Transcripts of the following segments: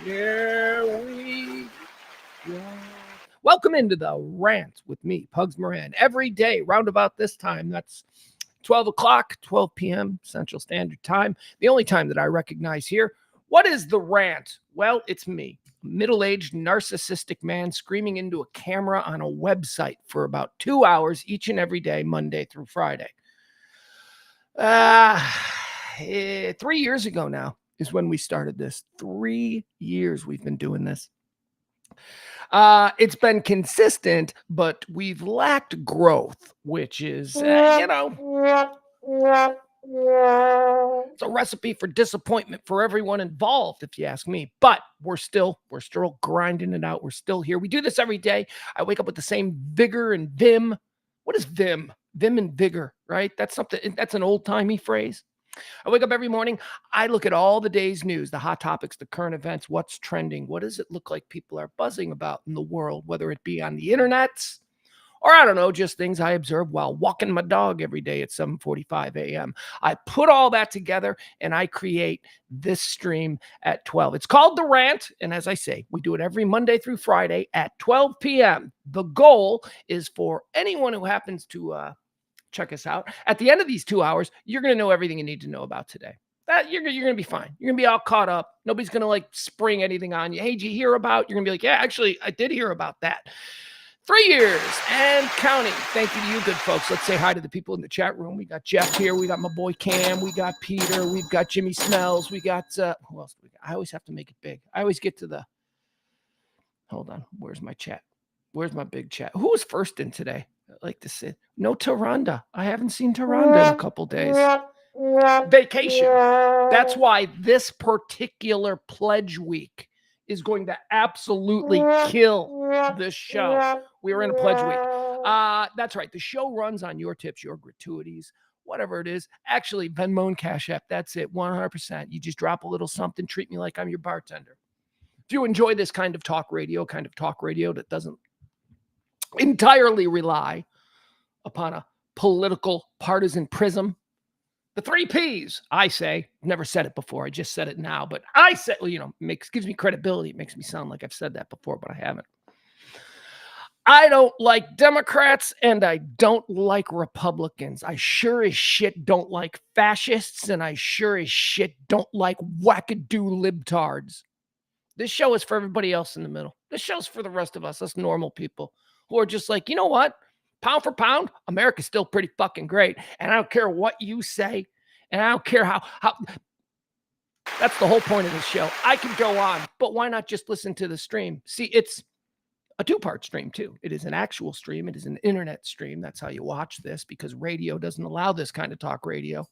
Here we go. Welcome into the Rant with me, Pugs Moran. Every day, round about this time, that's 12 o'clock, 12 p.m. Central Standard Time, the only time that I recognize here. What is the Rant? Well, it's me, a middle-aged, narcissistic man screaming into a camera on a website for about 2 hours each and every day, Monday through Friday. 3 years ago now is when we started this. 3 years we've been doing this. It's been consistent, but we've lacked growth, which is, it's a recipe for disappointment for everyone involved, if you ask me. But we're still grinding it out. We're still here. We do this every day. I wake up with the same vigor and vim. What is vim? Vim and vigor, right? That's an old-timey phrase. I wake up every morning. I look at all the day's news, the hot topics, the current events, what's trending. What does it look like people are buzzing about in the world, whether it be on the internet or, I don't know, just things I observe while walking my dog every day at 7:45 a.m. I put all that together and I create this stream at 12. It's called The Rant. And as I say, we do it every Monday through Friday at 12 p.m. The goal is for anyone who happens to check us out. At the end of these 2 hours, you're going to know everything you need to know about today. That you're going to be fine. You're going to be all caught up. Nobody's going to like spring anything on you. Hey, did you hear about? You're going to be like, yeah, actually, I did hear about that. 3 years and counting. Thank you to you good folks. Let's say hi to the people in the chat room. We got Jeff here. We got my boy Cam. We got Peter. We've got Jimmy Smells. We got, who else do we got? I always have to make it big. I always get to the, hold on. Where's my chat? Where's my big chat? Who was first in today? I like to say, no Taronda. I haven't seen Taronda in a couple days. Vacation. That's why this particular pledge week is going to absolutely kill this show. We were in a pledge week. That's right. The show runs on your tips, your gratuities, whatever it is. Actually, Venmo and Cash App. That's it. 100%. You just drop a little something. Treat me like I'm your bartender. If you enjoy this kind of talk radio that doesn't entirely rely upon a political partisan prism. The 3 Ps, I say, never said it before. I just said it now, but I said, gives me credibility. It makes me sound like I've said that before, but I haven't. I don't like Democrats and I don't like Republicans. I sure as shit don't like fascists and I sure as shit don't like wackadoo libtards. This show is for everybody else in the middle. This show's for the rest of us normal people who are just like, you know what? Pound for pound, America's still pretty fucking great. And I don't care what you say. And I don't care how that's the whole point of this show. I could go on, but why not just listen to the stream? See, it's a 2-part stream too. It is an actual stream. It is an internet stream. That's how you watch this because radio doesn't allow this kind of talk radio.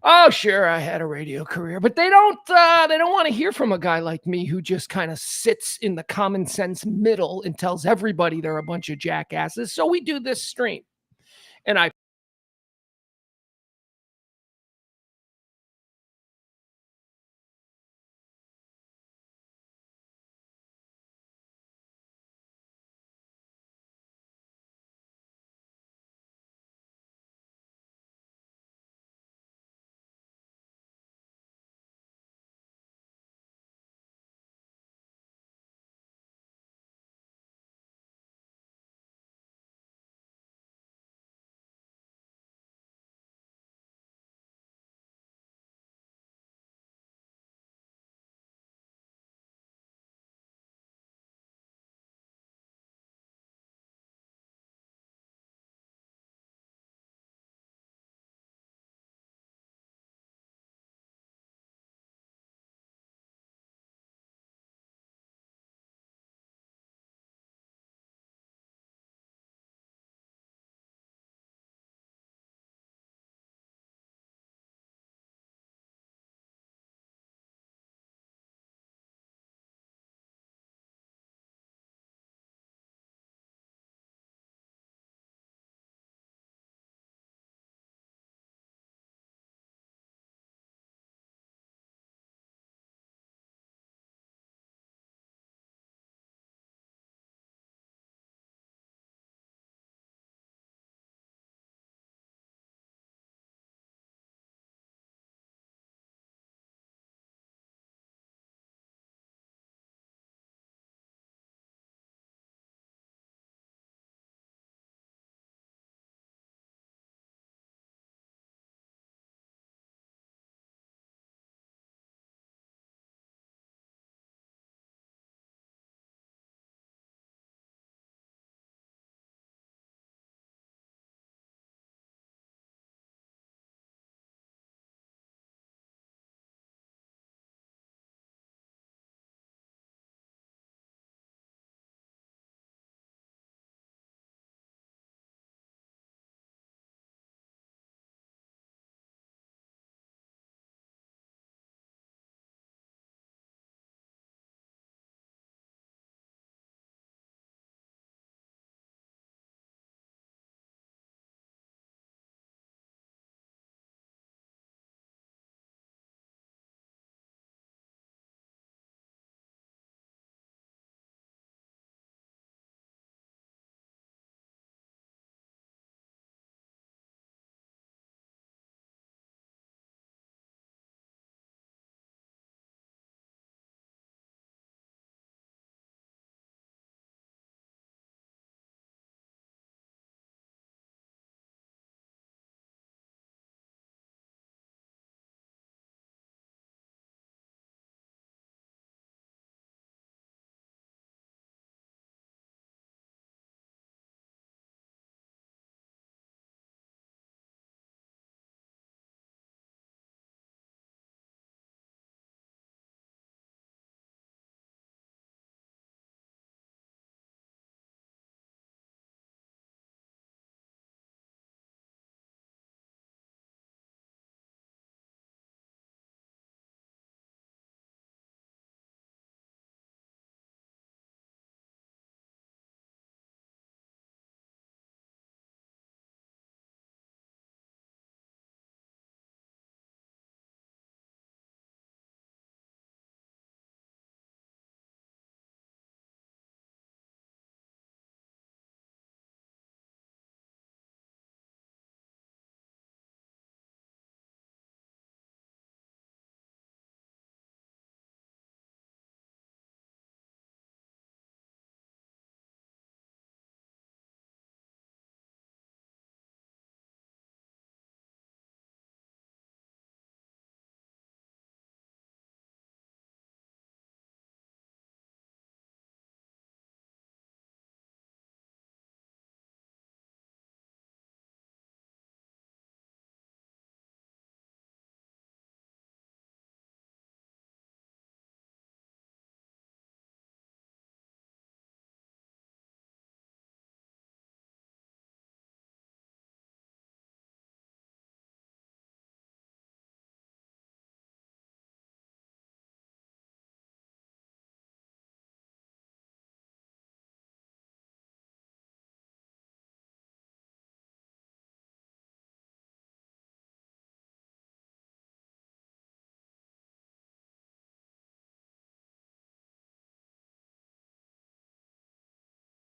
Oh, sure, I had a radio career, but they don't want to hear from a guy like me who just kind of sits in the common sense middle and tells everybody they're a bunch of jackasses. So we do this stream. And I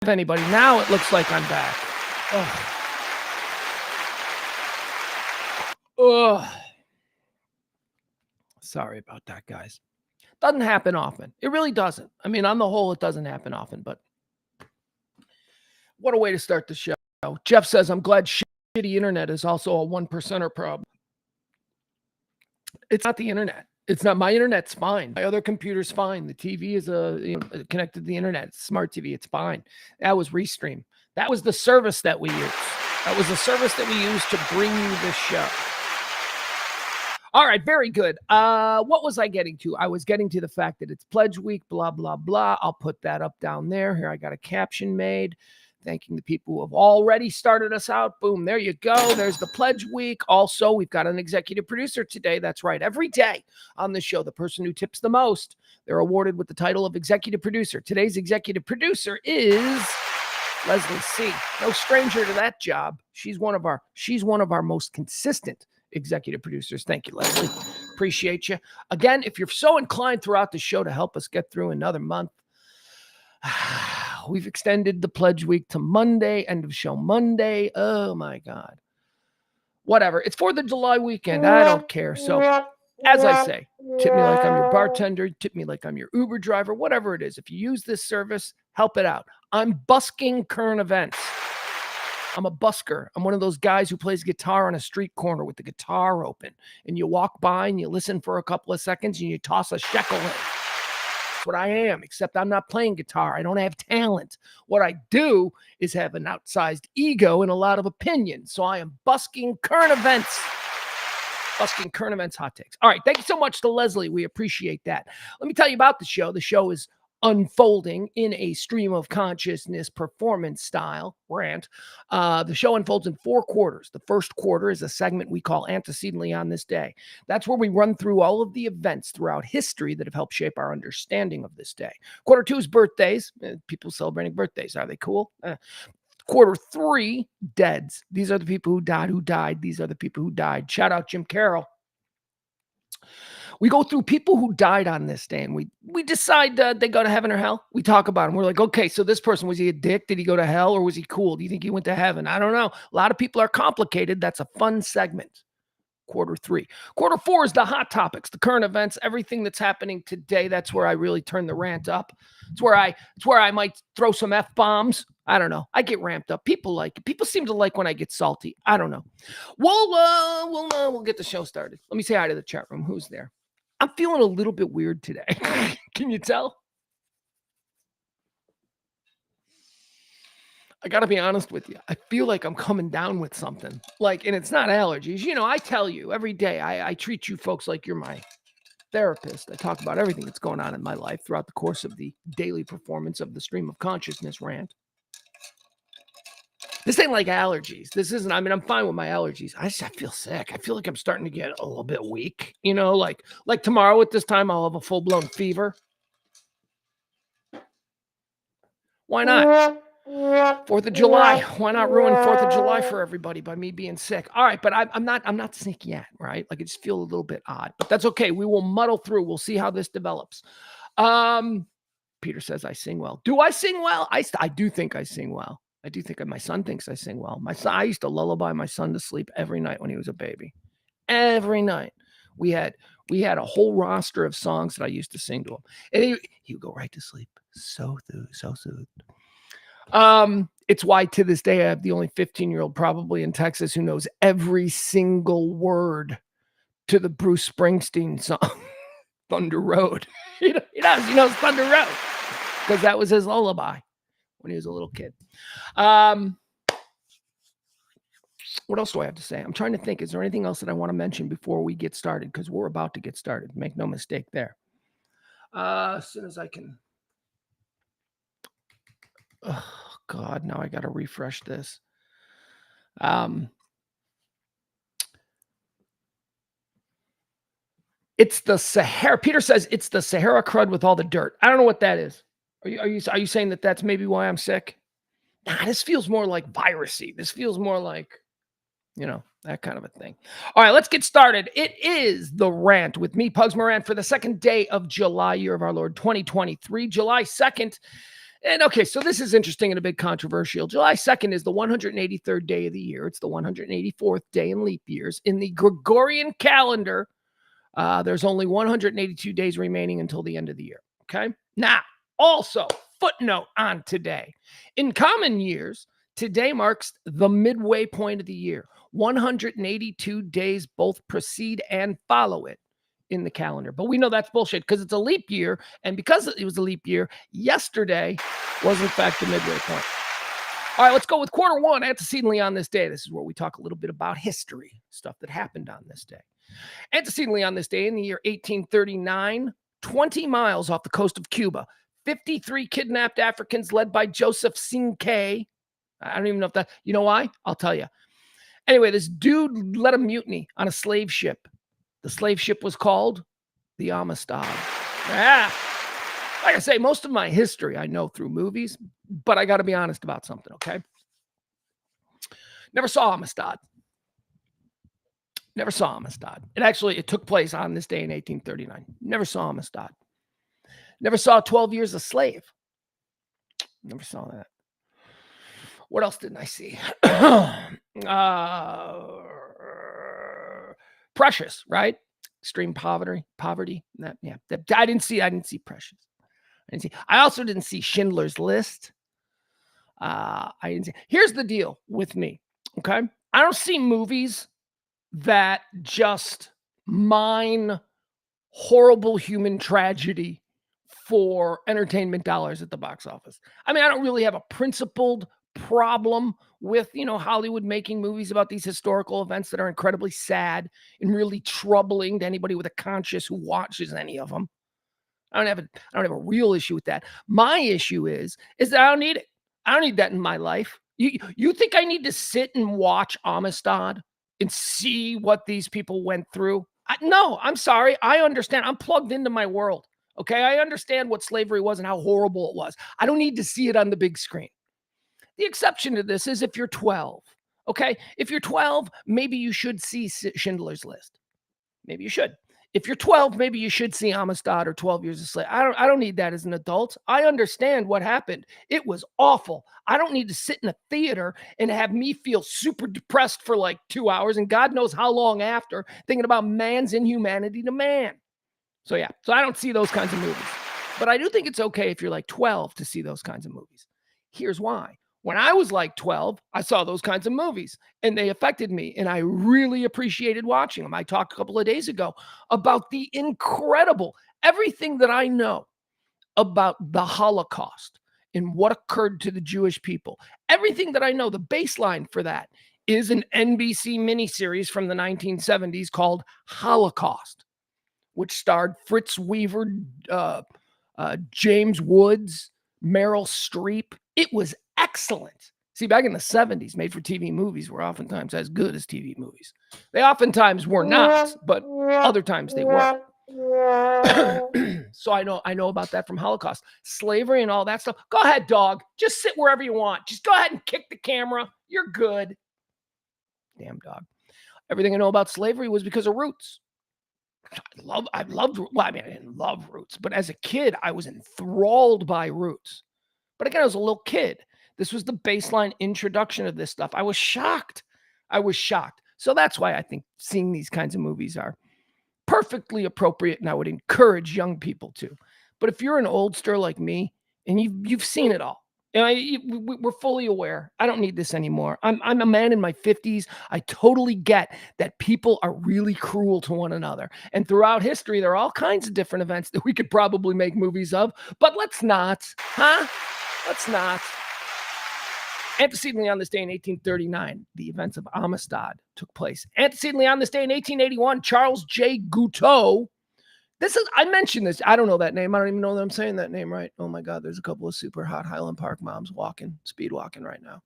have anybody. Now it looks like I'm back. Ugh. Sorry about that, guys. Doesn't happen often. It really doesn't. I mean, on the whole, it doesn't happen often, but what a way to start the show. Jeff says, I'm glad shitty internet is also a 1%er problem. It's not the internet. It's not. My internet's fine. My other computer's fine. The TV is connected to the internet. It's smart TV. It's fine. That was Restream. That was the service that we used. That was the service that we used to bring you this show. All right, very good. What was I getting to? I was getting to the fact that it's Pledge Week, blah, blah, blah. I'll put that up down there. Here, I got a caption made thanking the people who have already started us out. Boom, there you go. There's the Pledge Week. Also, we've got an executive producer today. That's right. Every day on the show, the person who tips the most, they're awarded with the title of executive producer. Today's executive producer is Leslie C. No stranger to that job. She's one of our most consistent executive producers. Thank you, Leslie. Appreciate you. Again, if you're so inclined throughout the show to help us get through another month, we've extended the Pledge Week to Monday, end of show Monday. Oh my God. Whatever. It's 4th of July weekend. I don't care. So as I say, tip me like I'm your bartender, tip me like I'm your Uber driver, whatever it is. If you use this service, help it out. I'm busking current events. I'm a busker. I'm one of those guys who plays guitar on a street corner with the guitar open. And you walk by and you listen for a couple of seconds and you toss a shekel in. That's what I am, except I'm not playing guitar. I don't have talent. What I do is have an outsized ego and a lot of opinion. So I am busking current events. Busking current events hot takes. All right. Thank you so much to Leslie. We appreciate that. Let me tell you about the show. The show is unfolding in a stream of consciousness performance style rant. The show unfolds in 4 quarters. The first quarter is a segment we call Antecedently on This Day. That's where we run through all of the events throughout history that have helped shape our understanding of this day. Quarter 2 is birthdays. People celebrating birthdays. Are they cool? Quarter 3, deads. These are the people who died. These are the people who died. Shout out Jim Carroll. We go through people who died on this day, and we decide they go to heaven or hell. We talk about them. We're like, okay, so this person, was he a dick? Did he go to hell, or was he cool? Do you think he went to heaven? I don't know. A lot of people are complicated. That's a fun segment. Quarter 3. Quarter 4 is the hot topics, the current events, everything that's happening today. That's where I really turn the rant up. It's where I might throw some F-bombs. I don't know. I get ramped up. People seem to like when I get salty. I don't know. We'll get the show started. Let me say hi to the chat room. Who's there? I'm feeling a little bit weird today. Can you tell? I got to be honest with you. I feel like I'm coming down with something. And it's not allergies. I tell you every day, I treat you folks like you're my therapist. I talk about everything that's going on in my life throughout the course of the daily performance of the Stream of Consciousness rant. This ain't like allergies. This isn't, I'm fine with my allergies. I feel sick. I feel like I'm starting to get a little bit weak. Like tomorrow at this time, I'll have a full-blown fever. Why not? 4th of July. Why not ruin 4th of July for everybody by me being sick? All right, but I'm not sick yet, right? I just feel a little bit odd, but that's okay. We will muddle through. We'll see how this develops. Peter says I sing well. Do I sing well? I do think I sing well. I do think my son thinks I sing well. I used to lullaby my son to sleep every night when he was a baby. Every night. We had a whole roster of songs that I used to sing to him. And he would go right to sleep. So soothed. It's why to this day I have the only 15-year-old probably in Texas who knows every single word to the Bruce Springsteen song, Thunder Road. He does. He knows Thunder Road because that was his lullaby when he was a little kid. What else do I have to say? I'm trying to think. Is there anything else that I want to mention before we get started? Because we're about to get started. Make no mistake there. As soon as I can. Oh, God. Now I got to refresh this. It's the Sahara. Peter says it's the Sahara crud with all the dirt. I don't know what that is. Are you saying that that's maybe why I'm sick? Nah, this feels more like virusy. This feels more like, that kind of a thing. All right, let's get started. It is the rant with me, Pugs Moran, for the second day of July, year of our Lord 2023, July 2nd. And okay, so this is interesting and a bit controversial. July 2nd is the 183rd day of the year. It's the 184th day in leap years. In the Gregorian calendar, there's only 182 days remaining until the end of the year. Okay. Now, also, footnote on today. In common years, today marks the midway point of the year. 182 days both precede and follow it in the calendar. But we know that's bullshit because it's a leap year. And because it was a leap year, yesterday was in fact the midway point. All right, let's go with quarter one. Antecedently on this day. This is where we talk a little bit about history, stuff that happened on this day. Antecedently on this day in the year 1839, 20 miles off the coast of Cuba, 53 kidnapped Africans led by Joseph Cinque. I don't even know if that, you know why? I'll tell you. Anyway, this dude led a mutiny on a slave ship. The slave ship was called the Amistad. Yeah. Like I say, most of my history I know through movies, but I got to be honest about something, okay? Never saw Amistad. Never saw Amistad. It took place on this day in 1839. Never saw Amistad. Never saw 12 Years a Slave. Never saw that. What else didn't I see? Precious, right? Extreme poverty. I didn't see Precious. I also didn't see Schindler's List. Here's the deal with me, okay? I don't see movies that just mine horrible human tragedy for entertainment dollars at the box office. I mean, I don't really have a principled problem with, Hollywood making movies about these historical events that are incredibly sad and really troubling to anybody with a conscience who watches any of them. I don't have a real issue with that. My issue is that I don't need it. I don't need that in my life. You think I need to sit and watch Amistad and see what these people went through? No, I'm sorry. I understand. I'm plugged into my world. Okay. I understand what slavery was and how horrible it was. I don't need to see it on the big screen. The exception to this is if you're 12. Okay. If you're 12, maybe you should see Schindler's List. Maybe you should. If you're 12, maybe you should see Amistad or 12 Years a Slave. I don't need that as an adult. I understand what happened. It was awful. I don't need to sit in a theater and have me feel super depressed for like 2 hours and God knows how long after thinking about man's inhumanity to man. So yeah, I don't see those kinds of movies. But I do think it's okay if you're like 12 to see those kinds of movies. Here's why. When I was like 12, I saw those kinds of movies and they affected me and I really appreciated watching them. I talked a couple of days ago about the incredible, everything that I know about the Holocaust and what occurred to the Jewish people. Everything that I know, the baseline for that is an NBC miniseries from the 1970s called Holocaust, which starred Fritz Weaver, James Woods, Meryl Streep. It was excellent. See, back in the 70s, made-for-TV movies were oftentimes as good as TV movies. They oftentimes were not, but other times they were. So I know about that from Holocaust. Slavery and all that stuff. Go ahead, dog. Just sit wherever you want. Just go ahead and kick the camera. You're good. Damn dog. Everything I know about slavery was because of Roots. I didn't love Roots, but as a kid, I was enthralled by Roots. But again, I was a little kid. This was the baseline introduction of this stuff. I was shocked. So that's why I think seeing these kinds of movies are perfectly appropriate, and I would encourage young people to. But if you're an oldster like me and you've seen it all, we're fully aware. I don't need this anymore. I'm a man in my 50s. I totally get that people are really cruel to one another. And throughout history, there are all kinds of different events that we could probably make movies of, but let's not, huh? Let's not. Antecedently on this day in 1839, the events of Amistad took place. Antecedently on this day in 1881, Charles J. Guiteau. I mentioned this. I don't know that name. I don't even know that I'm saying that name right. Oh my God, there's a couple of super hot Highland Park moms speed walking right now.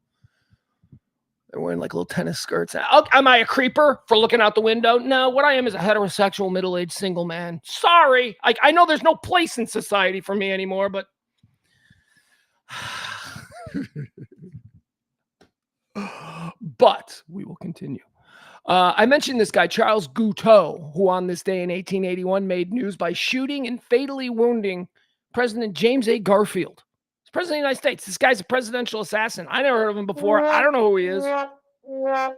They're wearing like little tennis skirts. Am I a creeper for looking out the window? No, what I am is a heterosexual middle-aged single man. Sorry. I know there's no place in society for me anymore, but but we will continue. I mentioned this guy, Charles Guiteau, who on this day in 1881 made news by shooting and fatally wounding President James A. Garfield. President of the United States. This guy's a presidential assassin. I never heard of him before. I don't know who he is. If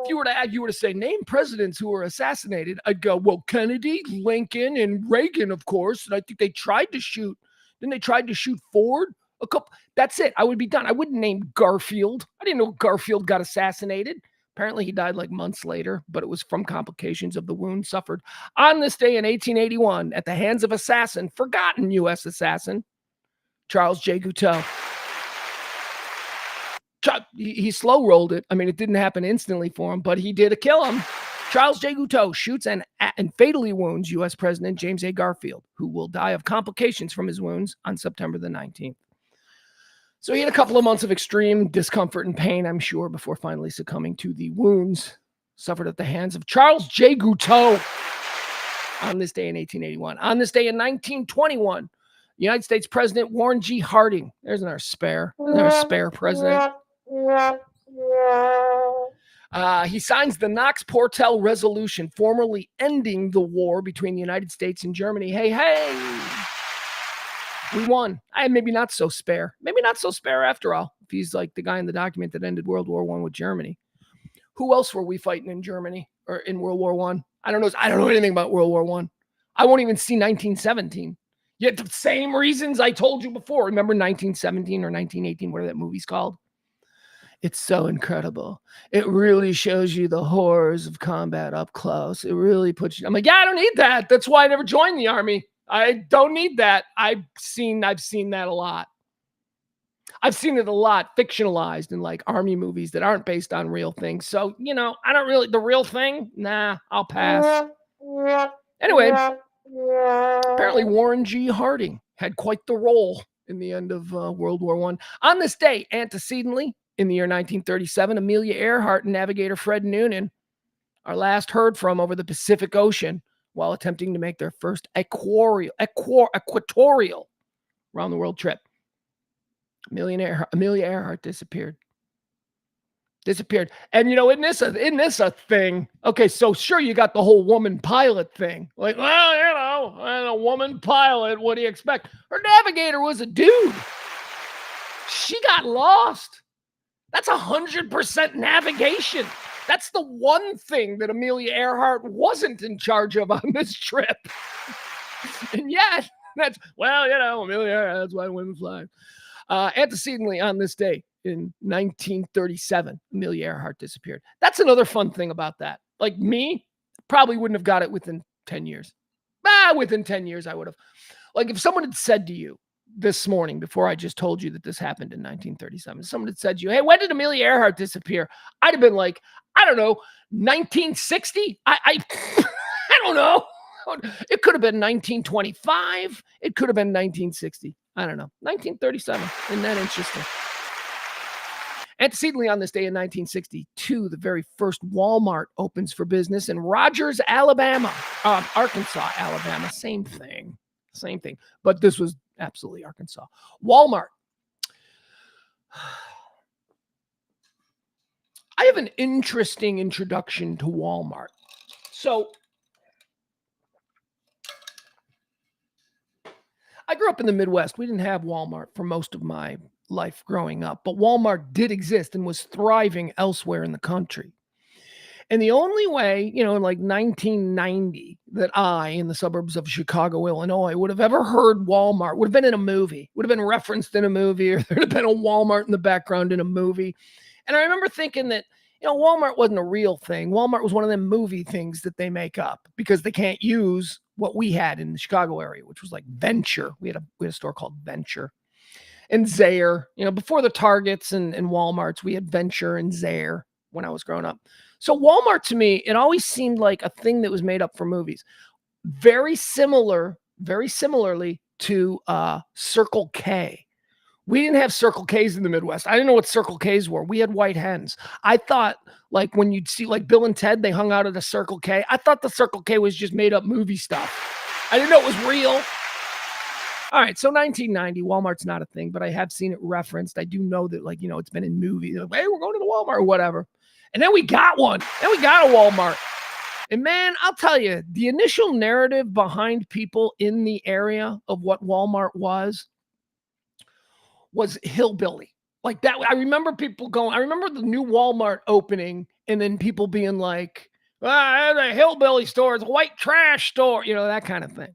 you were to say, name presidents who were assassinated, I'd go, well, Kennedy, Lincoln, and Reagan, of course. And I think they tried to shoot. Then they tried to shoot Ford. A couple. That's it. I would be done. I wouldn't name Garfield. I didn't know Garfield got assassinated. Apparently, he died like months later, but it was from complications of the wound suffered on this day in 1881 at the hands of forgotten U.S. assassin, Charles J. Guiteau. He slow rolled it. I mean, it didn't happen instantly for him, but he did kill him. Charles J. Guiteau shoots and fatally wounds U.S. President James A. Garfield, who will die of complications from his wounds on September the 19th. So he had a couple of months of extreme discomfort and pain, I'm sure, before finally succumbing to the wounds suffered at the hands of Charles J. Guiteau on this day in 1881. On this day in 1921, United States President Warren G. Harding. There's our spare president. He signs the Knox-Portel Resolution, formally ending the war between the United States and Germany. Hey. We won. Maybe not so spare. Maybe not so spare after all. If he's like the guy in the document that ended World War I with Germany. Who else were we fighting in Germany or in World War I? I don't know anything about World War I. I won't even see 1917. Yet the same reasons I told you before. Remember 1917 or 1918, whatever that movie's called? It's so incredible. It really shows you the horrors of combat up close. It really puts you. I'm like, yeah, I don't need that. That's why I never joined the army. I don't need that. I've seen that a lot. I've seen it a lot fictionalized in like army movies that aren't based on real things. So, I don't really, the real thing, nah, I'll pass. Anyway, apparently Warren G. Harding had quite the role in the end of World War I. On this day, antecedently, in the year 1937, Amelia Earhart and navigator Fred Noonan are last heard from over the Pacific Ocean while attempting to make their first equatorial round the world trip. Amelia Earhart disappeared. And isn't this a thing? Okay, so sure you got the whole woman pilot thing. Like, well, and a woman pilot, what do you expect? Her navigator was a dude. She got lost. That's 100% navigation. That's the one thing that Amelia Earhart wasn't in charge of on this trip. And yet, Amelia Earhart, that's why women fly. Antecedently on this day in 1937, Amelia Earhart disappeared. That's another fun thing about that. Like me, probably wouldn't have got it within 10 years. Within 10 years, I would have. Like if someone had said to you this morning, before I just told you that this happened in 1937, someone had said to you, hey, when did Amelia Earhart disappear? I'd have been like, I don't know, 1960? I don't know. It could have been 1925. It could have been 1960. I don't know. 1937. Isn't that interesting? Antecedently on this day in 1962, the very first Walmart opens for business in Rogers, Alabama. Arkansas, Alabama. Same thing. But this was absolutely Arkansas. Walmart. I have an interesting introduction to Walmart. So I grew up in the Midwest. We didn't have Walmart for most of my life growing up, but Walmart did exist and was thriving elsewhere in the country. And the only way, in like 1990, that I, in the suburbs of Chicago, Illinois, would have ever heard Walmart would have been in a movie, would have been referenced in a movie, or there'd have been a Walmart in the background in a movie. And I remember thinking that, Walmart wasn't a real thing. Walmart was one of them movie things that they make up because they can't use what we had in the Chicago area, which was like Venture. We had a store called Venture. And Zayre, before the Targets and Walmarts, we had Venture and Zayre when I was growing up. So Walmart to me, it always seemed like a thing that was made up for movies. Very similarly to Circle K. We didn't have Circle Ks in the Midwest. I didn't know what Circle Ks were. We had white hens. I thought like when you'd see like Bill and Ted, they hung out at a Circle K. I thought the Circle K was just made up movie stuff. I didn't know it was real. All right, so 1990, Walmart's not a thing, but I have seen it referenced. I do know that, like, it's been in movies. Like, hey, we're going to the Walmart or whatever. And then we got one. Then we got a Walmart. And man, I'll tell you, the initial narrative behind people in the area of what Walmart was was hillbilly. Like that. I remember people going, I remember the new Walmart opening and then people being like, ah, the hillbilly store, it's a white trash store, that kind of thing.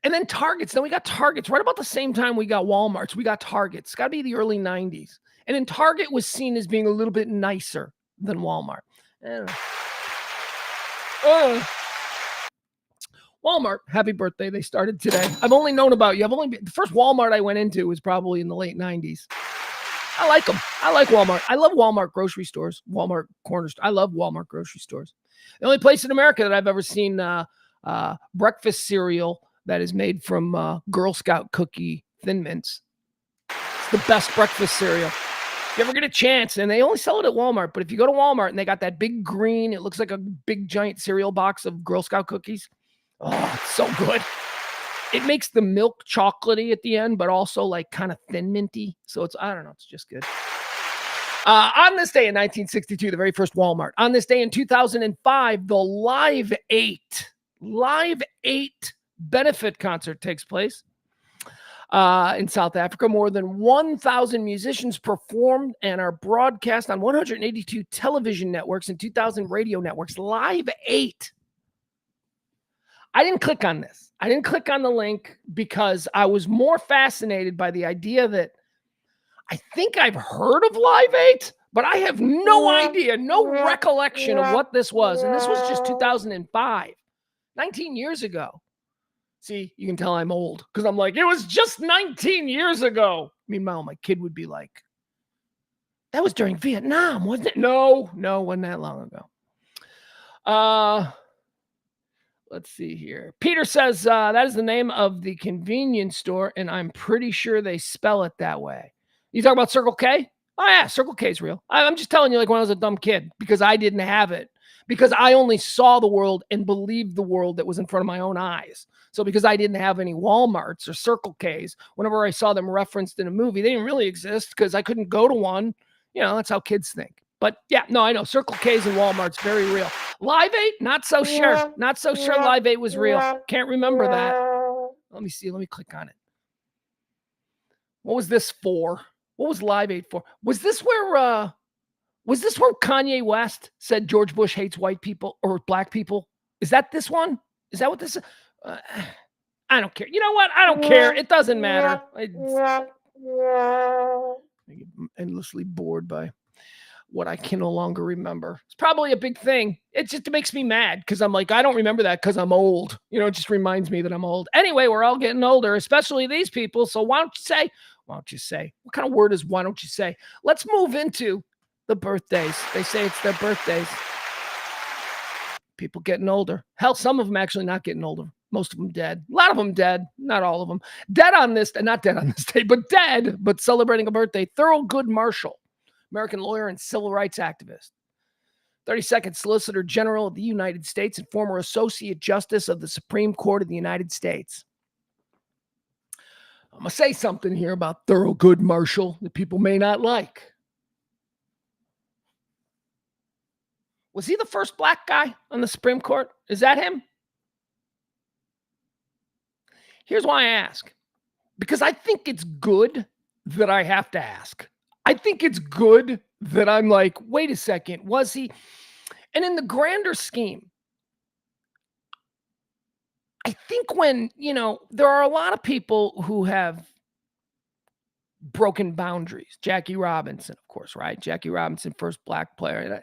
And then Targets. Then we got Targets right about the same time we got Walmarts. We got Targets. It's got to be the early 90s. And then Target was seen as being a little bit nicer than Walmart. Walmart, happy birthday. They started today. I've only known about you. The first Walmart I went into was probably in the late 90s. I like them. I like Walmart. I love Walmart grocery stores, Walmart corner store. I love Walmart grocery stores. The only place in America that I've ever seen breakfast cereal that is made from Girl Scout cookie Thin Mints. It's the best breakfast cereal. If you ever get a chance, and they only sell it at Walmart, but if you go to Walmart and they got that big green, it looks like a big giant cereal box of Girl Scout cookies. Oh, it's so good. It makes the milk chocolatey at the end, but also like kind of thin minty. So I don't know, it's just good. On this day in 1962, the very first Walmart. On this day in 2005, the Live 8 benefit concert takes place in South Africa. More than 1,000 musicians performed and are broadcast on 182 television networks and 2,000 radio networks. Live 8. I didn't click on this. I didn't click on the link because I was more fascinated by the idea that I think I've heard of Live 8, but I have no idea, no recollection of what this was. And this was just 2005, 19 years ago. See, you can tell I'm old because I'm like, it was just 19 years ago. Meanwhile, my kid would be like, that was during Vietnam, wasn't it? No, wasn't that long ago. Let's see here. Peter says that is the name of the convenience store, and I'm pretty sure they spell it that way. You talk about Circle K? Oh, yeah, Circle K is real. I'm just telling you, like when I was a dumb kid, because I didn't have it, because I only saw the world and believed the world that was in front of my own eyes. So because I didn't have any Walmarts or Circle Ks, whenever I saw them referenced in a movie, they didn't really exist because I couldn't go to one. That's how kids think. But yeah, no, I know. Circle K's and Walmart's very real. Live 8, not so sure. Not so sure Live 8 was real. Can't remember that. Let me see. Let me click on it. What was this for? What was Live 8 for? Was this where Kanye West said George Bush hates white people or black people? Is that this one? Is that what this is? I don't care. You know what? I don't care. It doesn't matter. I get endlessly bored by what I can no longer remember. It's probably a big thing. It just makes me mad because I'm like, I don't remember that because I'm old. It just reminds me that I'm old. Anyway, we're all getting older, especially these people. So why don't you say? What kind of word is why don't you say? Let's move into the birthdays. They say it's their birthdays. People getting older. Hell, some of them actually not getting older. Most of them dead. A lot of them dead. Not all of them. Not dead on this day, but dead, but celebrating a birthday. Thurgood Marshall, American lawyer and civil rights activist. 32nd Solicitor General of the United States and former Associate Justice of the Supreme Court of the United States. I'm going to say something here about Thurgood Marshall that people may not like. Was he the first black guy on the Supreme Court? Is that him? Here's why I ask. Because I think it's good that I have to ask. I think it's good that I'm like, wait a second, was he? And in the grander scheme, I think when, there are a lot of people who have broken boundaries. Jackie Robinson, of course, right? Jackie Robinson, first black player.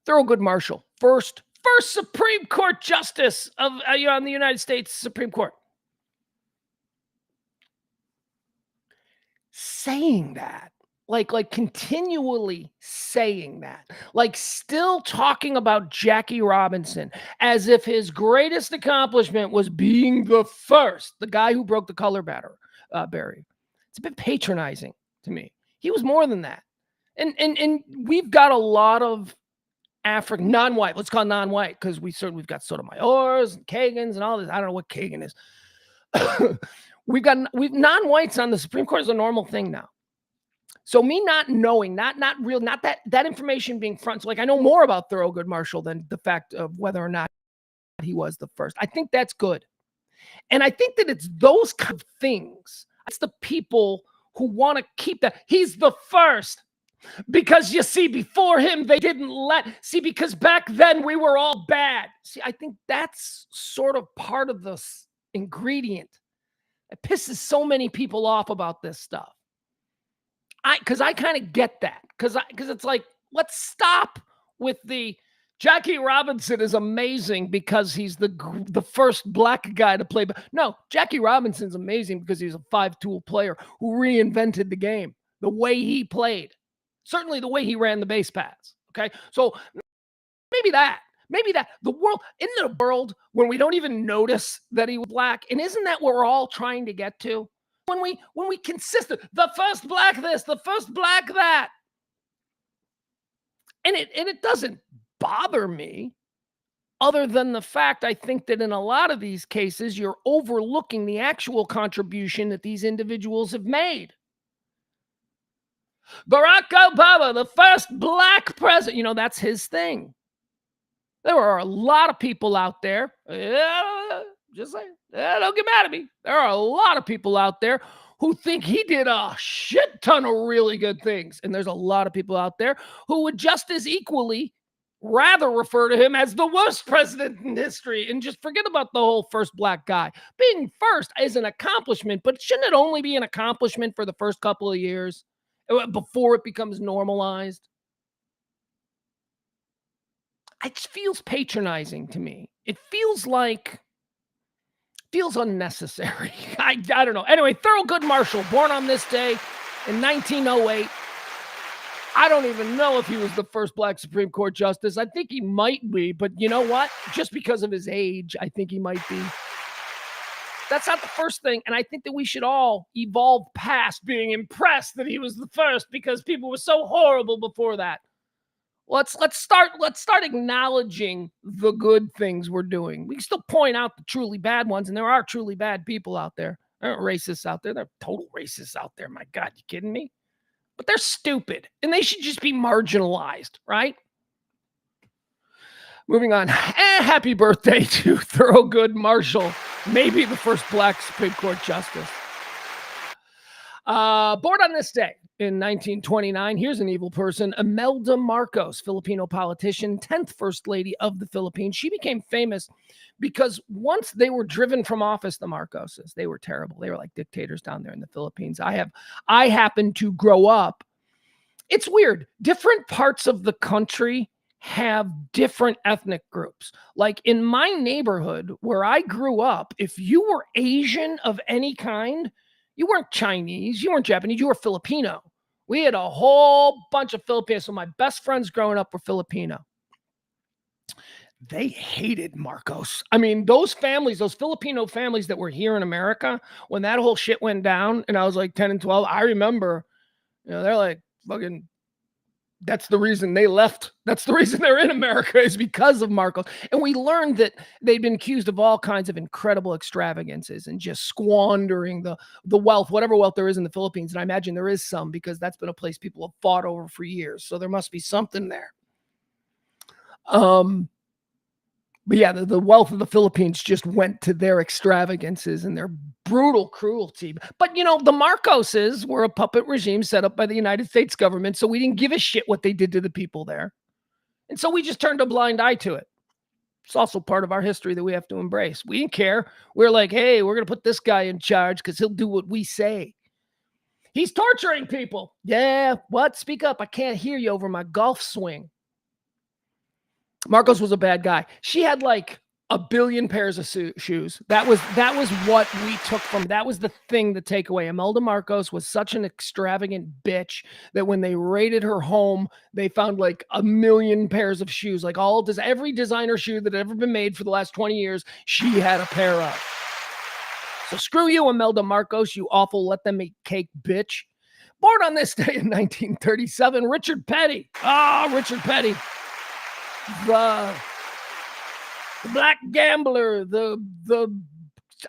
Thurgood Marshall, first Supreme Court justice of on the United States Supreme Court. Saying that, like continually saying that, like still talking about Jackie Robinson as if his greatest accomplishment was being the guy who broke the color barrier. It's a bit patronizing to me. He was more than that. And we've got a lot of African non-white, let's call it non-white, because we've got Sotomayors and Kagans and all this. I don't know what Kagan is. We've non-whites on the Supreme Court is a normal thing now. So me not knowing, not that information being front. So like I know more about Thurgood Marshall than the fact of whether or not he was the first. I think that's good. And I think that it's those kind of things. It's the people who want to keep that. He's the first. Because you see, before him, they didn't because back then we were all bad. See, I think that's sort of part of the ingredient. It pisses so many people off about this stuff. Because I kind of get that. Because it's like, let's stop with the Jackie Robinson is amazing because he's the first black guy to play. No, Jackie Robinson's amazing because he's a 5-tool player who reinvented the game, the way he played. Certainly the way he ran the base paths. Okay. So maybe the world, in the world when we don't even notice that he was black. And isn't that what we're all trying to get to? When we consistent, the first black this, the first black that. And it doesn't bother me other than the fact I think that in a lot of these cases, you're overlooking the actual contribution that these individuals have made. Barack Obama, the first black president, that's his thing. There are a lot of people out there, just saying, don't get mad at me. There are a lot of people out there who think he did a shit ton of really good things. And there's a lot of people out there who would just as equally rather refer to him as the worst president in history and just forget about the whole first black guy. Being first is an accomplishment, but shouldn't it only be an accomplishment for the first couple of years before it becomes normalized? It feels patronizing to me. It feels unnecessary. I don't know. Anyway, Thurgood Marshall, born on this day in 1908. I don't even know if he was the first black Supreme Court justice. I think he might be, but you know what? Just because of his age, I think he might be. That's not the first thing, and I think that we should all evolve past being impressed that he was the first because people were so horrible before that. Let's start acknowledging the good things we're doing. We can still point out the truly bad ones, and there are truly bad people out there. There aren't racists out there. There are total racists out there. My God, you kidding me? But they're stupid, and they should just be marginalized, right? Moving on. Happy birthday to Thurgood Marshall, maybe the first black Supreme Court justice. Born on this day in 1929, here's an evil person, Imelda Marcos, Filipino politician, 10th First Lady of the Philippines. She became famous because once they were driven from office, the Marcoses, they were terrible. They were like dictators down there in the Philippines. I happened to grow up. It's weird. Different parts of the country have different ethnic groups. Like in my neighborhood where I grew up, if you were Asian of any kind, you weren't Chinese, you weren't Japanese, you were Filipino. We had a whole bunch of Filipinos. So my best friends growing up were Filipino. They hated Marcos. I mean, those families, those Filipino families that were here in America, when that whole shit went down and I was like 10 and 12, I remember, they're like, fucking, that's the reason they left. That's the reason they're in America is because of Marcos. And we learned that they'd been accused of all kinds of incredible extravagances and just squandering the wealth, whatever wealth there is in the Philippines. And I imagine there is some because that's been a place people have fought over for years. So there must be something there. But yeah, the wealth of the Philippines just went to their extravagances and their brutal cruelty. But, the Marcoses were a puppet regime set up by the United States government, so we didn't give a shit what they did to the people there. And so we just turned a blind eye to it. It's also part of our history that we have to embrace. We didn't care. We're like, hey, we're going to put this guy in charge because he'll do what we say. He's torturing people. Yeah, what? Speak up. I can't hear you over my golf swing. Marcos was a bad guy. She had like a billion pairs of shoes. That was what we took from. That was the thing to take away. Imelda Marcos was such an extravagant bitch that when they raided her home, they found like a million pairs of shoes. Like every designer shoe that had ever been made for the last 20 years, she had a pair of. So screw you, Imelda Marcos, you awful let them eat cake bitch. Born on this day in 1937, Richard Petty. Richard Petty. The black gambler,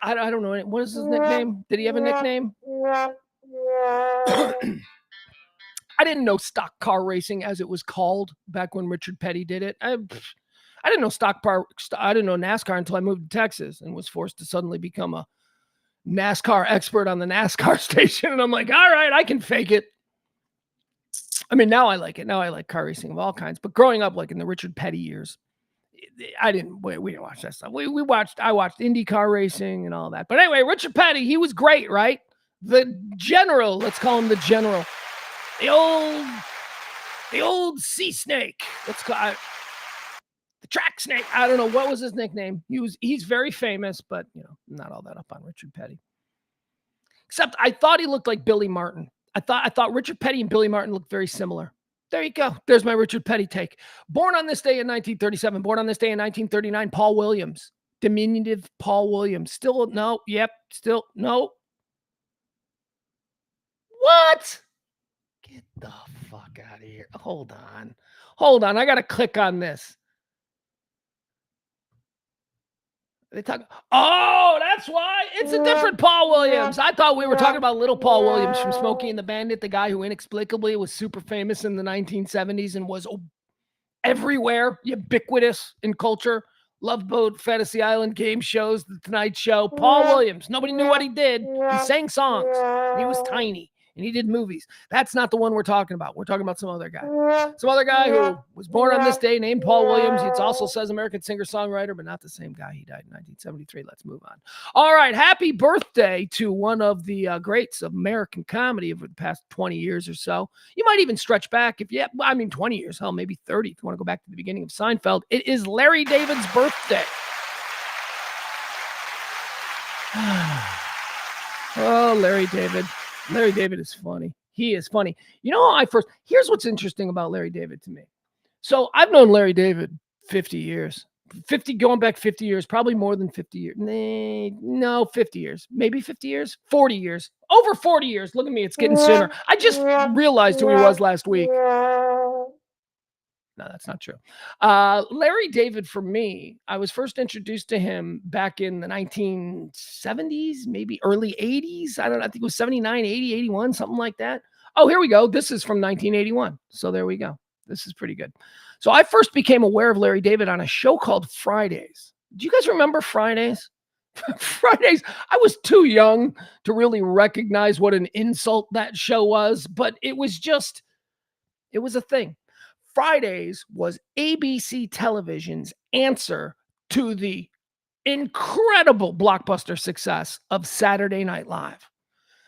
I don't know, what is his nickname? Did he have a nickname? I didn't know stock car racing as it was called back when Richard Petty did it. I didn't know NASCAR until I moved to Texas and was forced to suddenly become a NASCAR expert on the NASCAR station. And I'm like, all right, I can fake it. I mean, now I like it. Now I like car racing of all kinds. But growing up, like in the Richard Petty years, we didn't watch that stuff. I watched IndyCar racing and all that. But anyway, Richard Petty, he was great, right? The general, let's call him the general. The old sea snake. Let's call it the track snake. I don't know, what was his nickname. He's very famous, but I'm not all that up on Richard Petty. Except I thought he looked like Billy Martin. I thought Richard Petty and Billy Martin looked very similar. There you go. There's my Richard Petty take. Born on this day in 1937. Born on this day in 1939. Paul Williams. Diminutive Paul Williams. Still no. Yep. Still no. What? Get the fuck out of here. Hold on. I got to click on this. They talk. Oh, that's why. It's a different Paul Williams. I thought we were talking about little Paul Williams from Smokey and the Bandit, the guy who inexplicably was super famous in the 1970s and was everywhere, ubiquitous in culture. Love Boat, Fantasy Island, game shows, The Tonight Show. Paul Williams. Nobody knew what he did. He sang songs. He was tiny. And he did movies. That's not the one we're talking about. We're talking about some other guy. Some other guy who was born on this day named Paul Williams. It also says American singer-songwriter, but not the same guy. He died in 1973. Let's move on. All right. Happy birthday to one of the greats of American comedy over the past 20 years or so. You might even stretch back 20 years. Hell, maybe 30 if you want to go back to the beginning of Seinfeld. It is Larry David's birthday. Oh, Larry David. Larry David is funny. He is funny. Here's what's interesting about Larry David to me. So I've known Larry David 50 years. Going back 50 years, probably more than 50 years. No, 50 years. Maybe 50 years? 40 years. Over 40 years. Look at me. It's getting sooner. I just realized who he was last week. No, that's not true. Larry David, for me, I was first introduced to him back in the 1970s, maybe early 80s. I think it was 79, 80, 81, something like that. Oh, here we go. This is from 1981. So there we go. This is pretty good. So I first became aware of Larry David on a show called Fridays. Do you guys remember Fridays? Fridays. I was too young to really recognize what an insult that show was, but it was a thing. Fridays was ABC Television's answer to the incredible blockbuster success of Saturday Night Live.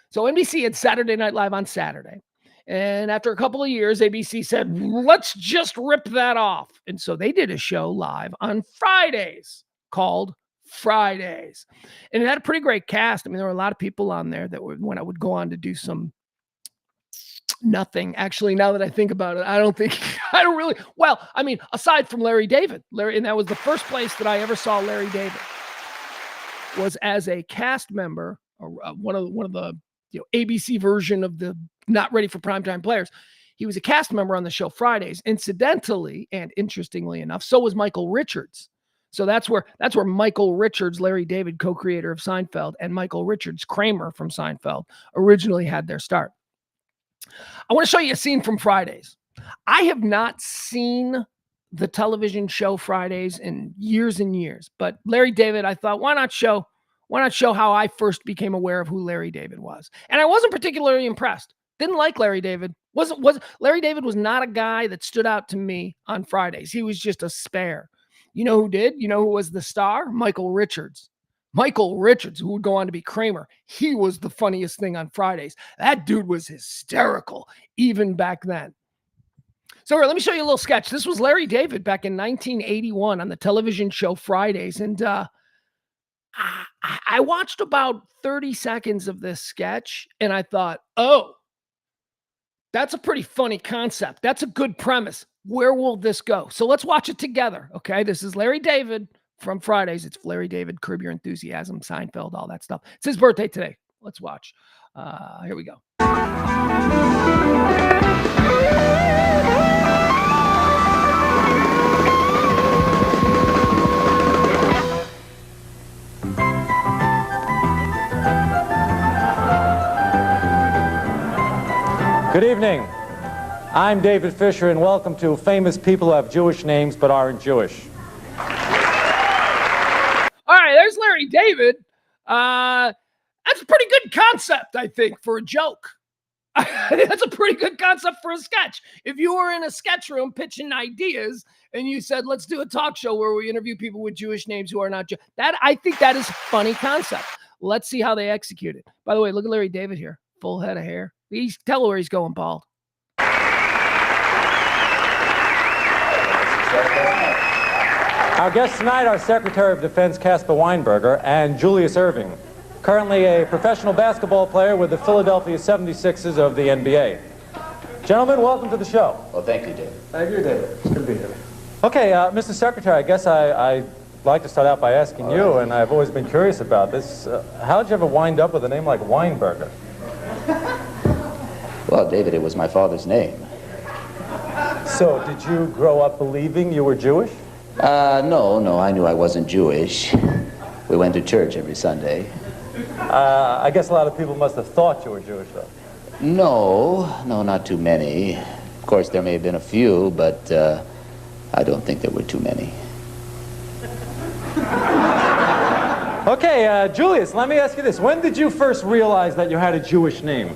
So NBC had Saturday Night Live on Saturday. And after a couple of years, ABC said, let's just rip that off. And so they did a show live on Fridays called Fridays. And it had a pretty great cast. I mean, there were a lot of people on there that when I would go on to do some nothing. Actually, now that I think about it, aside from Larry David, and that was the first place that I ever saw Larry David, was as a cast member, one of the ABC version of the Not Ready for Primetime Players. He was a cast member on the show Fridays. Incidentally, and interestingly enough, so was Michael Richards. So that's where Michael Richards, Larry David, co-creator of Seinfeld, and Michael Richards, Kramer from Seinfeld, originally had their start. I want to show you a scene from Fridays. I have not seen the television show Fridays in years and years, but Larry David, I thought, why not show how I first became aware of who Larry David was? And I wasn't particularly impressed. Didn't like Larry David. Larry David was not a guy that stood out to me on Fridays. He was just a spare. You know who did? You know who was the star? Michael Richards. Michael Richards, who would go on to be Kramer. He was the funniest thing on Fridays. That dude was hysterical, even back then. So let me show you a little sketch. This was Larry David back in 1981 on the television show Fridays. And I watched about 30 seconds of this sketch, and I thought, oh, that's a pretty funny concept. That's a good premise. Where will this go? So let's watch it together, okay? This is Larry David from Fridays. It's Larry David, Curb Your Enthusiasm, Seinfeld, all that stuff. It's his birthday today. Let's watch. Here we go. Good evening. I'm David Fisher, and welcome to Famous People Who Have Jewish Names but aren't Jewish. Larry David, that's a pretty good concept, I think, for a joke. That's a pretty good concept for a sketch. If you were in a sketch room pitching ideas and you said, let's do a talk show where we interview people with Jewish names who are not Jewish, I think that is a funny concept. Let's see how they execute it. By the way, look at Larry David here. Full head of hair. Tell where he's going bald. Our guests tonight are Secretary of Defense Caspar Weinberger and Julius Erving, currently a professional basketball player with the Philadelphia 76ers of the NBA. Gentlemen, welcome to the show. Well, thank you, David. Thank you, David. It's good to be here. Okay, Mr. Secretary, I guess I'd like to start out by asking you, and I've always been curious about this, how did you ever wind up with a name like Weinberger? Well, David, it was my father's name. So, did you grow up believing you were Jewish? No, I knew I wasn't Jewish. We went to church every Sunday. I guess a lot of people must have thought you were Jewish, though. No, not too many. Of course, there may have been a few, but I don't think there were too many. Okay, Julius, let me ask you this. When did you first realize that you had a Jewish name?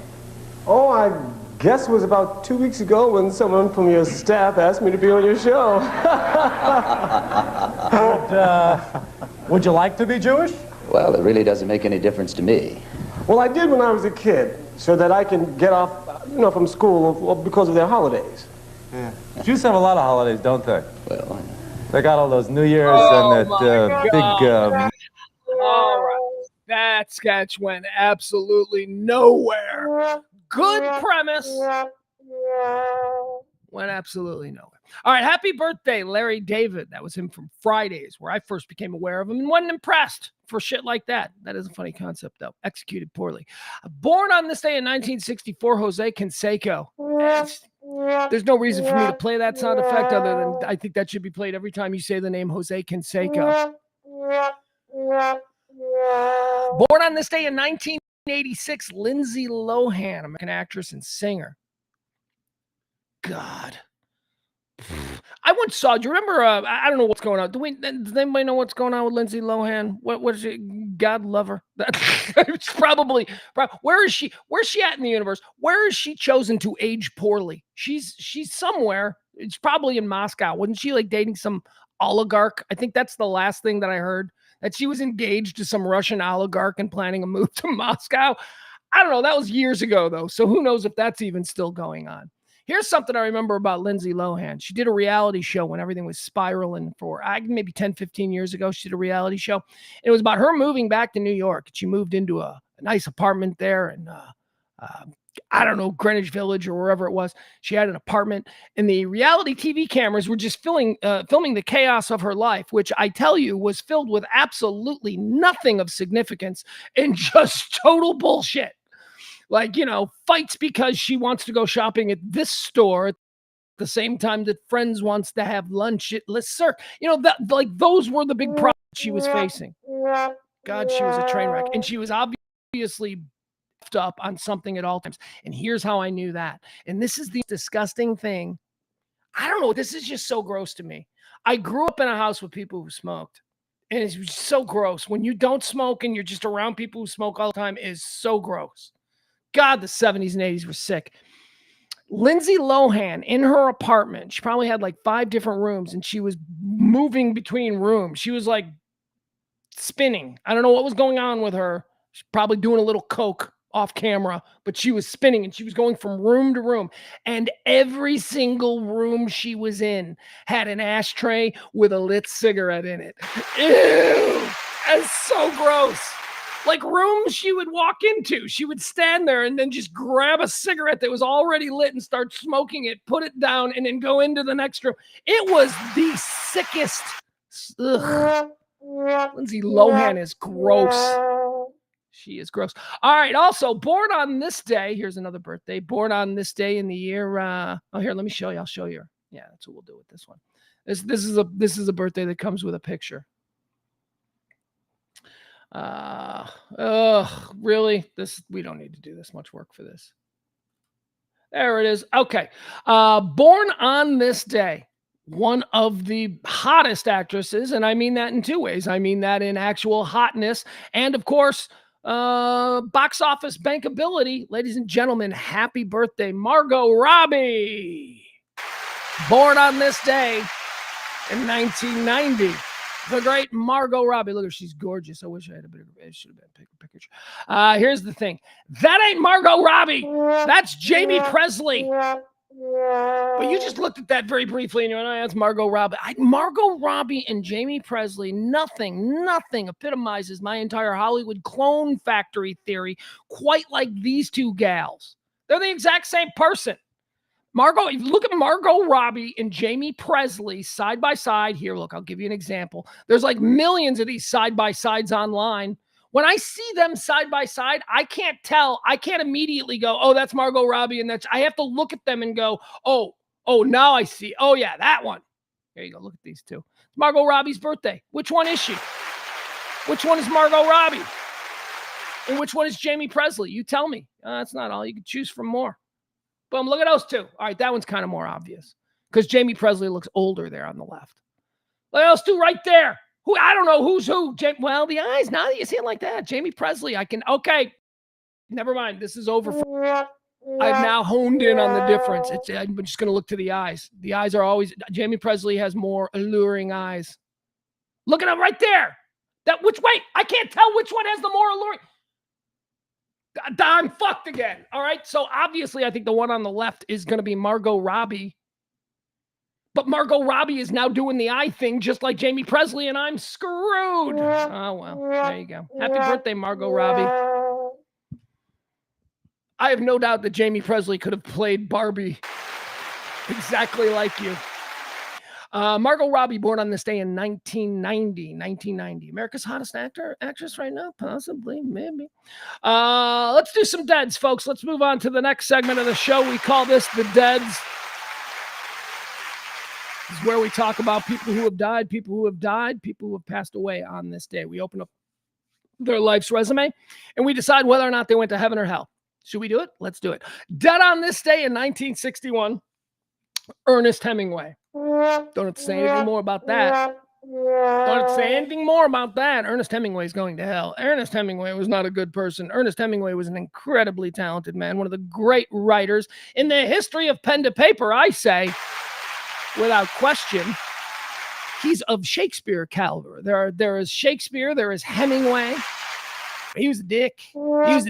Oh, I guess it was about 2 weeks ago when someone from your staff asked me to be on your show. Would you like to be Jewish? Well, it really doesn't make any difference to me. Well, I did when I was a kid, so that I can get off, from school because of their holidays. Yeah. Jews have a lot of holidays, don't they? Well, They got all those New Year's and that big... All right. That sketch went absolutely nowhere. Good premise. Went absolutely nowhere. All right. Happy birthday, Larry David. That was him from Fridays, where I first became aware of him and wasn't impressed for shit like that. That is a funny concept, though. Executed poorly. Born on this day in 1964, Jose Canseco. There's no reason for me to play that sound effect other than I think that should be played every time you say the name Jose Canseco. Born on this day in 1986, Lindsay Lohan, American actress and singer. God. I once saw, do you remember, I don't know what's going on. Does anybody know what's going on with Lindsay Lohan? What is it? God love her. It's probably, where is she? Where's she at in the universe? Where is she chosen to age poorly? She's somewhere. It's probably in Moscow. Wasn't she like dating some oligarch? I think that's the last thing that I heard, that she was engaged to some Russian oligarch and planning a move to Moscow. I don't know. That was years ago, though. So who knows if that's even still going on. Here's something I remember about Lindsay Lohan. She did a reality show when everything was spiraling for maybe 10, 15 years ago. She did a reality show. It was about her moving back to New York. She moved into a nice apartment there in, I don't know, Greenwich Village or wherever it was. She had an apartment, and the reality TV cameras were just filming the chaos of her life, which I tell you was filled with absolutely nothing of significance and just total bullshit. Like, fights because she wants to go shopping at this store at the same time that friends wants to have lunch at Le Cirque. Those were the big problems she was facing. God, she was a train wreck. And she was obviously up on something at all times. And here's how I knew that. And this is the disgusting thing. I don't know. This is just so gross to me. I grew up in a house with people who smoked. And it's so gross. When you don't smoke and you're just around people who smoke all the time, is so gross. God, the 70s and 80s were sick. Lindsay Lohan, in her apartment, she probably had like 5 different rooms, and she was moving between rooms. She was like spinning. I don't know what was going on with her. She's probably doing a little coke off camera, but she was spinning, and she was going from room to room. And every single room she was in had an ashtray with a lit cigarette in it. Ew, that's so gross. Like rooms she would walk into, she would stand there and then just grab a cigarette that was already lit and start smoking it, put it down, and then go into the next room. It was the sickest. Ugh. Lindsay Lohan is gross. She is gross. All right. Also, born on this day. Here's another birthday. Born on this day in the year. Here, let me show you. I'll show you. Yeah, that's what we'll do with this one. This is a birthday that comes with a picture. Really? We don't need to do this much work for this. There it is. Okay. Born on this day. one of the hottest actresses, and I mean that in two ways. I mean that in actual hotness and, of course, box office bankability. Ladies and gentlemen, happy birthday, Margot Robbie. Born on this day in 1990. The great Margot Robbie. Look at her, she's gorgeous. I wish I had a bigger, it should have been a bigger picture. Here's the thing. That ain't Margot Robbie. That's Jamie Presley. But you just looked at that very briefly and you went, oh, that's Margot Robbie. Margot Robbie and Jamie Presley, nothing epitomizes my entire Hollywood clone factory theory quite like these two gals. They're the exact same person. Margot, if you look at Margot Robbie and Jamie Presley side by side here, look, I'll give you an example. There's like millions of these side by sides online. When I see them side by side, I can't tell. I can't immediately go, oh, that's Margot Robbie. And I have to look at them and go, oh, now I see. Oh, yeah, that one. There you go. Look at these two. It's Margot Robbie's birthday. Which one is she? Which one is Margot Robbie? And which one is Jamie Presley? You tell me. That's not all. You can choose from more. Boom, look at those two. All right, that one's kind of more obvious because Jamie Presley looks older there on the left. Look at those two right there. Who I don't know who's who. Well, the eyes, now that you see it like that, Jamie Presley, okay, never mind. This is over. I've now honed in on the difference. I'm just going to look to the eyes. The eyes are always, Jamie Presley has more alluring eyes. Look at them right there. Wait, I can't tell which one has the more alluring. I'm fucked again. All right. So obviously, I think the one on the left is going to be Margot Robbie. But Margot Robbie is now doing the eye thing just like Jamie Presley, and I'm screwed. Oh, well, there you go. Happy birthday, Margot Robbie. I have no doubt that Jamie Presley could have played Barbie exactly like you. Margot Robbie, born on this day in 1990. America's hottest actress right now? Possibly, maybe. Let's do some deads, folks. Let's move on to the next segment of the show. We call this the Deads. This is where we talk about people who have died, people who have passed away on this day. We open up their life's resume, and we decide whether or not they went to heaven or hell. Should we do it? Let's do it. Dead on this day in 1961, Ernest Hemingway. Don't have to say anything more about that. Ernest Hemingway is going to hell. Ernest Hemingway was not a good person. Ernest Hemingway was an incredibly talented man, one of the great writers in the history of pen to paper, I say, without question. He's of Shakespeare caliber. There is Shakespeare, there is Hemingway. He was a dick. He was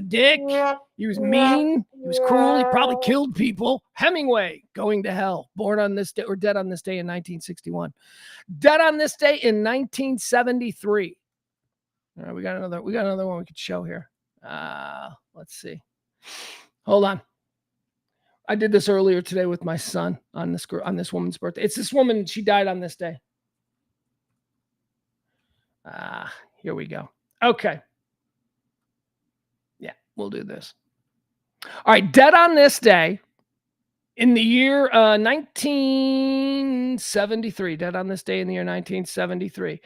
mean. He was cruel. He probably killed people. Hemingway going to hell. Born on this day, or dead on this day in 1961. Dead on this day in 1973. All right, we got another one we could show here. Let's see. Hold on. I did this earlier today with my son on this woman's birthday. It's this woman. She died on this day. Here we go. Okay. We'll do this. All right. Dead on this day in the year 1973. Dead on this day in the year 1973.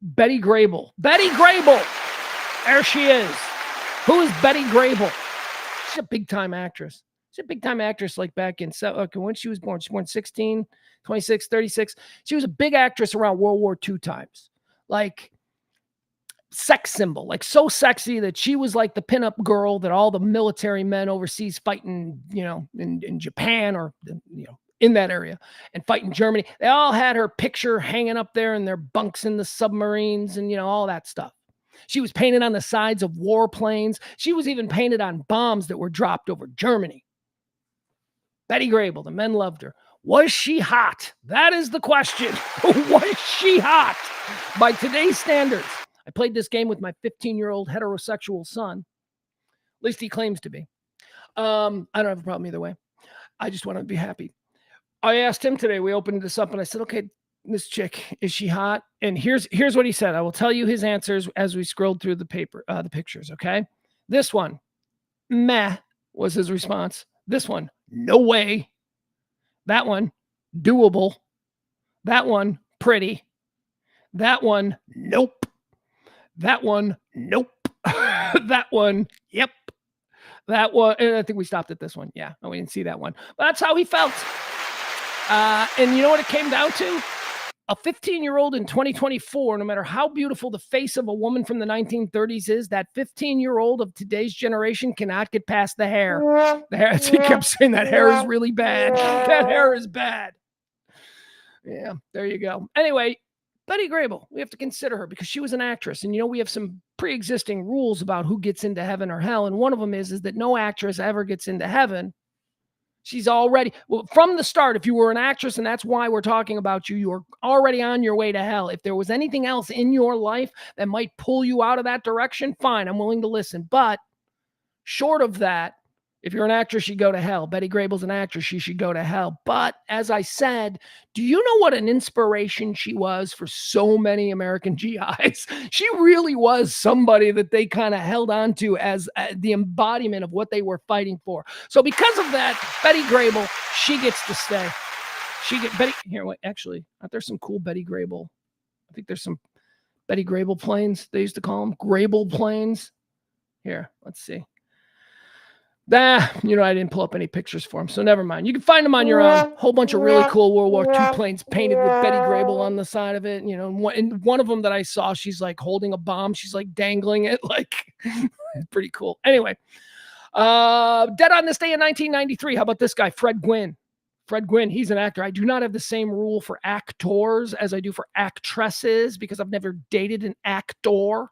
Betty Grable. Betty Grable. There she is. Who is Betty Grable? She's a big-time actress. She's a big-time actress like back in when she was born. She was born 16, 26, 36. She was a big actress around World War II times. Like, sex symbol, like so sexy that she was like the pinup girl that all the military men overseas fighting, in Japan or, in that area and fighting Germany. They all had her picture hanging up there in their bunks in the submarines and, all that stuff. She was painted on the sides of warplanes. She was even painted on bombs that were dropped over Germany. Betty Grable, the men loved her. Was she hot? That is the question. Was she hot? By today's standards. I played this game with my 15-year-old heterosexual son. At least he claims to be. I don't have a problem either way. I just want to be happy. I asked him today. We opened this up and I said, okay, this chick, is she hot? And here's what he said. I will tell you his answers as we scrolled through the pictures. Okay. This one, meh, was his response. This one, no way. That one, doable. That one, pretty. That one, nope. That one, nope. That one, yep. That one, and I think we stopped at this one. Yeah, no, we didn't see that one. But that's how he felt. And you know what it came down to? A 15-year-old in 2024, no matter how beautiful the face of a woman from the 1930s is, that 15-year-old of today's generation cannot get past the hair. The hair, he kept saying that hair is really bad. That hair is bad. Yeah, there you go. Anyway, Betty Grable, we have to consider her because she was an actress. And, we have some pre-existing rules about who gets into heaven or hell. And one of them is that no actress ever gets into heaven. She's already, from the start, if you were an actress, and that's why we're talking about you, you're already on your way to hell. If there was anything else in your life that might pull you out of that direction, fine, I'm willing to listen. But short of that, if you're an actress, you go to hell. Betty Grable's an actress, she should go to hell. But as I said, do you know what an inspiration she was for so many American GIs? She really was somebody that they kind of held on to as the embodiment of what they were fighting for. So because of that, Betty Grable, she gets to stay. Actually, aren't there some cool Betty Grable? I think there's some Betty Grable planes, they used to call them. Grable planes. Here, let's see. I didn't pull up any pictures for them, so never mind. You can find them on your own. Whole bunch of really cool World War II planes painted with Betty Grable on the side of it. And one of them that I saw, she's like holding a bomb. She's like dangling it, like pretty cool. Anyway, dead on this day in 1993. How about this guy, Fred Gwynne? Fred Gwynne, he's an actor. I do not have the same rule for actors as I do for actresses because I've never dated an actor.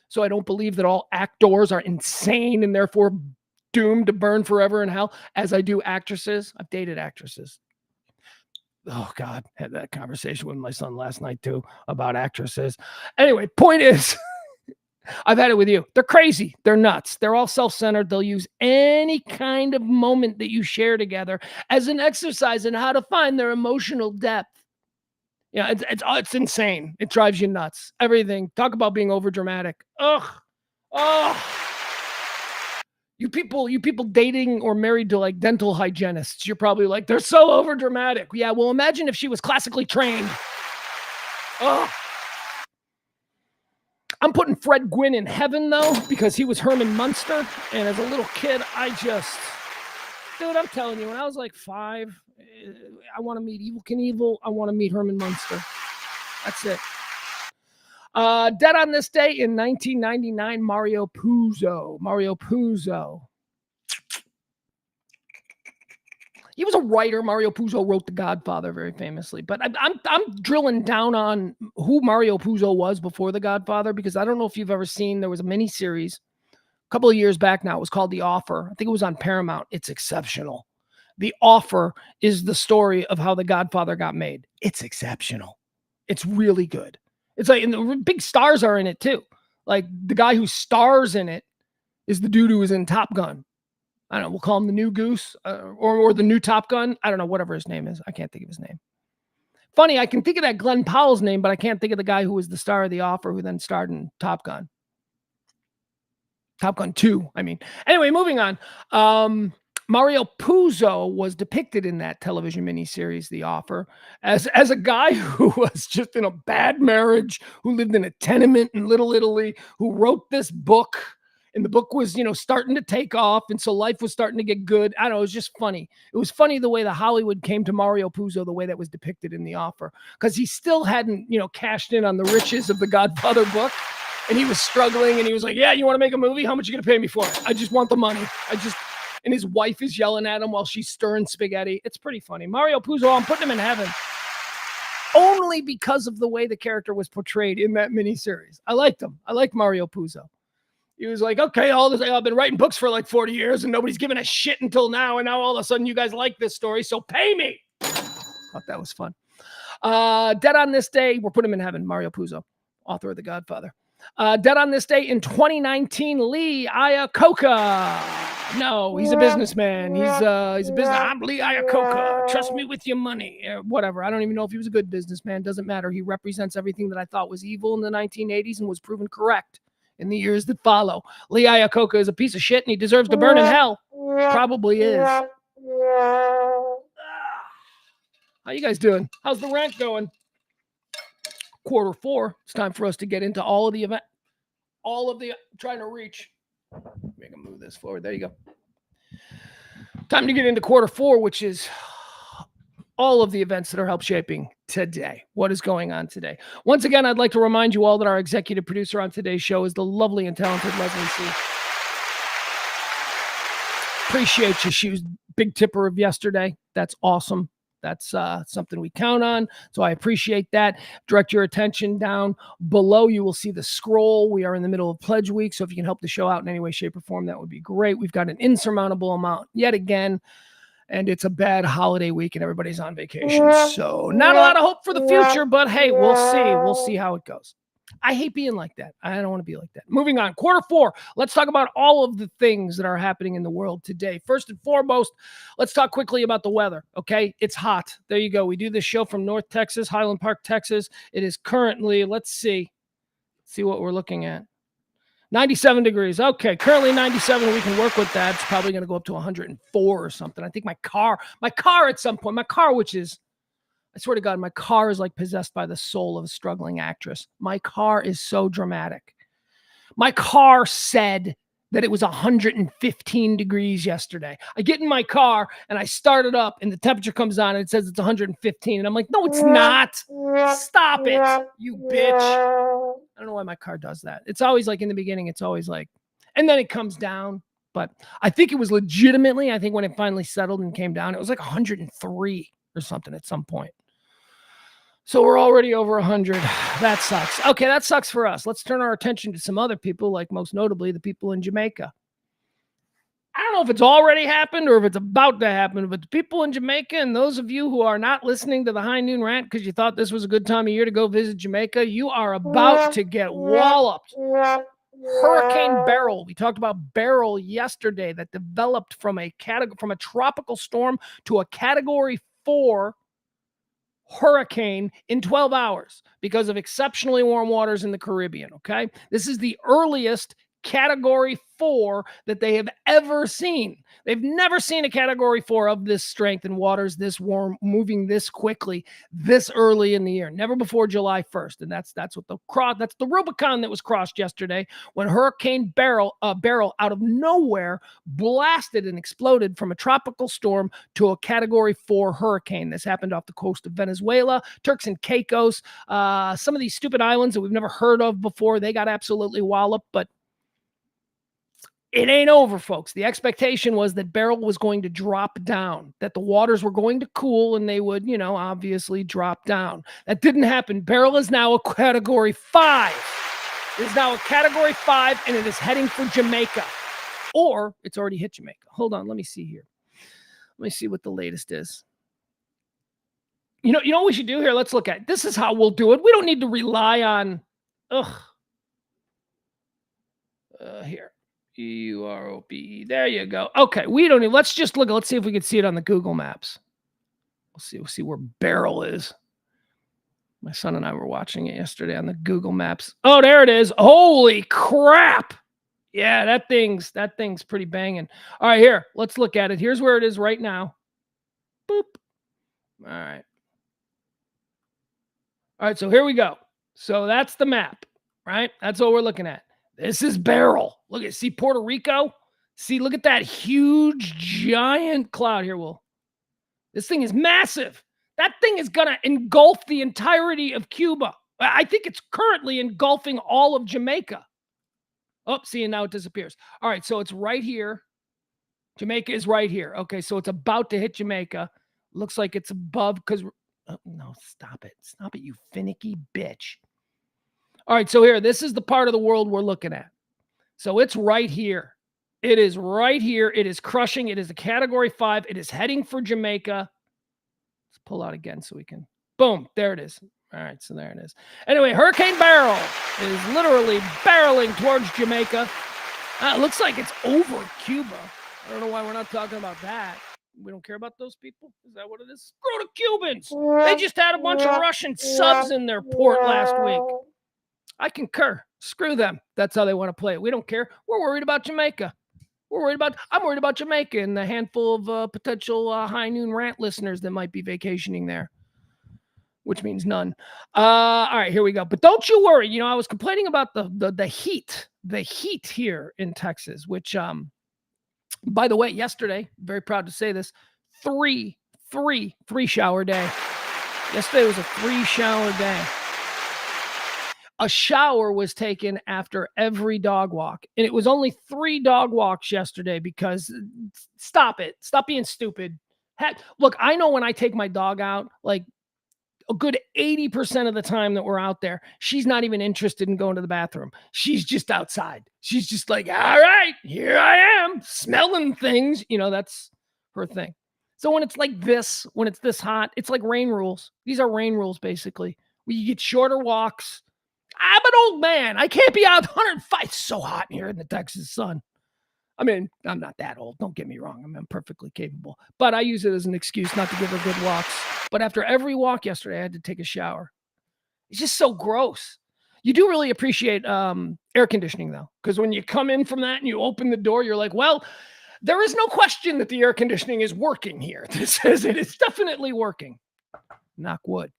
So I don't believe that all actors are insane and therefore doomed to burn forever in hell as I do actresses. I've dated actresses. Oh God, had that conversation with my son last night too about actresses. Anyway, point is, I've had it with you. They're crazy. They're nuts. They're all self-centered. They'll use any kind of moment that you share together as an exercise in how to find their emotional depth. Yeah, it's insane. It drives you nuts. Everything. Talk about being over dramatic. Ugh. Oh. You people dating or married to like dental hygienists, you're probably like, they're so over dramatic. Yeah, well, imagine if she was classically trained. Oh. I'm putting Fred Gwynne in heaven though, because he was Herman Munster. And as a little kid, dude, I'm telling you, when I was like 5, I want to meet Evel Knievel. I want to meet Herman Munster. That's it. Dead on this day in 1999, Mario Puzo. He was a writer. Mario Puzo wrote The Godfather very famously. But I'm drilling down on who Mario Puzo was before The Godfather, because I don't know if you've ever seen, there was a miniseries a couple of years back now. It was called The Offer. I think it was on Paramount. It's exceptional. The Offer is the story of how The Godfather got made. It's exceptional. It's really good. It's like, and the big stars are in it too. Like the guy who stars in it is the dude who was in Top Gun. I don't know. We'll call him the new Goose or the new Top Gun. I don't know, whatever his name is. I can't think of his name. Funny, I can think of that Glenn Powell's name, but I can't think of the guy who was the star of The Offer who then starred in Top Gun. Top Gun 2, I mean. Anyway, moving on. Mario Puzo was depicted in that television miniseries, The Offer, as a guy who was just in a bad marriage, who lived in a tenement in Little Italy, who wrote this book, and the book was, starting to take off, and so life was starting to get good. I don't know, it was just funny. It was funny the way the Hollywood came to Mario Puzo, the way that was depicted in The Offer, because he still hadn't, cashed in on the riches of the Godfather book, and he was struggling, and he was like, yeah, you want to make a movie? How much are you going to pay me for it? I just want the money. And his wife is yelling at him while she's stirring spaghetti. It's pretty funny. Mario Puzo, I'm putting him in heaven. Only because of the way the character was portrayed in that miniseries. I liked him. I liked Mario Puzo. He was like, okay, all this, I've been writing books for like 40 years and nobody's given a shit until now. And now all of a sudden you guys like this story, so pay me. Thought that was fun. Dead on this day, we're putting him in heaven. Mario Puzo, author of The Godfather. Dead on this day in 2019, Lee Iacocca. No, he's a businessman. He's a business. I'm Lee Iacocca. Trust me with your money. Whatever. I don't even know if he was a good businessman. Doesn't matter. He represents everything that I thought was evil in the 1980s and was proven correct in the years that follow. Lee Iacocca is a piece of shit and he deserves to burn in hell. Probably is. How you guys doing? How's the rant going? 4:15. It's time for us to get into all of the event. Trying to reach. Make him move this forward. There you go. Time to get into 4:15, which is all of the events that are help shaping today. What is going on today? Once again, I'd like to remind you all that our executive producer on today's show is the lovely and talented Leslie C. Appreciate you. She was big tipper of yesterday. That's awesome. That's something we count on. So I appreciate that. Direct your attention down below. You will see the scroll. We are in the middle of Pledge Week. So if you can help the show out in any way, shape, or form, that would be great. We've got an insurmountable amount yet again. And it's a bad holiday week and everybody's on vacation. So not a lot of hope for the future, but hey, we'll see. We'll see how it goes. I hate being like that. I don't want to be like that. Moving on. Quarter four. Let's talk about all of the things that are happening in the world today. First and foremost, let's talk quickly about the weather. Okay. It's hot. There you go. We do this show from North Texas, Highland Park, Texas. It is currently, let's see what we're looking at. 97 degrees. Okay. Currently 97. We can work with that. It's probably going to go up to 104 or something. I think my car at some point, which is, I swear to God, my car is like possessed by the soul of a struggling actress. My car is so dramatic. My car said that it was 115 degrees yesterday. I get in my car and I start it up and the temperature comes on and it says it's 115. And I'm like, no, it's not. Stop it, you bitch. I don't know why my car does that. It's always like in the beginning, it's always like, and then it comes down. But I think it was legitimately, I think when it finally settled and came down, it was like 103 or something at some point. So we're already over 100. That sucks. Okay, that sucks for us. Let's turn our attention to some other people, like most notably the people in Jamaica. I don't know if it's already happened or if it's about to happen, but the people in Jamaica and those of you who are not listening to the High Noon Rant because you thought this was a good time of year to go visit Jamaica, you are about to get walloped. Hurricane Beryl. We talked about Beryl yesterday that developed from a tropical storm to a Category 4 hurricane in 12 hours because of exceptionally warm waters in the Caribbean, okay? This is the earliest Category 4 that they have ever seen. They've never seen a Category 4 of this strength and waters this warm, moving this quickly, this early in the year. Never before July 1st. And that's the Rubicon that was crossed yesterday when Hurricane Beryl out of nowhere blasted and exploded from a tropical storm to a Category 4 hurricane. This happened off the coast of Venezuela, Turks and Caicos, some of these stupid islands that we've never heard of before. They got absolutely walloped, but it ain't over, folks. The expectation was that Beryl was going to drop down, that the waters were going to cool and they would, obviously drop down. That didn't happen. Beryl is now a Category 5. It is now a Category 5 and it is heading for Jamaica. Or it's already hit Jamaica. Hold on. Let me see here. Let me see what the latest is. You know what we should do here? Let's look at it. This is how we'll do it. We don't need to rely on, here. EUROPE. There you go. Okay, we don't need. Let's just look. Let's see if we can see it on the Google Maps. We'll see where Beryl is. My son and I were watching it yesterday on the Google Maps. Oh, there it is. Holy crap! Yeah, that thing's pretty banging. All right, here. Let's look at it. Here's where it is right now. Boop. All right. All right. So here we go. So that's the map, right? That's what we're looking at. This is Beryl. See Puerto Rico? Look at that huge, giant cloud here. This thing is massive. That thing is going to engulf the entirety of Cuba. I think it's currently engulfing all of Jamaica. Oh, see, and now it disappears. All right, so it's right here. Jamaica is right here. Okay, so it's about to hit Jamaica. Looks like it's above because... Oh, no, stop it. Stop it, you finicky bitch. All right, so here, this is the part of the world we're looking at. So it's right here. It is right here. It is crushing. It is a Category 5. It is heading for Jamaica. Let's pull out again so we can... Boom, there it is. All right, so there it is. Anyway, Hurricane Beryl is literally barreling towards Jamaica. It looks like it's over Cuba. I don't know why we're not talking about that. We don't care about those people? Is that what it is? Screw the Cubans. They just had a bunch of Russian subs in their port last week. I concur. Screw them. That's how they want to play it. We don't care. We're worried about Jamaica. I'm worried about Jamaica and the handful of potential High Noon Rant listeners that might be vacationing there, which means none. All right, here we go. But don't you worry. I was complaining about the heat here in Texas, which, by the way, yesterday, very proud to say this, 3 three shower day. Yesterday was a 3-shower day. A shower was taken after every dog walk. And it was only 3 dog walks yesterday because stop it. Stop being stupid. Look, I know when I take my dog out, like a good 80% of the time that we're out there, she's not even interested in going to the bathroom. She's just outside. She's just like, all right, here I am, smelling things. That's her thing. So when it's like this, when it's this hot, it's like rain rules. These are rain rules, basically. You get shorter walks. I'm an old man. I can't be out 105. It's so hot here in the Texas sun. I mean, I'm not that old. Don't get me wrong. I'm perfectly capable. But I use it as an excuse not to give her good walks. But after every walk yesterday, I had to take a shower. It's just so gross. You do really appreciate air conditioning, though, because when you come in from that and you open the door, you're like, well, there is no question that the air conditioning is working here. This is it. It's definitely working. Knock wood.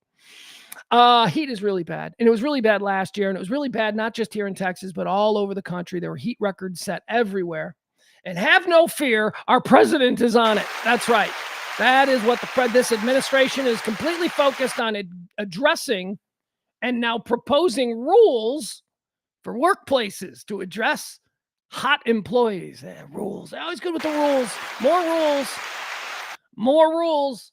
Heat is really bad. And it was really bad last year. And it was really bad, not just here in Texas, but all over the country. There were heat records set everywhere. And have no fear, our president is on it. That's right. That is what this administration is completely focused on addressing and now proposing rules for workplaces to address hot employees. Rules. They're always good with the rules. More rules. More rules.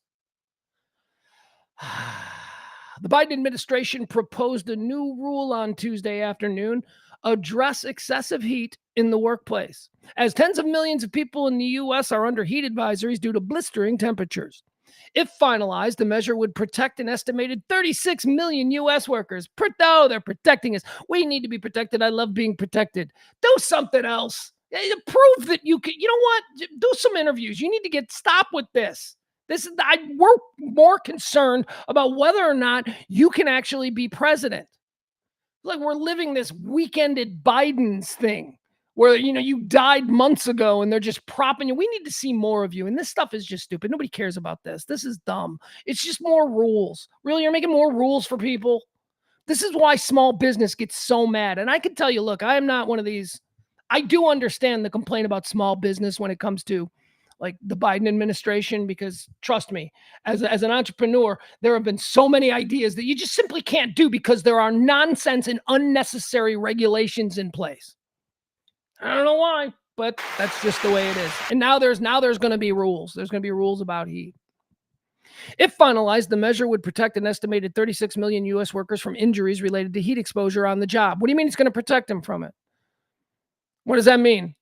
The Biden administration proposed a new rule on Tuesday afternoon, address excessive heat in the workplace, as tens of millions of people in the U.S. are under heat advisories due to blistering temperatures. If finalized, the measure would protect an estimated 36 million U.S. workers. They're protecting us. We need to be protected. I love being protected. Do something else. Prove that you can. You know what? Do some interviews. You need to stop with this. We're more concerned about whether or not you can actually be president. Like we're living this weekended Biden's thing where, you died months ago and they're just propping you. We need to see more of you. And this stuff is just stupid. Nobody cares about this. This is dumb. It's just more rules. Really, you're making more rules for people. This is why small business gets so mad. And I can tell you, look, I am not one of these. I do understand the complaint about small business when it comes to like the Biden administration, because trust me, as an entrepreneur, there have been so many ideas that you just simply can't do because there are nonsense and unnecessary regulations in place. I don't know why, but that's just the way it is. And now there's going to be rules. There's going to be rules about heat. If finalized, the measure would protect an estimated 36 million U.S. workers from injuries related to heat exposure on the job. What do you mean it's going to protect them from it? What does that mean?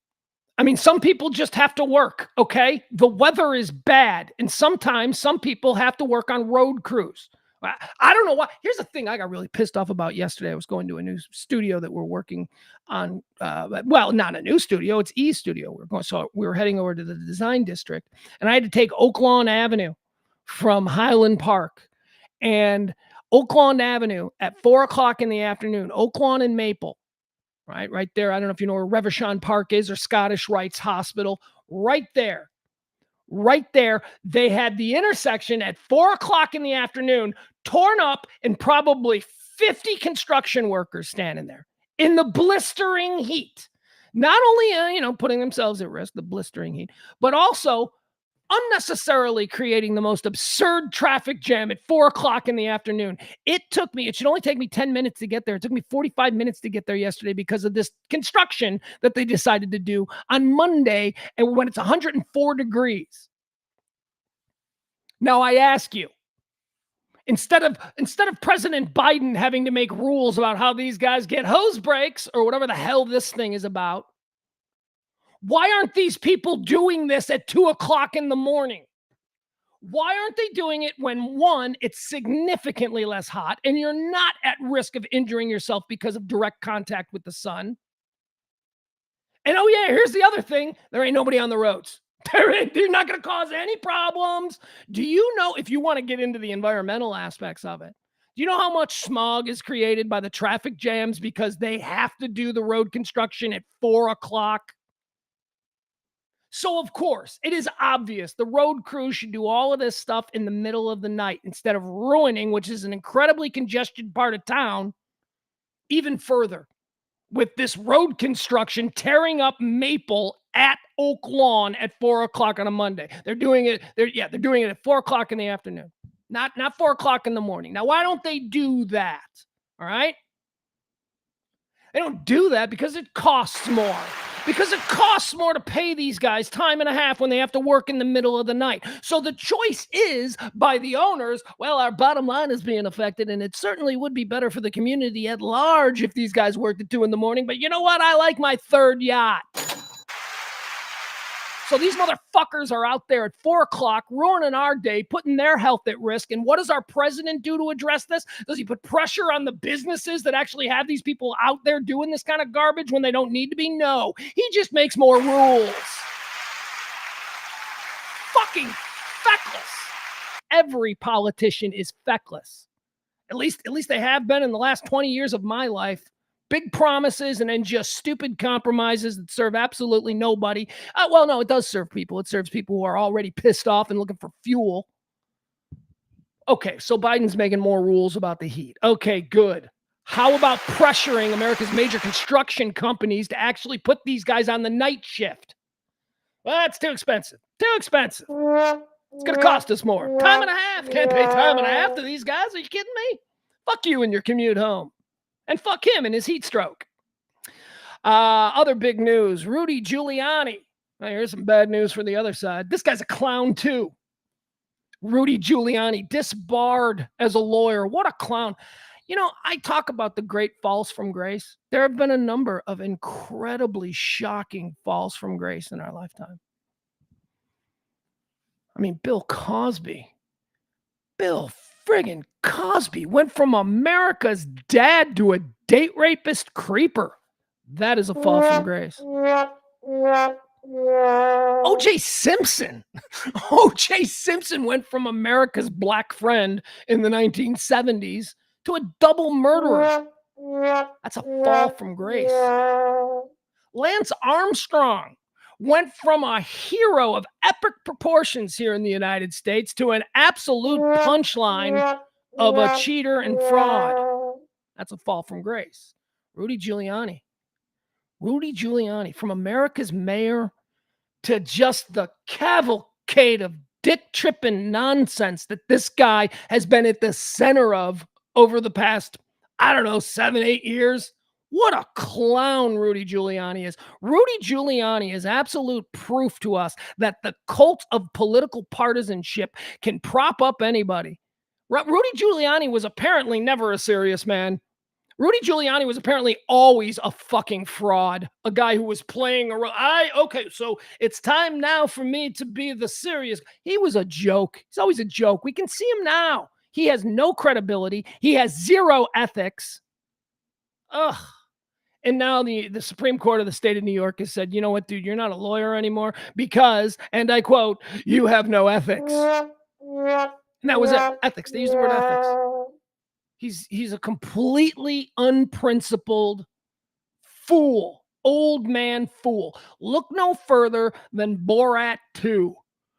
I mean, some people just have to work, okay? The weather is bad, and sometimes some people have to work on road crews. I don't know why. Here's the thing I got really pissed off about yesterday. I was going to a new studio that we're working on. Well, not a new studio. It's E-Studio. We were heading over to the design district, and I had to take Oaklawn Avenue from Highland Park. And Oaklawn Avenue at 4 o'clock in the afternoon, Oaklawn and Maple. Right there. I don't know if you know where Revachon Park is or Scottish Rites Hospital. Right there. They had the intersection at 4 o'clock in the afternoon torn up and probably 50 construction workers standing there in the blistering heat. Not only, putting themselves at risk, the blistering heat, but also unnecessarily creating the most absurd traffic jam at 4 o'clock in the afternoon. It should only take me 10 minutes to get there. It took me 45 minutes to get there yesterday because of this construction that they decided to do on Monday, and when it's 104 degrees. Now I ask you, instead of President Biden having to make rules about how these guys get hose breaks or whatever the hell this thing is about, why aren't these people doing this at 2 o'clock in the morning? Why aren't they doing it when, one, it's significantly less hot and you're not at risk of injuring yourself because of direct contact with the sun? And oh yeah, here's the other thing. There ain't nobody on the roads. They're not going to cause any problems. Do you know, if you want to get into the environmental aspects of it, do you know how much smog is created by the traffic jams because they have to do the road construction at 4 o'clock? So, of course, it is obvious the road crew should do all of this stuff in the middle of the night instead of ruining, which is an incredibly congested part of town, even further with this road construction tearing up Maple at Oak Lawn at 4 o'clock on a Monday. They're doing it. They're doing it at 4 o'clock in the afternoon, not 4 o'clock in the morning. Now, why don't they do that? All right. They don't do that because it costs more. Because it costs more to pay these guys time and a half when they have to work in the middle of the night. So the choice is by the owners, well, our bottom line is being affected, and it certainly would be better for the community at large if these guys worked at 2 in the morning. But you know what? I like my third yacht. So these motherfuckers are out there at 4 o'clock ruining our day, putting their health at risk. And what does our president do to address this? Does he put pressure on the businesses that actually have these people out there doing this kind of garbage when they don't need to be? No, he just makes more rules. Fucking feckless. Every politician is feckless. At least they have been in the last 20 years of my life. Big promises and then just stupid compromises that serve absolutely nobody. Well, no, it does serve people. It serves people who are already pissed off and looking for fuel. Okay, so Biden's making more rules about the heat. Okay, good. How about pressuring America's major construction companies to actually put these guys on the night shift? Well, that's too expensive. Too expensive. It's going to cost us more. Time and a half. Can't pay time and a half to these guys. Are you kidding me? Fuck you and your commute home. And fuck him and his heat stroke. Other big news, Rudy Giuliani. Well, here's some bad news for the other side. This guy's a clown too. Rudy Giuliani, disbarred as a lawyer. What a clown. You know, I talk about the great falls from grace. There have been a number of incredibly shocking falls from grace in our lifetime. I mean, Bill Cosby. Bill friggin' Cosby went from America's dad to a date rapist creeper. That is a fall from grace. O.J. Simpson. O.J. Simpson went from America's black friend in the 1970s to a double murderer. That's a fall from grace. Lance Armstrong went from a hero of epic proportions here in the United States to an absolute punchline of a cheater and fraud. That's a fall from grace. Rudy Giuliani. Rudy Giuliani, from America's mayor to just the cavalcade of dick-tripping nonsense that this guy has been at the center of over the past, 7, 8 years. What a clown Rudy Giuliani is. Rudy Giuliani is absolute proof to us that the cult of political partisanship can prop up anybody. Rudy Giuliani was apparently never a serious man. Rudy Giuliani was apparently always a fucking fraud, a guy who was playing a role. Okay, so it's time now for me to be the serious. He was a joke. He's always a joke. We can see him now. He has no credibility. He has zero ethics. Ugh. And now the Supreme Court of the state of New York has said, you know what, dude, you're not a lawyer anymore because, and I quote, you have no ethics. And that was it. Ethics. They used the word ethics. He's a completely unprincipled fool, old man fool. Look no further than Borat 2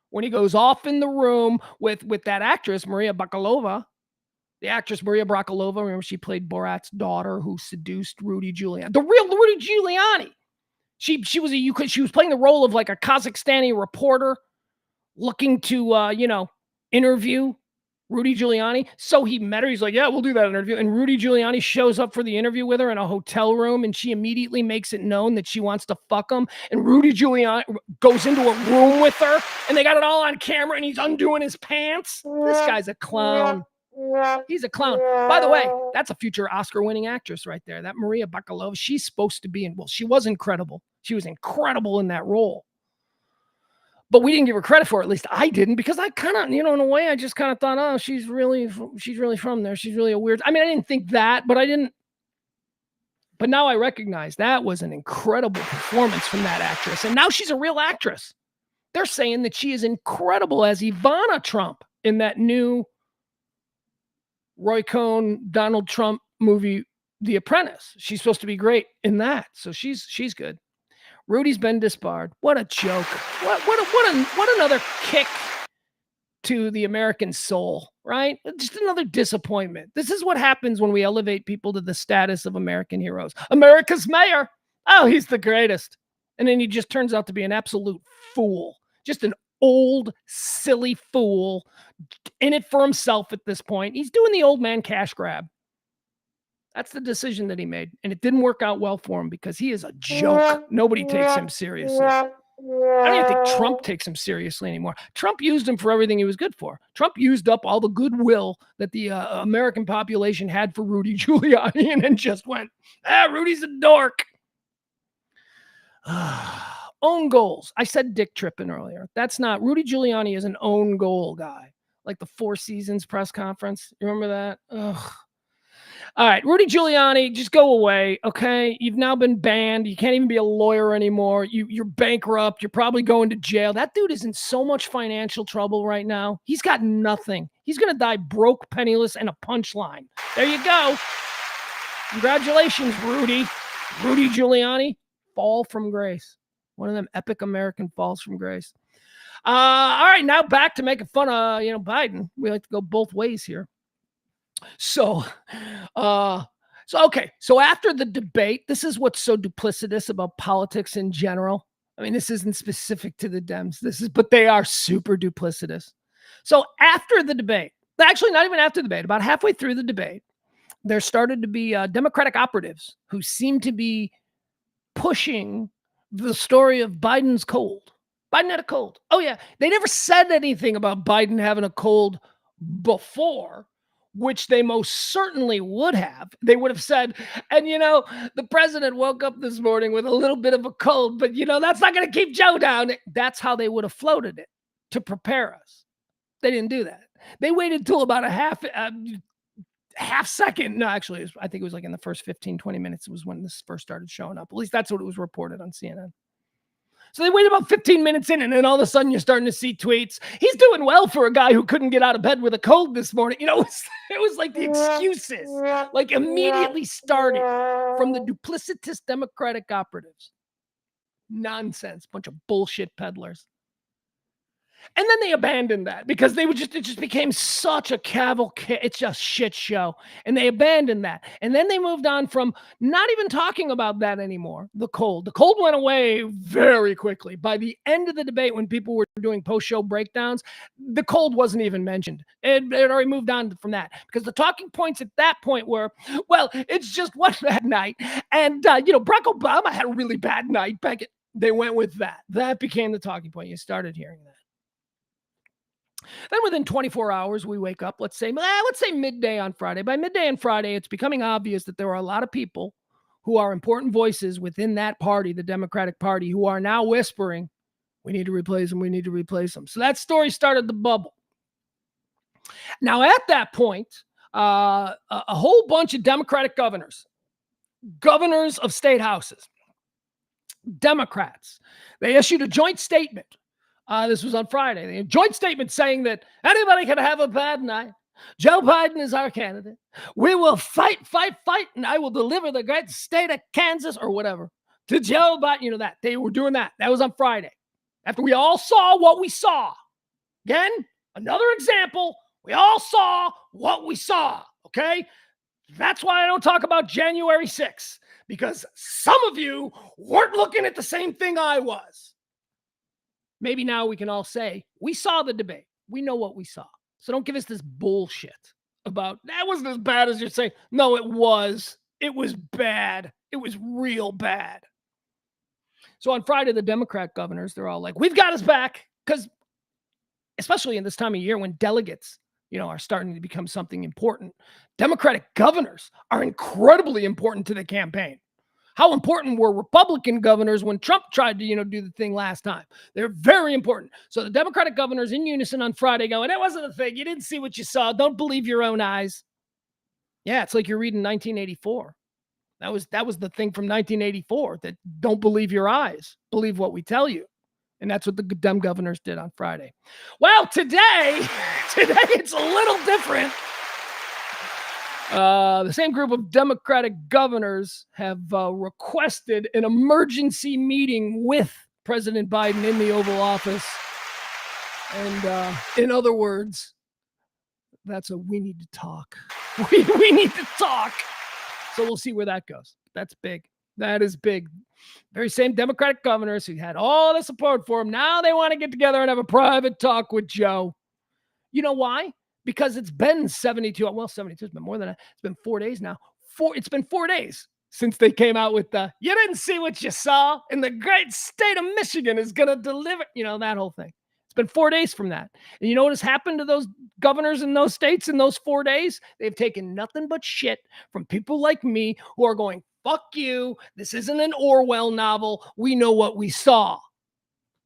when he goes off in the room with that actress, Maria Bakalova. The actress Maria Bakalova, remember she played Borat's daughter who seduced Rudy Giuliani. The real Rudy Giuliani. She was playing the role of like a Kazakhstani reporter looking to interview Rudy Giuliani. So he met her. He's like, yeah, we'll do that interview. And Rudy Giuliani shows up for the interview with her in a hotel room, and she immediately makes it known that she wants to fuck him. And Rudy Giuliani goes into a room with her, and they got it all on camera, and he's undoing his pants. This guy's a clown. He's a clown. By the way, that's a future Oscar-winning actress right there. That Maria Bakalova, she's supposed to be she was incredible. She was incredible in that role. But we didn't give her credit for it. At least I didn't, because I kind of, in a way, I just kind of thought, oh, she's really from there. She's really a weird. I mean, I didn't think that, but I didn't. But now I recognize that was an incredible performance from that actress. And now she's a real actress. They're saying that she is incredible as Ivana Trump in that new Roy Cohn, Donald Trump movie, The Apprentice. She's supposed to be great in that. So she's good. Rudy's been disbarred. What a joke. What another kick to the American soul, right? Just another disappointment. This is what happens when we elevate people to the status of American heroes. America's mayor. Oh, he's the greatest. And then he just turns out to be an absolute fool. Just an old, silly fool in it for himself at this point. He's doing the old man cash grab. That's the decision that he made. And it didn't work out well for him because he is a joke. Nobody takes him seriously. I don't even think Trump takes him seriously anymore. Trump used him for everything he was good for. Trump used up all the goodwill that the American population had for Rudy Giuliani and then just went, Rudy's a dork. Own goals. I said Dick tripping earlier. That's not. Rudy Giuliani is an own goal guy. Like the Four Seasons press conference. You remember that? Ugh. All right, Rudy Giuliani, just go away, okay? You've now been banned. You can't even be a lawyer anymore. You're bankrupt. You're probably going to jail. That dude is in so much financial trouble right now. He's got nothing. He's going to die broke, penniless, and a punchline. There you go. Congratulations, Rudy. Rudy Giuliani, fall from grace. One of them epic American falls from grace. All right, now back to making fun of, Biden. We like to go both ways here. So okay. So after the debate, this is what's so duplicitous about politics in general. I mean, this isn't specific to the Dems. But they are super duplicitous. So after the debate, actually not even after the debate, about halfway through the debate, there started to be Democratic operatives who seemed to be pushing the story of Biden's cold. Biden had a cold. Oh yeah. They never said anything about Biden having a cold before, which they most certainly would have. They would have said, and the president woke up this morning with a little bit of a cold, but that's not going to keep Joe down. That's how they would have floated it to prepare us. They didn't do that. They waited till about a half second. No, actually, I think it was like in the first 15, 20 minutes was when this first started showing up. At least that's what it was reported on CNN. So they waited about 15 minutes in, and then all of a sudden you're starting to see tweets. He's doing well for a guy who couldn't get out of bed with a cold this morning. It was like the excuses, like immediately started from the duplicitous Democratic operatives. Nonsense, bunch of bullshit peddlers. And then they abandoned that because it just became such a cavalcade. It's just shit show. And they abandoned that. And then they moved on from not even talking about that anymore. The cold went away very quickly. By the end of the debate, when people were doing post-show breakdowns, the cold wasn't even mentioned. It already moved on from that because the talking points at that point were, well, it's just one bad night. And, Barack Obama had a really bad night back. They went with that. That became the talking point. You started hearing that. Then within 24 hours, we wake up, let's say midday on Friday. By midday on Friday, it's becoming obvious that there are a lot of people who are important voices within that party, the Democratic Party, who are now whispering, we need to replace them, we need to replace them. So that story started the bubble. Now, at that point, a whole bunch of Democratic governors of state houses, Democrats, they issued a joint statement. This was on Friday. A joint statement saying that anybody can have a bad night. Joe Biden is our candidate. We will fight, and I will deliver the great state of Kansas or whatever to Joe Biden. That they were doing that. That was on Friday. After we all saw what we saw. Again, another example. We all saw what we saw. Okay? That's why I don't talk about January 6th, because some of you weren't looking at the same thing I was. Maybe now we can all say, we saw the debate. We know what we saw. So don't give us this bullshit about, that wasn't as bad as you're saying. No, it was. It was bad. It was real bad. So on Friday, the Democrat governors, they're all like, we've got his back. Because especially in this time of year when delegates, are starting to become something important, Democratic governors are incredibly important to the campaign. How important were Republican governors when Trump tried to, do the thing last time? They're very important. So the Democratic governors in unison on Friday going, that wasn't a thing. You didn't see what you saw. Don't believe your own eyes. Yeah, it's like you're reading 1984. That was the thing from 1984, that don't believe your eyes. Believe what we tell you. And that's what the Dem governors did on Friday. Well, today it's a little different. The same group of Democratic governors have requested an emergency meeting with President Biden in the Oval Office. And in other words, that's a we need to talk. We need to talk. So we'll see where that goes. That's big. That is big. Very same Democratic governors who had all the support for him. Now they want to get together and have a private talk with Joe. You know why? Because it's been 72. Well, 72 has been more than that. It's been 4 days now. It's been 4 days since they came out with the, you didn't see what you saw, and the great state of Michigan is going to deliver, that whole thing. It's been 4 days from that. And you know what has happened to those governors in those states in those 4 days? They've taken nothing but shit from people like me who are going, fuck you. This isn't an Orwell novel. We know what we saw.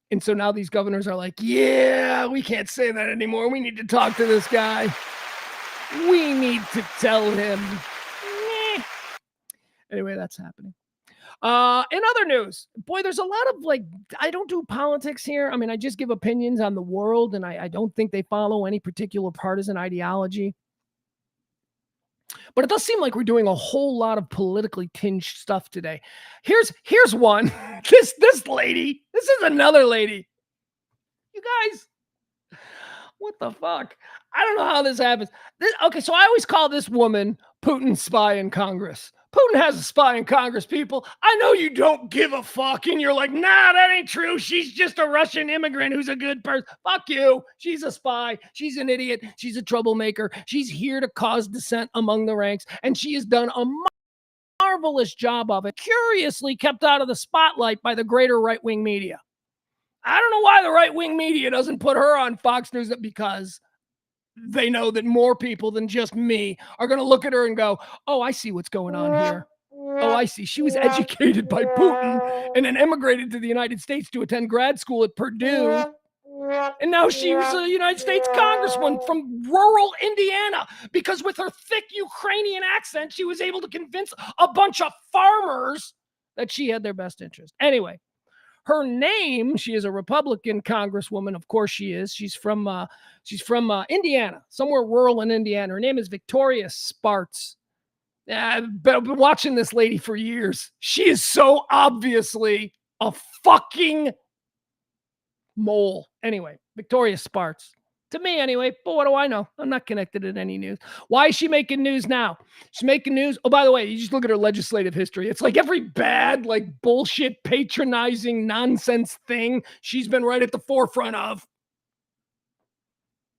And so now these governors are like, yeah, we can't say that anymore. We need to talk to this guy. We need to tell him. Anyway, that's happening. In other news, boy, there's a lot of I don't do politics here. I mean, I just give opinions on the world, and I don't think they follow any particular partisan ideology. But it does seem like we're doing a whole lot of politically tinged stuff today. Here's one. This lady. This is another lady. You guys, what the fuck? I don't know how this happens. Okay, so I always call this woman Putin's spy in Congress. Putin has a spy in Congress, people. I know you don't give a fuck, and you're like, nah, that ain't true. She's just a Russian immigrant who's a good person. Fuck you. She's a spy. She's an idiot. She's a troublemaker. She's here to cause dissent among the ranks, and she has done a marvelous job of it, curiously kept out of the spotlight by the greater right-wing media. I don't know why the right-wing media doesn't put her on Fox News, because they know that more people than just me are going to look at her and go, oh, I see what's going on here. Oh, I see. She was educated by Putin and then immigrated to the United States to attend grad school at Purdue. And now she was a United States congresswoman from rural Indiana, because with her thick Ukrainian accent, she was able to convince a bunch of farmers that she had their best interest. Anyway, her name, she is a Republican congresswoman. Of course she is. She's from Indiana, somewhere rural in Indiana. Her name is Victoria Spartz. I've been watching this lady for years. She is so obviously a fucking mole. Anyway, Victoria Spartz. To me, anyway. But what do I know? I'm not connected to any news. Why is she making news now? She's making news. Oh, by the way, you just look at her legislative history. It's like every bad, bullshit, patronizing nonsense thing she's been right at the forefront of.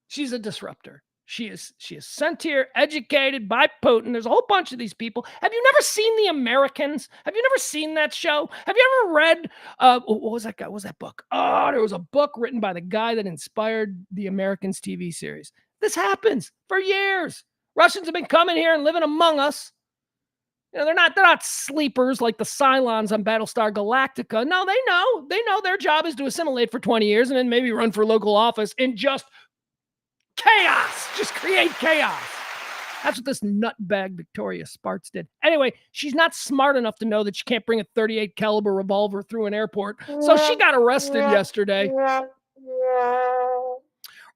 She's a disruptor. She is sent here, educated by Putin. There's a whole bunch of these people. Have you never seen The Americans? Have you never seen that show? Have you ever read, what was that guy? What was that book? Oh, there was a book written by the guy that inspired The Americans TV series. This happens for years. Russians have been coming here and living among us. They're not sleepers like the Cylons on Battlestar Galactica. No, they know their job is to assimilate for 20 years and then maybe run for local office and just chaos. Just create chaos. That's what this nutbag Victoria Spartz did. Anyway, she's not smart enough to know that she can't bring a .38 caliber revolver through an airport, so she got arrested yesterday.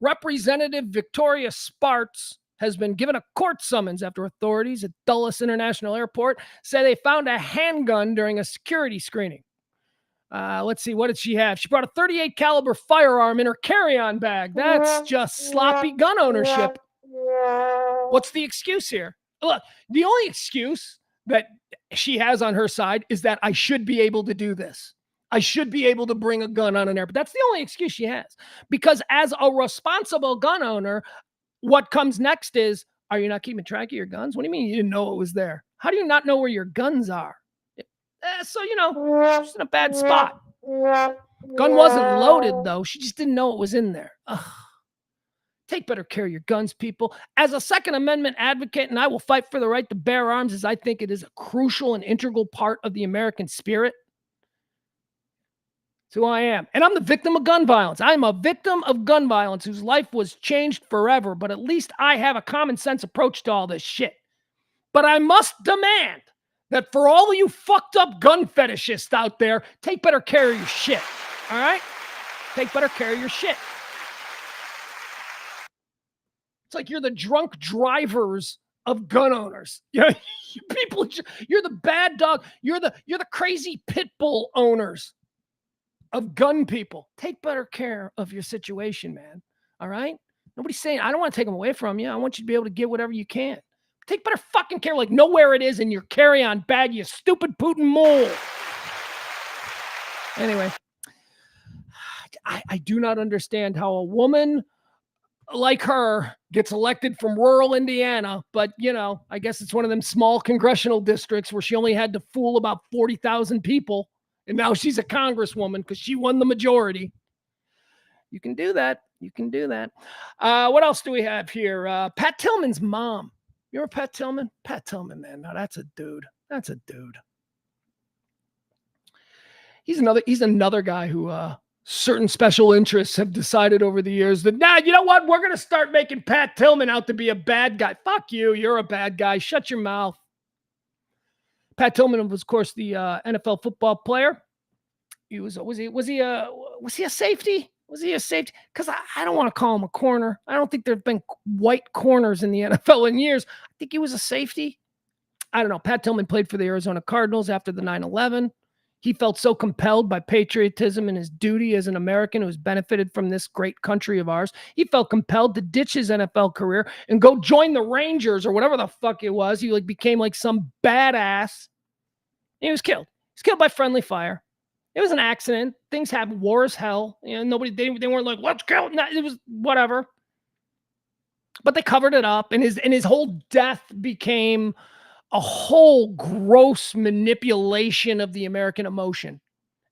Representative Victoria Spartz has been given a court summons after authorities at Dulles International Airport say they found a handgun during a security screening. Let's see, what did she have? She brought a .38 caliber firearm in her carry-on bag. That's just sloppy gun ownership. What's the excuse here? Look, the only excuse that she has on her side is that I should be able to do this. I should be able to bring a gun on an airport. That's the only excuse she has. Because as a responsible gun owner, what comes next is, are you not keeping track of your guns? What do you mean you didn't know it was there? How do you not know where your guns are? So, she's in a bad spot. Gun wasn't loaded, though. She just didn't know it was in there. Ugh. Take better care of your guns, people. As a Second Amendment advocate, and I will fight for the right to bear arms, as I think it is a crucial and integral part of the American spirit. That's who I am. And I'm the victim of gun violence. I'm a victim of gun violence whose life was changed forever, but at least I have a common sense approach to all this shit. But I must demand that for all of you fucked up gun fetishists out there, take better care of your shit. All right? Take better care of your shit. It's like you're the drunk drivers of gun owners. You people, you're the bad dog. You're the crazy pit bull owners of gun people. Take better care of your situation, man. All right? Nobody's saying, I don't want to take them away from you. I want you to be able to get whatever you can. Take better fucking care. Like, know where it is in your carry-on bag, you stupid Putin mole. Anyway, I do not understand how a woman like her gets elected from rural Indiana, but I guess it's one of them small congressional districts where she only had to fool about 40,000 people, and now she's a congresswoman because she won the majority. You can do that. You can do that. What else do we have here? Pat Tillman's mom. You remember Pat Tillman? Pat Tillman, man. Now that's a dude. That's a dude. He's another guy who certain special interests have decided over the years that, you know what? We're going to start making Pat Tillman out to be a bad guy. Fuck you. You're a bad guy. Shut your mouth. Pat Tillman was, of course, the NFL football player. He was he a safety? Was he a safety? Because I don't want to call him a corner. I don't think there have been white corners in the NFL in years. I think he was a safety. I don't know. Pat Tillman played for the Arizona Cardinals after the 9/11. He felt so compelled by patriotism and his duty as an American who has benefited from this great country of ours. He felt compelled to ditch his NFL career and go join the Rangers or whatever the fuck it was. He became like some badass. He was killed. He was killed by friendly fire. It was an accident. Things happen. War is hell. Nobody, they weren't like, let's kill. No, it was whatever. But they covered it up, and his whole death became a whole gross manipulation of the American emotion.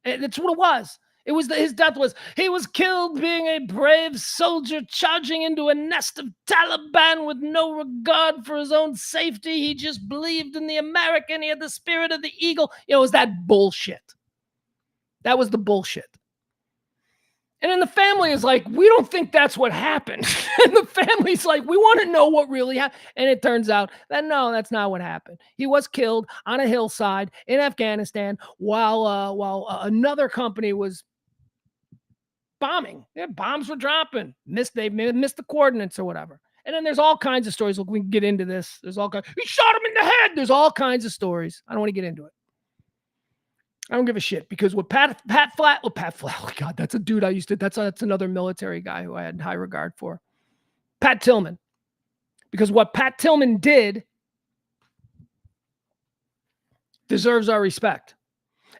And that's what it was. It was his death was, he was killed being a brave soldier charging into a nest of Taliban with no regard for his own safety. He just believed in the American. He had the spirit of the eagle. It was that bullshit. That was the bullshit. And then the family is like, we don't think that's what happened. And the family's like, we want to know what really happened. And it turns out that no, that's not what happened. He was killed on a hillside in Afghanistan while another company was bombing. Yeah, bombs were dropping. They missed the coordinates or whatever. And then there's all kinds of stories. Look, we can get into this. There's all kinds. He shot him in the head. There's all kinds of stories. I don't want to get into it. I don't give a shit because what Pat Flat, oh God, that's a dude I used to, that's another military guy who I had high regard for. Pat Tillman. Because what Pat Tillman did deserves our respect.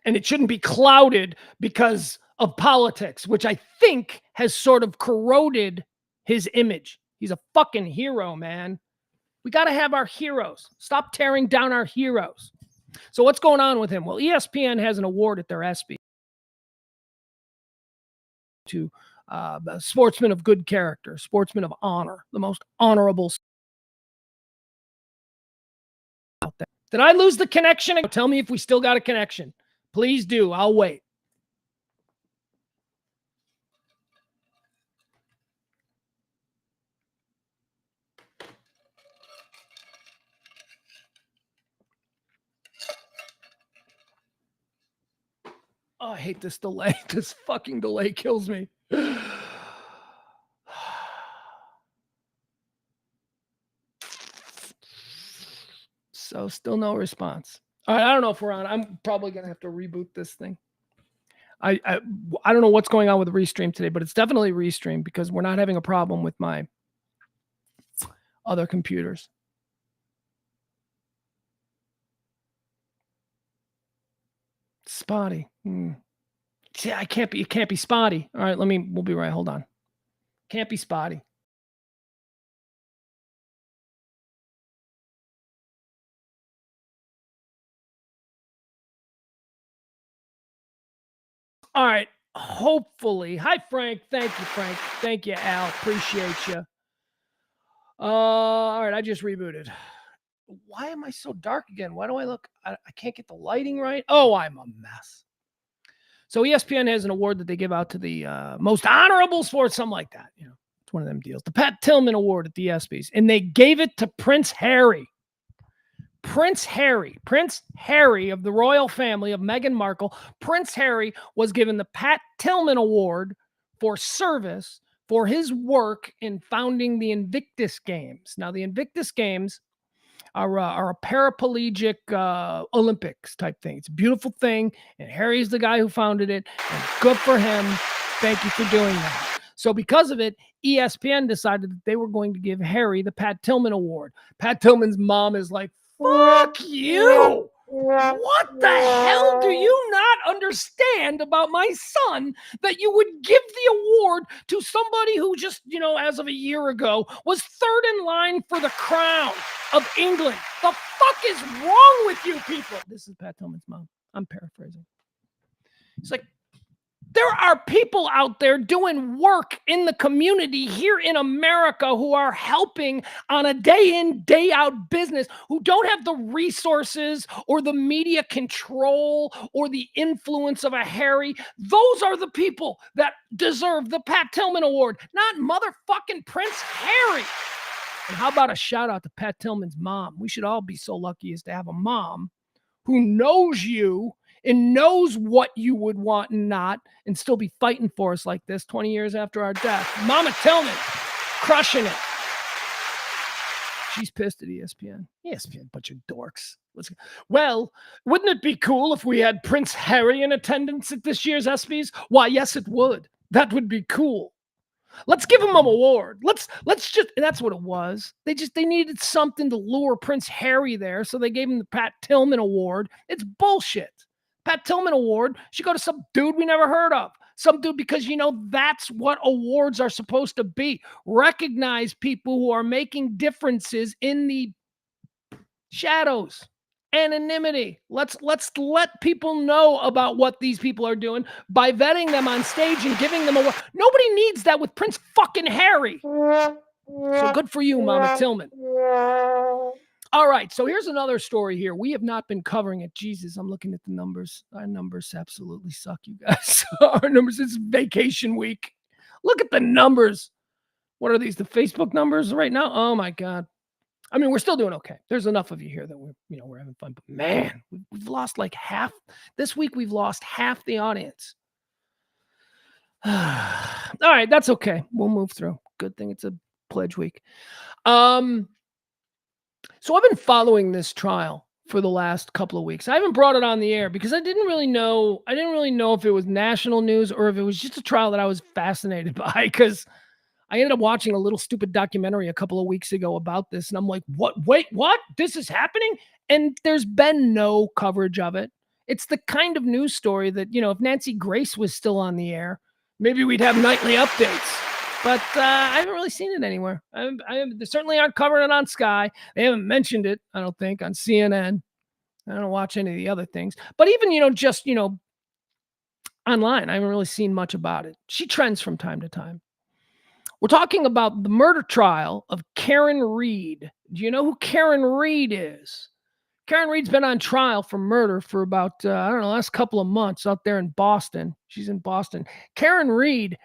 And it shouldn't be clouded because of politics, which I think has sort of corroded his image. He's a fucking hero, man. We got to have our heroes. Stop tearing down our heroes. So what's going on with him? Well, ESPN has an award at their ESPY to sportsman of good character, sportsman of honor, the most honorable out there. Did I lose the connection? Tell me if we still got a connection. Please do. I'll wait. Oh, I hate this delay. This fucking delay kills me. So still no response. All right, I don't know if we're on. I'm probably going to have to reboot this thing. I don't know what's going on with the restream today, but it's definitely restream because we're not having a problem with my other computers. Spotty. Yeah, it can't be spotty. All right, we'll be right. Hold on. Can't be spotty. All right. Hopefully. Hi, Frank. Thank you, Frank. Thank you, Al. Appreciate you. All right. I just rebooted. Why am I so dark again? Why do I look? I can't get the lighting right. Oh, I'm a mess. So ESPN has an award that they give out to the most honorable sports, something like that. It's one of them deals. The Pat Tillman Award at the ESPYs. And they gave it to Prince Harry. Prince Harry of the royal family of Meghan Markle. Prince Harry was given the Pat Tillman Award for service for his work in founding the Invictus Games. Now, the Invictus Games are a paraplegic Olympics type thing. It's a beautiful thing, and Harry's the guy who founded it, and good for him. Thank you for doing that. So because of it, ESPN decided that they were going to give Harry the Pat Tillman Award. Pat Tillman's mom is like, fuck you. What the hell do you not understand about my son that you would give the award to somebody who just, as of a year ago, was third in line for the crown of England? The fuck is wrong with you people? This is Pat Tillman's mom. I'm paraphrasing. It's like, there are people out there doing work in the community here in America who are helping on a day in, day out business, who don't have the resources or the media control or the influence of a Harry. Those are the people that deserve the Pat Tillman Award, not motherfucking Prince Harry. And how about a shout out to Pat Tillman's mom? We should all be so lucky as to have a mom who knows you and knows what you would want and not, and still be fighting for us like this 20 years after our death. Mama Tillman, crushing it. She's pissed at ESPN. ESPN, bunch of dorks. Well, wouldn't it be cool if we had Prince Harry in attendance at this year's ESPYs? Why, yes, it would. That would be cool. Let's give him an award. Let's just, that's what it was. They needed something to lure Prince Harry there, so they gave him the Pat Tillman Award. It's bullshit. Pat Tillman Award should go to some dude we never heard of. Some dude, because that's what awards are supposed to be. Recognize people who are making differences in the shadows. Anonymity. Let's let people know about what these people are doing by vetting them on stage and giving them award. Nobody needs that with Prince fucking Harry. So good for you, Mama Tillman. All right, so here's another story here. We have not been covering it. Jesus, I'm looking at the numbers. Our numbers absolutely suck, you guys. Our numbers, it's vacation week. Look at the numbers. What are these, the Facebook numbers right now? Oh, my God. I mean, we're still doing okay. There's enough of you here that we're having fun. But, man, we've lost like half. This week, we've lost half the audience. All right, that's okay. We'll move through. Good thing it's a pledge week. So I've been following this trial for the last couple of weeks. I haven't brought it on the air because I didn't really know if it was national news or if it was just a trial that I was fascinated by, because I ended up watching a little stupid documentary a couple of weeks ago about this. And I'm like, what? Wait, what? This is happening? And there's been no coverage of it. It's the kind of news story that, if Nancy Grace was still on the air, maybe we'd have nightly updates. But I haven't really seen it anywhere. They certainly aren't covering it on Sky. They haven't mentioned it, I don't think, on CNN. I don't watch any of the other things. But even, just, online, I haven't really seen much about it. She trends from time to time. We're talking about the murder trial of Karen Reed. Do you know who Karen Reed is? Karen Reed's been on trial for murder for about, the last couple of months out there in Boston. She's in Boston. Karen Reed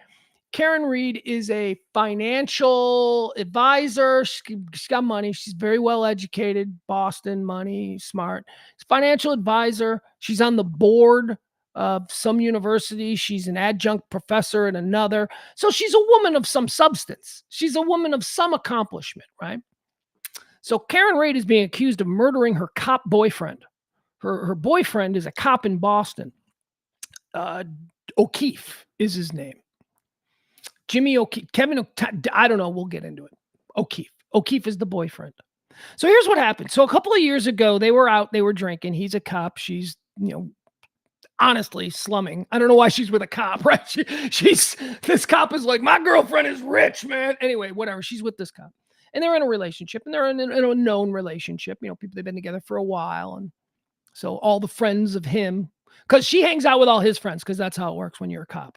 is a financial advisor. She's got money. She's very well educated. Boston, money, smart. She's a financial advisor. She's on the board of some university. She's an adjunct professor at another. So she's a woman of some substance. She's a woman of some accomplishment, right? So Karen Reed is being accused of murdering her cop boyfriend. Her boyfriend is a cop in Boston. O'Keefe is his name. Jimmy O'Keefe, I don't know. We'll get into it. O'Keefe is the boyfriend. So here's what happened. So a couple of years ago, they were out, they were drinking. He's a cop. She's, honestly slumming. I don't know why she's with a cop, right? This cop is like, my girlfriend is rich, man. Anyway, whatever. She's with this cop. And they're in a relationship, and they're in a known relationship. People, they've been together for a while. And so all the friends of him, because she hangs out with all his friends, because that's how it works when you're a cop.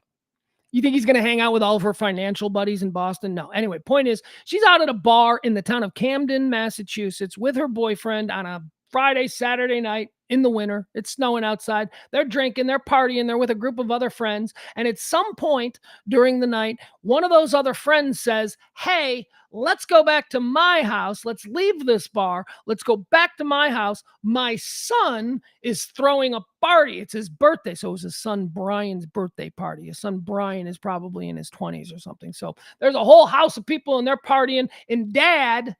You think he's going to hang out with all of her financial buddies in Boston? No. Anyway, point is, she's out at a bar in the town of Camden, Massachusetts, with her boyfriend on a Friday, Saturday night in the winter. It's snowing outside. They're drinking, they're partying, they're with a group of other friends. And at some point during the night, one of those other friends says, hey, let's go back to my house. Let's leave this bar. Let's go back to my house. My son is throwing a party. It's his birthday. So it was his son Brian's birthday party. His son Brian is probably in his 20s or something. So there's a whole house of people and they're partying. And dad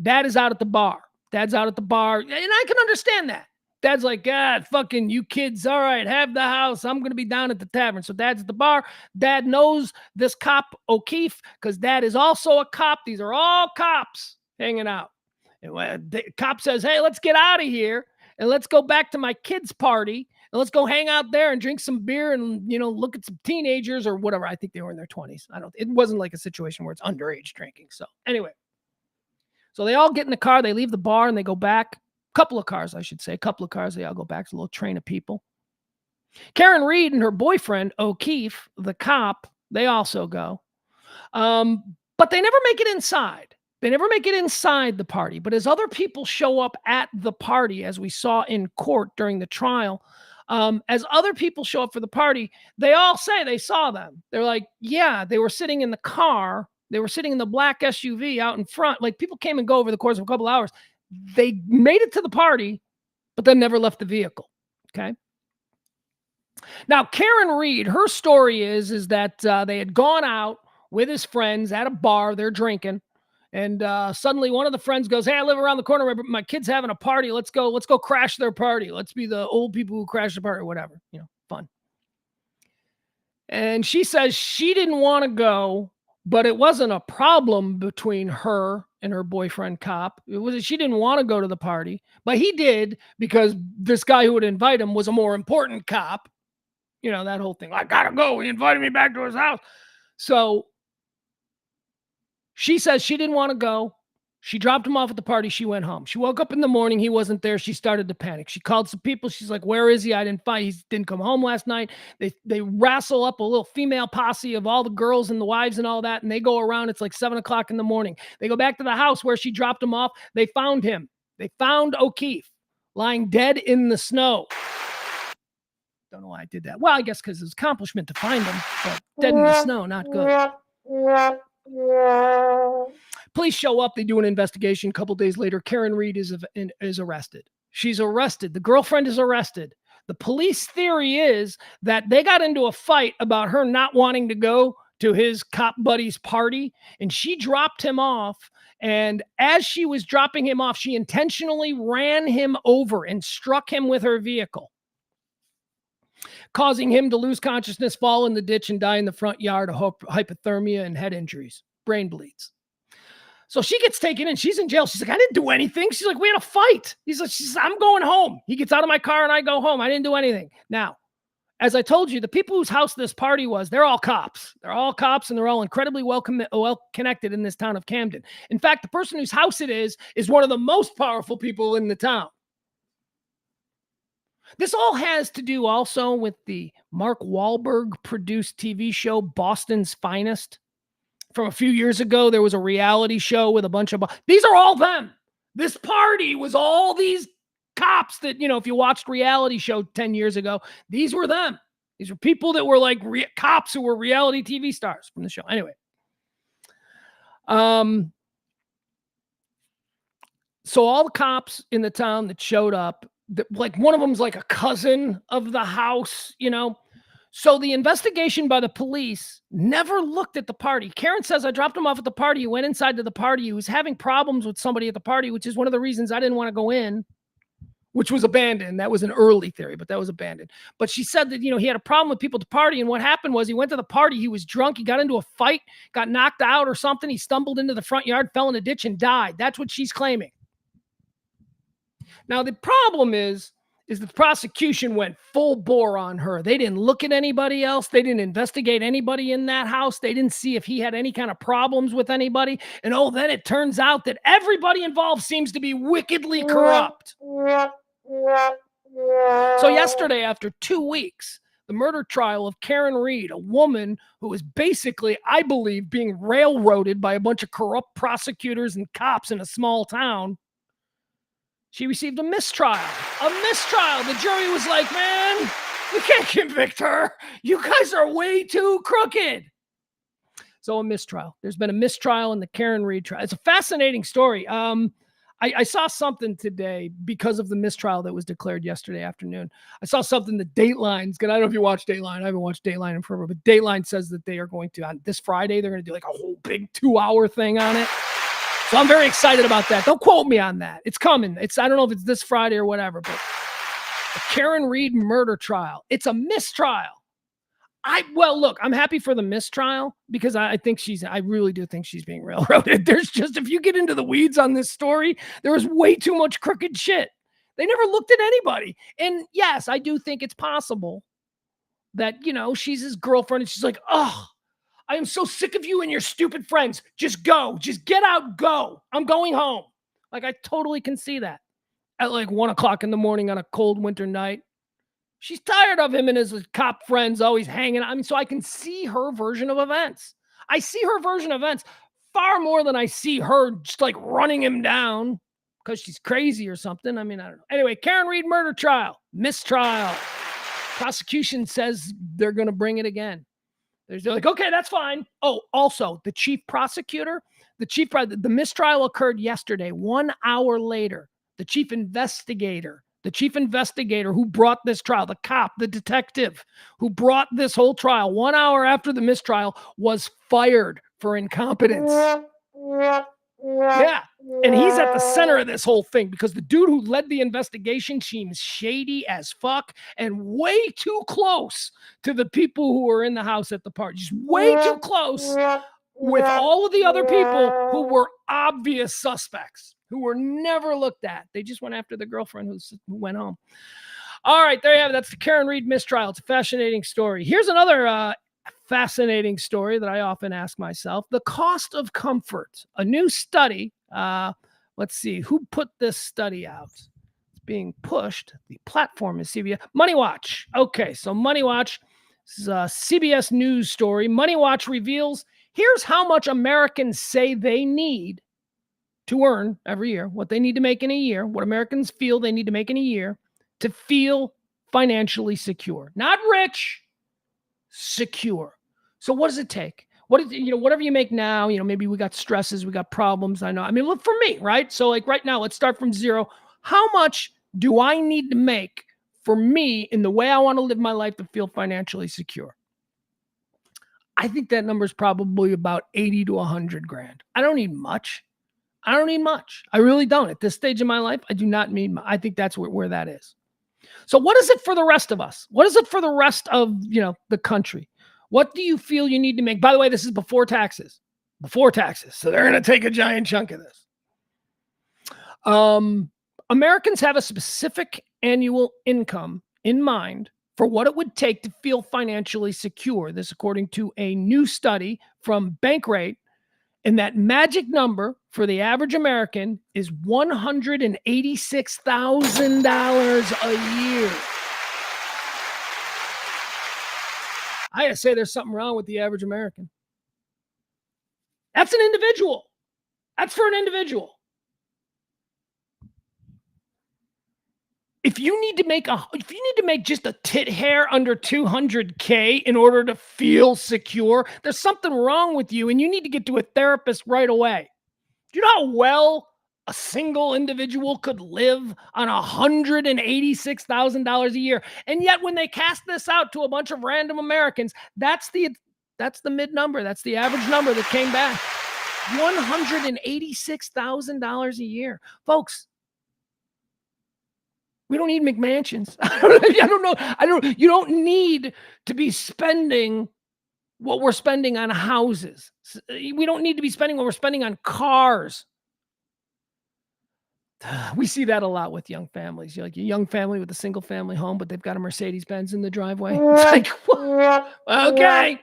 is out at the bar. Dad's out at the bar. And I can understand that. Dad's like, God, fucking you kids. All right, have the house. I'm going to be down at the tavern. So dad's at the bar. Dad knows this cop O'Keefe because dad is also a cop. These are all cops hanging out. And the cop says, hey, let's get out of here and let's go back to my kids' party. And let's go hang out there and drink some beer and, look at some teenagers or whatever. I think they were in their 20s. It wasn't like a situation where it's underage drinking. So anyway, so they all get in the car. They leave the bar and they go back. Couple of cars, I should say. A couple of cars. They all go back to a little train of people. Karen Reed and her boyfriend, O'Keefe, the cop, they also go. But they never make it inside. They never make it inside the party. But as other people show up at the party, as we saw in court during the trial, as other people show up for the party, they all say they saw them. They're like, yeah, they were sitting in the car. They were sitting in the black SUV out in front. Like, people came and go over the course of a couple of hours. They made it to the party, but then never left the vehicle. Okay. Now, Karen Reed, her story is that they had gone out with his friends at a bar. They're drinking. And suddenly one of the friends goes, hey, I live around the corner. My kid's having a party. Let's go crash their party. Let's be the old people who crash the party or whatever. Fun. And she says she didn't want to go, but it wasn't a problem between her and her boyfriend cop. She didn't want to go to the party, but he did because this guy who would invite him was a more important cop. That whole thing. I gotta go. He invited me back to his house. So she says she didn't want to go. She dropped him off at the party. She went home. She woke up in the morning. He wasn't there. She started to panic. She called some people. She's like, where is he? I didn't find. He didn't come home last night. They wrestle up a little female posse of all the girls and the wives and all that. And they go around. It's like 7 o'clock in the morning. They go back to the house where she dropped him off. They found him. They found O'Keefe lying dead in the snow. Don't know why I did that. Well, I guess because it's an accomplishment to find him, but dead in the snow, not good. Police show up. They do an investigation. A couple days later, Karen Reed is arrested. She's arrested. The girlfriend is arrested. The police theory is that they got into a fight about her not wanting to go to his cop buddy's party, and she dropped him off. And as she was dropping him off, she intentionally ran him over and struck him with her vehicle, causing him to lose consciousness, fall in the ditch, and die in the front yard of hypothermia and head injuries, brain bleeds. So she gets taken in. She's in jail. She's like, I didn't do anything. She's like, we had a fight. She says, I'm going home. He gets out of my car and I go home. I didn't do anything. Now, as I told you, the people whose house this party was, they're all cops. They're all cops, and they're all incredibly well connected in this town of Camden. In fact, the person whose house it is one of the most powerful people in the town. This all has to do also with the Mark Wahlberg produced TV show, Boston's Finest. From a few years ago, there was a reality show with a bunch of... These are all them. This party was all these cops that, if you watched reality show 10 years ago, these were them. These were people that were like cops who were reality TV stars from the show. Anyway. So all the cops in the town that showed up, like one of them's like a cousin of the house, So the investigation by the police never looked at the party. Karen says, I dropped him off at the party. He went inside to the party. He was having problems with somebody at the party, which is one of the reasons I didn't want to go in, which was abandoned. That was an early theory, but that was abandoned. But she said that, he had a problem with people at the party. And what happened was he went to the party. He was drunk. He got into a fight, got knocked out or something. He stumbled into the front yard, fell in a ditch and died. That's what she's claiming. Now, the problem is the prosecution went full bore on her. They didn't look at anybody else. They didn't investigate anybody in that house. They didn't see if he had any kind of problems with anybody. And then it turns out that everybody involved seems to be wickedly corrupt. So yesterday, after 2 weeks, the murder trial of Karen Reed, a woman who was basically, I believe, being railroaded by a bunch of corrupt prosecutors and cops in a small town, she received a mistrial. A mistrial. The jury was like, man, we can't convict her. You guys are way too crooked. So a mistrial. There's been a mistrial in the Karen Reed trial. It's a fascinating story. I saw something today because of the mistrial that was declared yesterday afternoon. I saw something that Dateline's going to, I don't know if you watch Dateline. I haven't watched Dateline in forever, but Dateline says that they are going to, on this Friday, they're going to do like a whole big 2-hour thing on it. So I'm very excited about that. Don't quote me on that. It's coming. I don't know if it's this Friday or whatever, but The Karen Reed murder trial. It's a mistrial. Look, I'm happy for the mistrial because I really do think she's being railroaded. If you get into the weeds on this story, there was way too much crooked shit. They never looked at anybody. And yes, I do think it's possible that, she's his girlfriend and she's like, oh, I am so sick of you and your stupid friends. Just go. Just get out. Go. I'm going home. Like, I totally can see that. At like 1:00 in the morning on a cold winter night. She's tired of him and his cop friends always hanging out. So I can see her version of events. I see her version of events far more than I see her just like running him down because she's crazy or something. I don't know. Anyway, Karen Reed murder trial, mistrial. Prosecution says they're going to bring it again. They're like, okay, that's fine. Oh, also, the chief prosecutor, the mistrial occurred yesterday. 1 hour later, the chief investigator who brought this trial, the cop, the detective who brought this whole trial 1 hour after the mistrial was fired for incompetence. Yeah. And he's at the center of this whole thing because the dude who led the investigation seems shady as fuck and way too close to the people who were in the house at the party. Just way too close with all of the other people who were obvious suspects, who were never looked at. They just went after the girlfriend who went home. All right, there you have it. That's the Karen Reed mistrial. It's a fascinating story. Here's another fascinating story that I often ask myself. The cost of comfort. A new study. Let's see. Who put this study out? It's being pushed. The platform is CBS. Money Watch. Okay, so Money Watch. This is a CBS News story. Money Watch reveals here's how much Americans say they need to earn every year, what they need to make in a year, what Americans feel they need to make in a year to feel financially secure. Not rich, secure. So what does it take? Whatever you make now, maybe we got stresses, we got problems. I know. Look for me, right? So like right now, let's start from zero. How much do I need to make for me in the way I want to live my life to feel financially secure? I think that number is probably about 80 to 100 grand. I don't need much. I really don't. At this stage of my life, I do not need much. I think that's where that is. So what is it for the rest of us? What is it for the rest of, the country? What do you feel you need to make? By the way, this is before taxes. So they're going to take a giant chunk of this. Americans have a specific annual income in mind for what it would take to feel financially secure. This, according to a new study from Bankrate. And that magic number for the average American is $186,000 a year. I gotta say there's something wrong with the average American. That's an individual. That's for an individual. If you need to make just a tit hair under 200K in order to feel secure, there's something wrong with you and you need to get to a therapist right away. Do you know how well a single individual could live on $186,000 a year? And yet when they cast this out to a bunch of random Americans, that's the mid number. That's the average number that came back. $186,000 a year. Folks, we don't need McMansions. I don't know. You don't need to be spending what we're spending on houses. We don't need to be spending what we're spending on cars. We see that a lot with young families. You're like a young family with a single family home, but they've got a Mercedes-Benz in the driveway. It's like, what? Okay.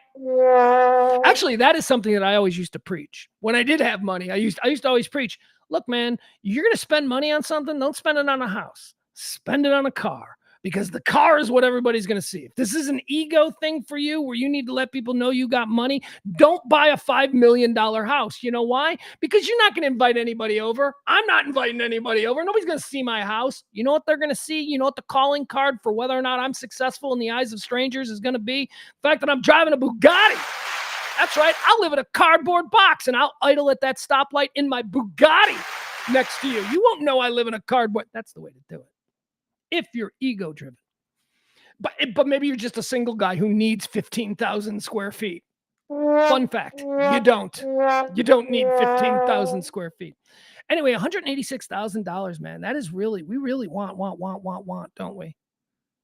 Actually, that is something that I always used to preach. When I did have money, I used to always preach, look, man, you're going to spend money on something, don't spend it on a house. Spend it on a car, because the car is what everybody's going to see. If this is an ego thing for you where you need to let people know you got money, don't buy a $5 million house. You know why? Because you're not going to invite anybody over. I'm not inviting anybody over. Nobody's going to see my house. You know what they're going to see? You know what the calling card for whether or not I'm successful in the eyes of strangers is going to be? The fact that I'm driving a Bugatti. That's right. I'll live in a cardboard box and I'll idle at that stoplight in my Bugatti next to you. You won't know I live in a cardboard. That's the way to do it. If you're ego driven, but maybe you're just a single guy who needs 15,000 square feet. Fun fact, you don't need 15,000 square feet. Anyway, $186,000, man, that is really, we really want, don't we?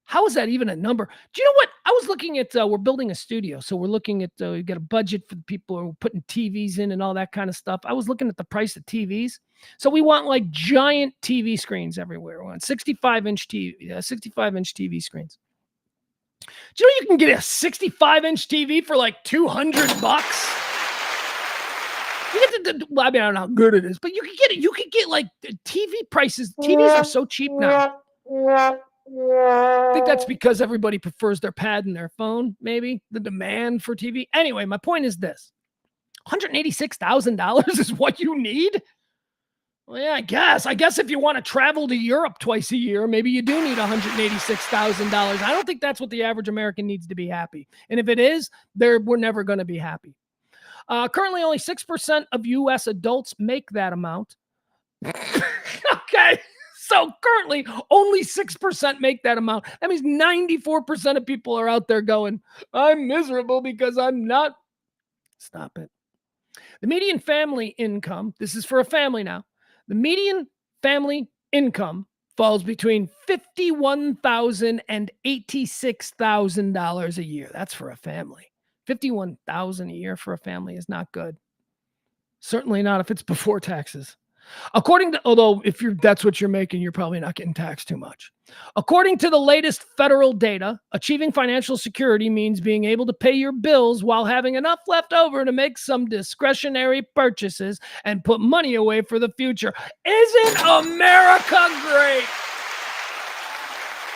How is that even a number? Do you know what? I was looking at, we're building a studio. So we're looking at, we got a budget for the people who are putting TVs in and all that kind of stuff. I was looking at the price of TVs. So we want like giant TV screens everywhere. We want 65-inch TV, 65-inch TV screens. Do you know you can get a 65-inch TV for like $200? You get well, I mean, I don't know how good it is, but you can get it. You can get like TV prices. TVs are so cheap now. I think that's because everybody prefers their pad and their phone, maybe the demand for TV. Anyway, my point is this: $186,000 is what you need. Well, yeah, I guess if you want to travel to Europe twice a year, maybe you do need $186,000. I don't think that's what the average American needs to be happy. And if it is, we're never going to be happy. Currently, only 6% of U.S. adults make that amount. Okay. So currently, only 6% make that amount. That means 94% of people are out there going, I'm miserable because I'm not. Stop it. The median family income, this is for a family now. The median family income falls between $51,000 and $86,000 a year. That's for a family. $51,000 a year for a family is not good. Certainly not if it's before taxes. Although if that's what you're making, you're probably not getting taxed too much. According to the latest federal data, achieving financial security means being able to pay your bills while having enough left over to make some discretionary purchases and put money away for the future. Isn't America great?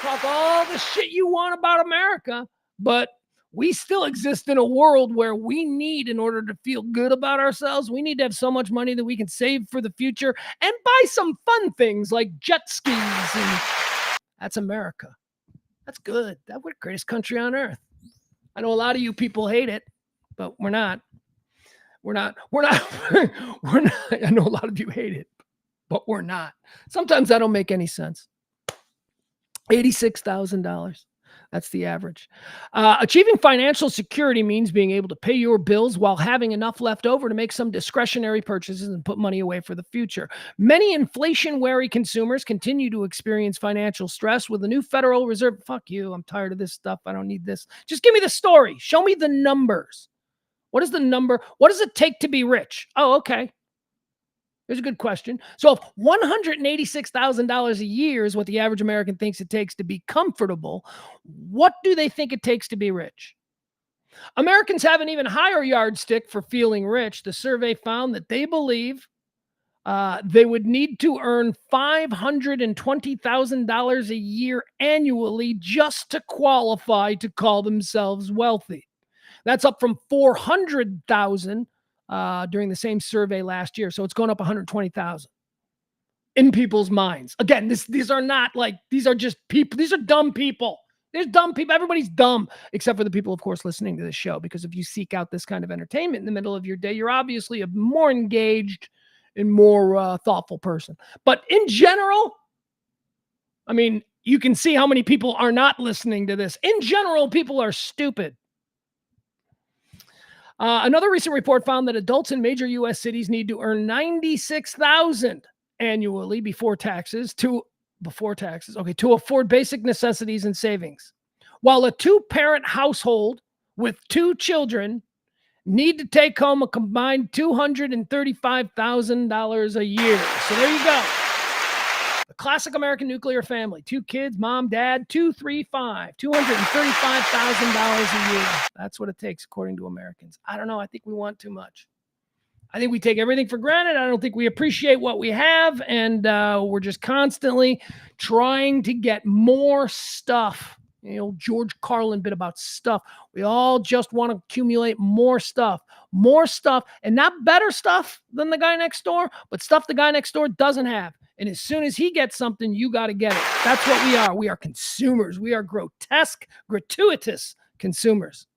Talk all the shit you want about America, but we still exist in a world where we need, in order to feel good about ourselves, we need to have so much money that we can save for the future and buy some fun things like jet skis. And that's America. That's good. We're the greatest country on earth. I know a lot of you people hate it, but we're not. We're not. I know a lot of you hate it, but we're not. Sometimes that don't make any sense. $86,000. That's the average. Achieving financial security means being able to pay your bills while having enough left over to make some discretionary purchases and put money away for the future. Many inflation-wary consumers continue to experience financial stress with the new Federal Reserve. Fuck you. I'm tired of this stuff. I don't need this. Just give me the story. Show me the numbers. What is the number? What does it take to be rich? Oh, okay. Here's a good question. So if $186,000 a year is what the average American thinks it takes to be comfortable, what do they think it takes to be rich? Americans have an even higher yardstick for feeling rich. The survey found that they believe they would need to earn $520,000 a year annually just to qualify to call themselves wealthy. That's up from $400,000 during the same survey last year. So it's going up 120,000 in people's minds. Again, these are not like, these are just people. These are dumb people. There's dumb people. Everybody's dumb, except for the people, of course, listening to this show. Because if you seek out this kind of entertainment in the middle of your day, you're obviously a more engaged and more thoughtful person. But in general, I mean, you can see how many people are not listening to this. In general, people are stupid. Another recent report found that adults in major U.S. cities need to earn $96,000 annually before taxes to afford basic necessities and savings, while a two-parent household with two children need to take home a combined $235,000 a year. So there you go. The classic American nuclear family, 2 kids, mom, dad, $235,000 a year. That's what it takes, according to Americans. I don't know. I think we want too much. I think we take everything for granted. I don't think we appreciate what we have. And we're just constantly trying to get more stuff. You know, George Carlin bit about stuff. We all just want to accumulate more stuff, and not better stuff than the guy next door, but stuff the guy next door doesn't have. And as soon as he gets something, you got to get it. That's what we are. We are consumers. We are gratuitous consumers.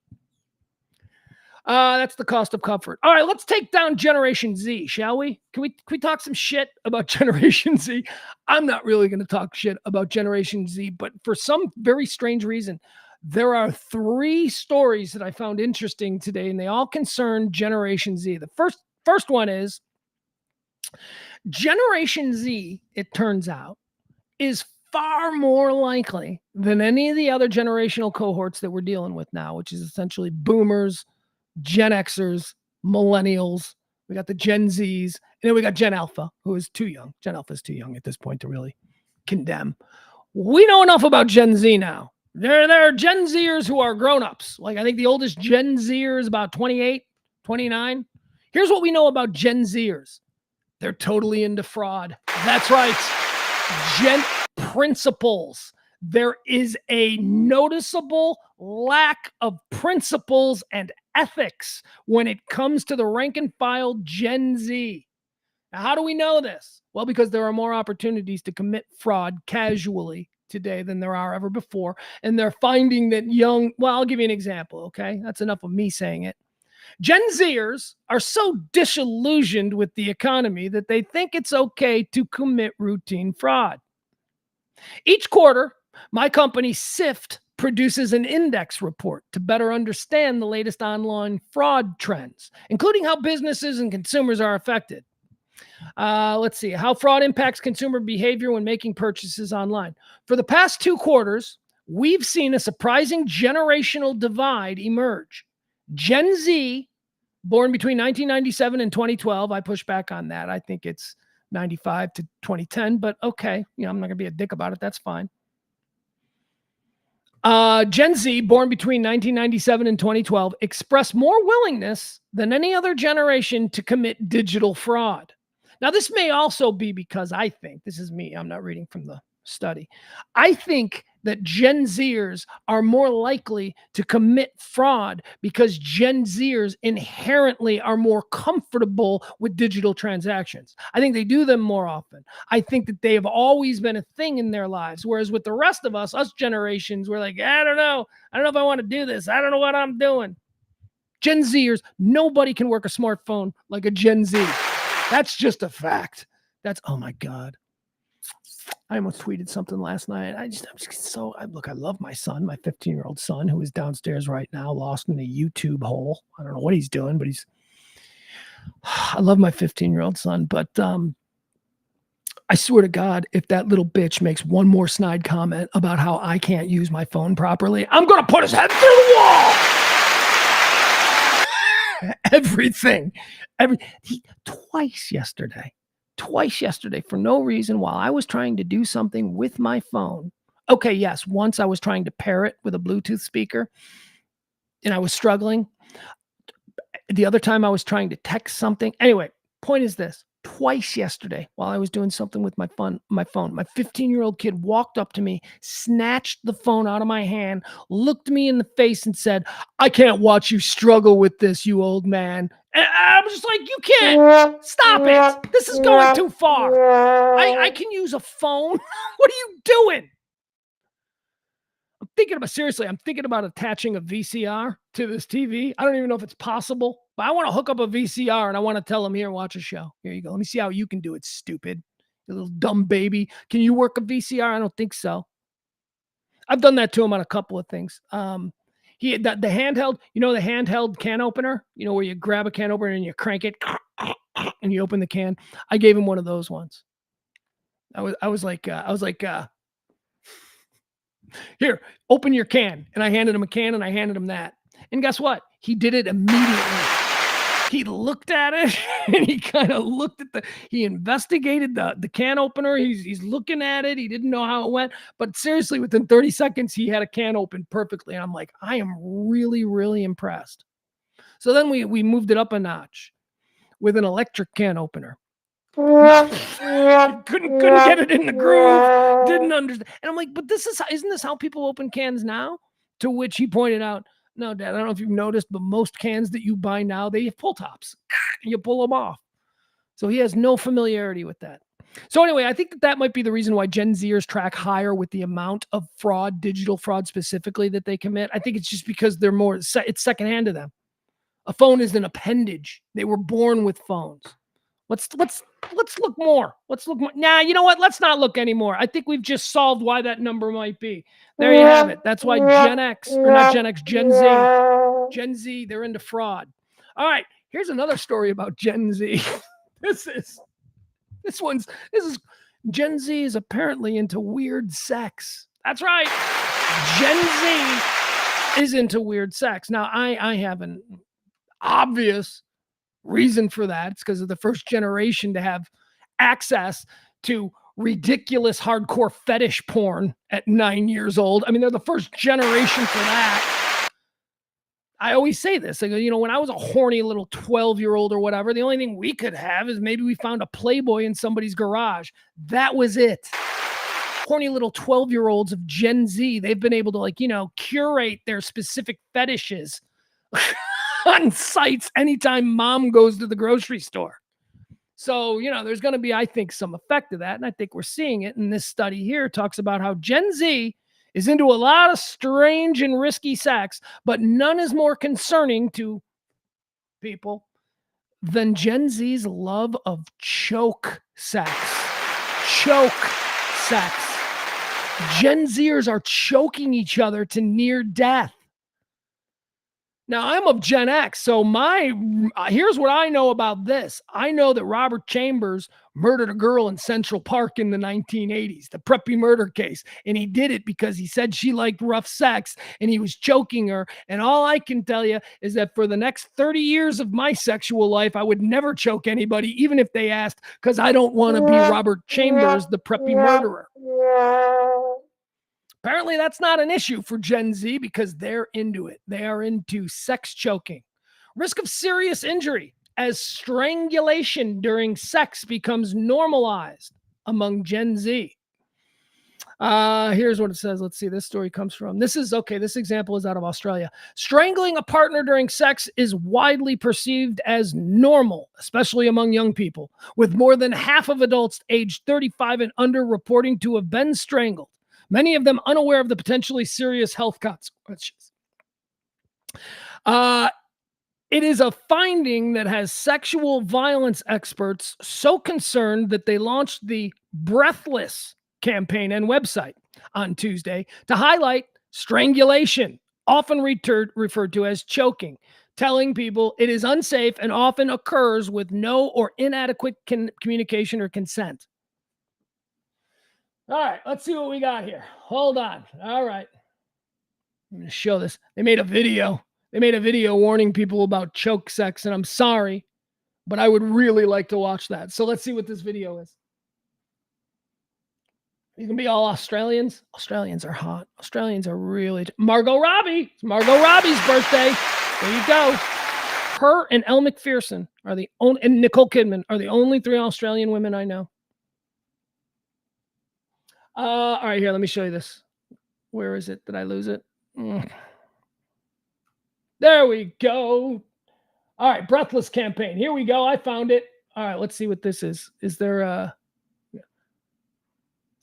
That's the cost of comfort. All right, let's take down Generation Z, shall we? Can we talk some shit about Generation Z? I'm not really going to talk shit about Generation Z, but for some very strange reason, there are 3 stories that I found interesting today, and they all concern Generation Z. The first one is Generation Z, it turns out, is far more likely than any of the other generational cohorts that we're dealing with now, which is essentially boomers, Gen Xers, millennials. We got the Gen Zs, and then we got Gen Alpha, who is too young. Gen Alpha is too young at this point to really condemn. We know enough about Gen Z now. There are Gen Zers who are grown-ups. Like, I think the oldest Gen Zer is about 28, 29. Here's what we know about Gen Zers. They're totally into fraud. That's right. Gen principles. There is a noticeable lack of principles and ethics when it comes to the rank and file Gen Z. Now, how do we know this? Well, because there are more opportunities to commit fraud casually today than there are ever before. And they're finding that I'll give you an example, okay? That's enough of me saying it. Gen Zers are so disillusioned with the economy that they think it's okay to commit routine fraud. Each quarter, my company, SIFT, produces an index report to better understand the latest online fraud trends, including how businesses and consumers are affected. Let's see, how fraud impacts consumer behavior when making purchases online. For the past 2 quarters, we've seen a surprising generational divide emerge. Gen Z, born between 1997 and 2012, I push back on that. I think it's 95 to 2010, but okay, I'm not gonna be a dick about it. That's fine. Gen Z, born between 1997 and 2012, expressed more willingness than any other generation to commit digital fraud. Now, this may also be because I think, this is me, I'm not reading from the study. I think that Gen Zers are more likely to commit fraud because Gen Zers inherently are more comfortable with digital transactions. I think they do them more often. I think that they have always been a thing in their lives. Whereas with the rest of us generations, we're like, I don't know if I want to do this. I don't know what I'm doing. Gen Zers, nobody can work a smartphone like a Gen Z. That's just a fact. Oh my God. I almost tweeted something last night. I love my son, my 15-year-old son, who is downstairs right now, lost in a YouTube hole. I don't know what he's doing, but I love my 15-year-old son, but I swear to God, if that little bitch makes one more snide comment about how I can't use my phone properly, I'm going to put his head through the wall. Everything. Twice yesterday for no reason while I was trying to do something with my phone. Okay, yes, once I was trying to pair it with a Bluetooth speaker and I was struggling. The other time I was trying to text something. Anyway, point is this. Twice yesterday while I was doing something with my phone, my 15-year-old kid walked up to me, snatched the phone out of my hand, looked me in the face and said, I can't watch you struggle with this, you old man. And I was just like, you can't. Stop it. This is going too far. I can use a phone. What are you doing? I'm thinking about attaching a VCR to this TV. I don't even know if it's possible, but I want to hook up a VCR and I want to tell him, here, watch a show. Here you go. Let me see how you can do it, stupid. You little dumb baby. Can you work a VCR? I don't think so. I've done that to him on a couple of things. The handheld, the handheld can opener, where you grab a can opener and you crank it and you open the can. I gave him one of those ones. I was like, here, open your can. And I handed him a can and I handed him that. And guess what? He did it immediately. He looked at it and he kind of looked at he investigated the can opener. He's looking at it. He didn't know how it went, but seriously, within 30 seconds, he had a can open perfectly. And I'm like, I am really, really impressed. So then we moved it up a notch with an electric can opener. couldn't get it in the groove. Didn't understand. And I'm like, but isn't this how people open cans now? To which he pointed out, no, Dad, I don't know if you've noticed, but most cans that you buy now, they have pull tops. You pull them off. So he has no familiarity with that. So anyway, I think that might be the reason why Gen Zers track higher with the amount of fraud, digital fraud specifically, that they commit. I think it's just because they're it's secondhand to them. A phone is an appendage. They were born with phones. Let's look more. Nah, you know what? Let's not look anymore. I think we've just solved why that number might be. There you have it. That's why Gen Z, they're into fraud. All right, here's another story about Gen Z. This is Gen Z is apparently into weird sex. That's right. Gen Z is into weird sex. Now, I have an obvious reason for that. It's because of the first generation to have access to ridiculous hardcore fetish porn at 9 years old. I mean, they're the first generation for that. I always say this, I go, you know, when I was a horny little 12-year-old or whatever, the only thing we could have is maybe we found a Playboy in somebody's garage. That was it. Horny little 12-year-olds of Gen Z, they've been able to, like, you know, curate their specific fetishes on sites anytime mom goes to the grocery store. So, you know, there's going to be, I think, some effect of that. And I think we're seeing it. And this study here talks about how Gen Z is into a lot of strange and risky sex, but none is more concerning to people than Gen Z's love of choke sex. Choke sex. Gen Zers are choking each other to near death. Now, I'm of Gen X, so here's what I know about this. I know that Robert Chambers murdered a girl in Central Park in the 1980s, the preppy murder case, and he did it because he said she liked rough sex, and he was choking her, and all I can tell you is that for the next 30 years of my sexual life, I would never choke anybody, even if they asked, because I don't want to be Robert Chambers, the preppy murderer. Apparently, that's not an issue for Gen Z because they're into it. They are into sex choking. Risk of serious injury as strangulation during sex becomes normalized among Gen Z. Here's what it says. Let's see. This story comes from. This example is out of Australia. Strangling a partner during sex is widely perceived as normal, especially among young people, with more than half of adults aged 35 and under reporting to have been strangled. Many of them unaware of the potentially serious health consequences. It is a finding that has sexual violence experts so concerned that they launched the Breathless campaign and website on Tuesday to highlight strangulation, often referred to as choking, telling people it is unsafe and often occurs with no or inadequate communication or consent. All right, let's see what we got here. Hold on. All right. I'm going to show this. They made a video. Warning people about choke sex, and I'm sorry, but I would really like to watch that. So let's see what this video is. You can be all Australians. Australians are hot. Australians are really... Margot Robbie. It's Margot Robbie's birthday. There you go. Her and Elle Macpherson are the only... And Nicole Kidman are the only 3 Australian women I know. All right, here, let me show you this. Where is it? Did I lose it? There we go. All right, Breathless campaign. Here we go. I found it. All right, let's see what this is. Is there a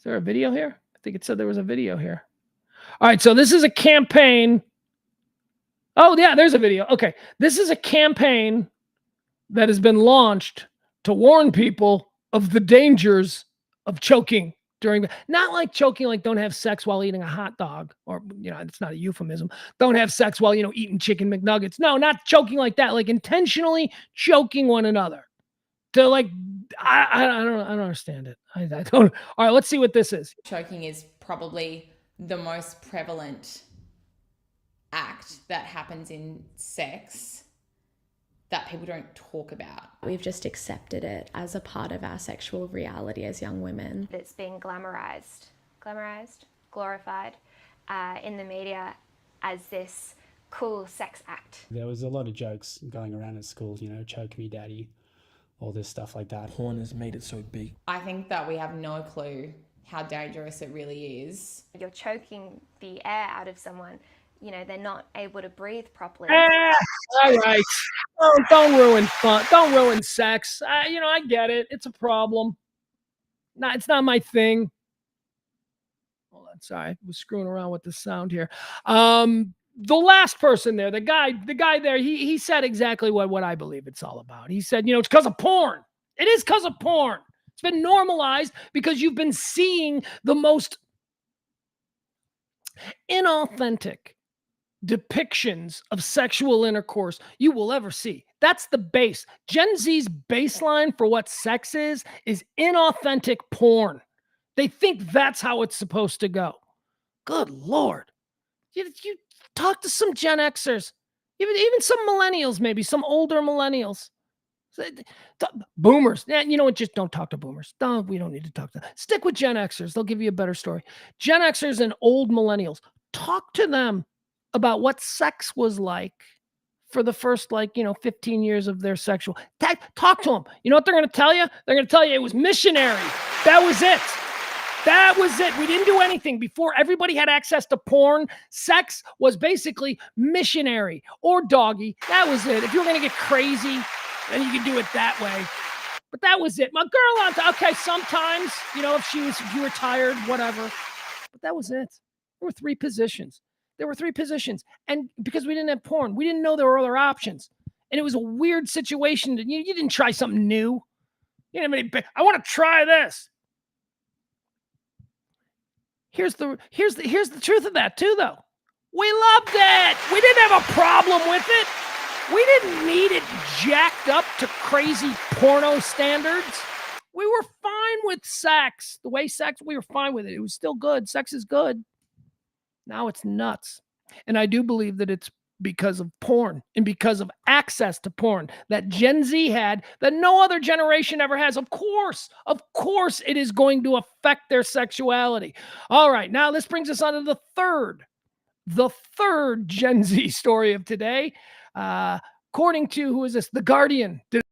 video here? I think it said there was a video here. All right, so this is a campaign. Oh, yeah, there's a video. Okay, this is a campaign that has been launched to warn people of the dangers of choking not like choking, like don't have sex while eating a hot dog, or, you know, it's not a euphemism. Don't have sex while, you know, eating chicken McNuggets. No, not choking like that, like intentionally choking one another. To like, I don't understand it. I don't. All right, let's see what this is. Choking is probably the most prevalent act that happens in sex that people don't talk about. We've just accepted it as a part of our sexual reality as young women. It's being glorified in the media as this cool sex act. There was a lot of jokes going around at school, you know, choke me daddy, all this stuff like that. Porn has made it so big. I think that we have no clue how dangerous it really is. You're choking the air out of someone. You know, they're not able to breathe properly. All right. Don't ruin fun. Don't ruin sex. You know, I get it. It's a problem. No, it's not my thing. Hold on. Sorry. I was screwing around with the sound here. The last person there, the guy there, he said exactly what I believe it's all about. He said, you know, it's because of porn. It is because of porn. It's been normalized because you've been seeing the most inauthentic depictions of sexual intercourse you will ever see. That's the base. Gen Z's baseline for what sex is inauthentic porn. They think that's how it's supposed to go. Good Lord. You talk to some Gen Xers, even some millennials, maybe some older millennials. Boomers. Yeah, you know what? Just don't talk to boomers. We don't need to talk to them. Stick with Gen Xers. They'll give you a better story. Gen Xers and old millennials. Talk to them about what sex was like for the first 15 years of their sexual. Talk to them. You know what they're going to tell you? They're going to tell you it was missionary. That was it. That was it. We didn't do anything. Before everybody had access to porn, sex was basically missionary or doggy. That was it. If you were going to get crazy, then you could do it that way. But that was it. My girl okay, sometimes, if you were tired, whatever. But that was it. There were three positions. And because we didn't have porn, we didn't know there were other options. And it was a weird situation. You didn't try something new. You know, I want to try this. Here's the truth of that too, though. We loved it. We didn't have a problem with it. We didn't need it jacked up to crazy porno standards. We were fine with sex. The way sex, we were fine with it. It was still good. Sex is good. Now it's nuts. And I do believe that it's because of porn and because of access to porn that Gen Z had that no other generation ever has. Of course, it is going to affect their sexuality. All right, now this brings us on to the third Gen Z story of today. According to, who is this? The Guardian did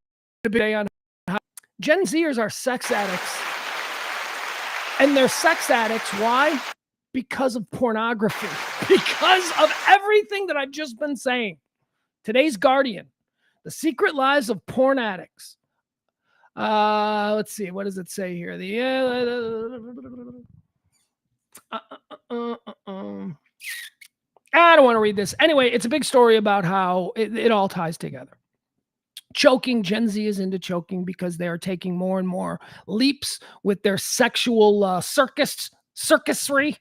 a big day on how Gen Zers are sex addicts. And they're sex addicts. Why? Because of pornography. Because of everything that I've just been saying. Today's Guardian. The secret lives of porn addicts. Let's see. What does it say here? I don't want to read this. Anyway, it's a big story about how it all ties together. Choking. Gen Z is into choking because they are taking more and more leaps with their sexual circusry,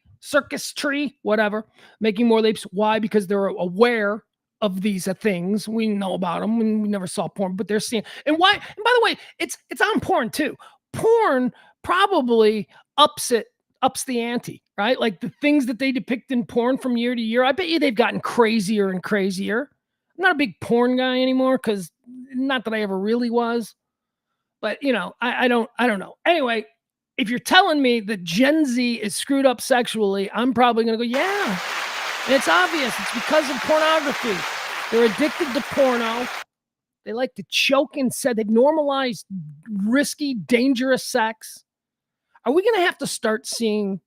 whatever, making more leaps. Why? Because they're aware of these things. We know about them. We never saw porn, but they're seeing. And why? And by the way, it's on porn too. Porn probably ups the ante, right? Like the things that they depict in porn from year to year, I bet you they've gotten crazier and crazier. I'm not a big porn guy anymore because not that I ever really was, but I don't know. Anyway, if you're telling me that Gen Z is screwed up sexually, I'm probably going to go, yeah. And it's obvious. It's because of pornography. They're addicted to porno. They like to choke and say they've normalized risky, dangerous sex. Are we going to have to start seeing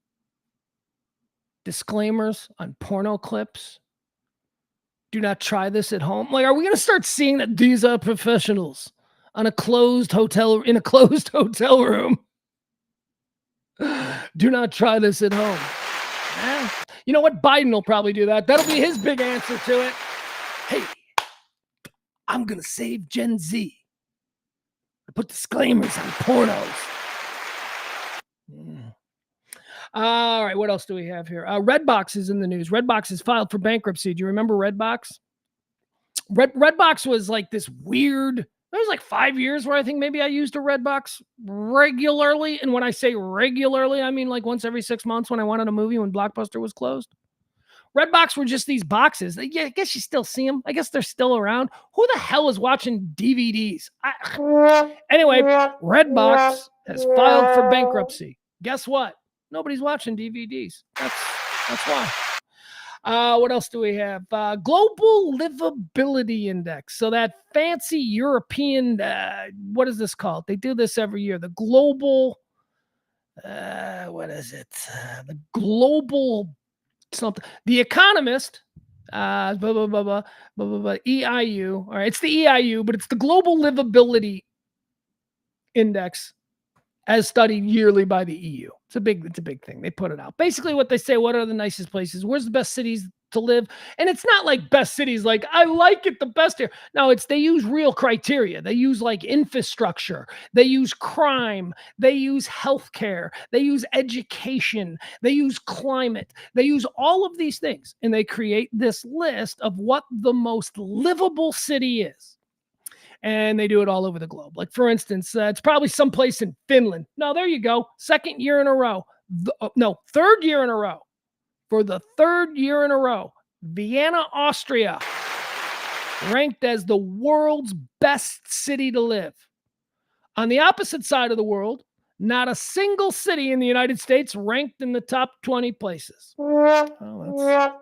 disclaimers on porno clips? Do not try this at home. Like, are we going to start seeing that these are professionals in a closed hotel room? Do not try this at home. Yeah. You know what? Biden will probably do that. That'll be his big answer to it. Hey, I'm going to save Gen Z. I put disclaimers on pornos. All right, what else do we have here? Redbox is in the news. Redbox is filed for bankruptcy. Do you remember Redbox? Redbox was like this weird. There was like 5 years where I think maybe I used a Redbox regularly. And when I say regularly, I mean like once every 6 months when I wanted a movie when Blockbuster was closed. Redbox were just these boxes. Yeah, I guess you still see them. I guess they're still around. Who the hell is watching DVDs? Anyway, Redbox has filed for bankruptcy. Guess what? Nobody's watching DVDs. That's why. What else do we have? Global Livability Index. So that fancy European, what is this called? They do this every year. The global, what is it? The global something. The Economist, EIU. All right, it's the EIU, but it's the Global Livability Index as studied yearly by the EU. It's a big thing. They put it out. Basically what they say, what are the nicest places? Where's the best cities to live? And it's not like best cities like, I like it the best here. No, they use real criteria. They use like infrastructure. They use crime. They use healthcare. They use education. They use climate. They use all of these things. And they create this list of what the most livable city is. and they do it all over the globe. Like, for instance, it's probably someplace in Finland. No, there you go. Second year in a row. Third year in a row. For the third year in a row, Vienna, Austria, ranked as the world's best city to live. On the opposite side of the world, not a single city in the United States ranked in the top 20 places. Oh,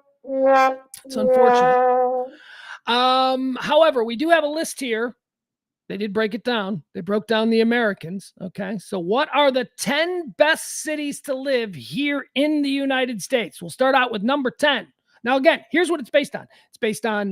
that's unfortunate. However, we do have a list here. They did break it down. They broke down the Americans. Okay. So what are the 10 best cities to live here in the United States? We'll start out with number 10. Now, again, here's what it's based on. It's based on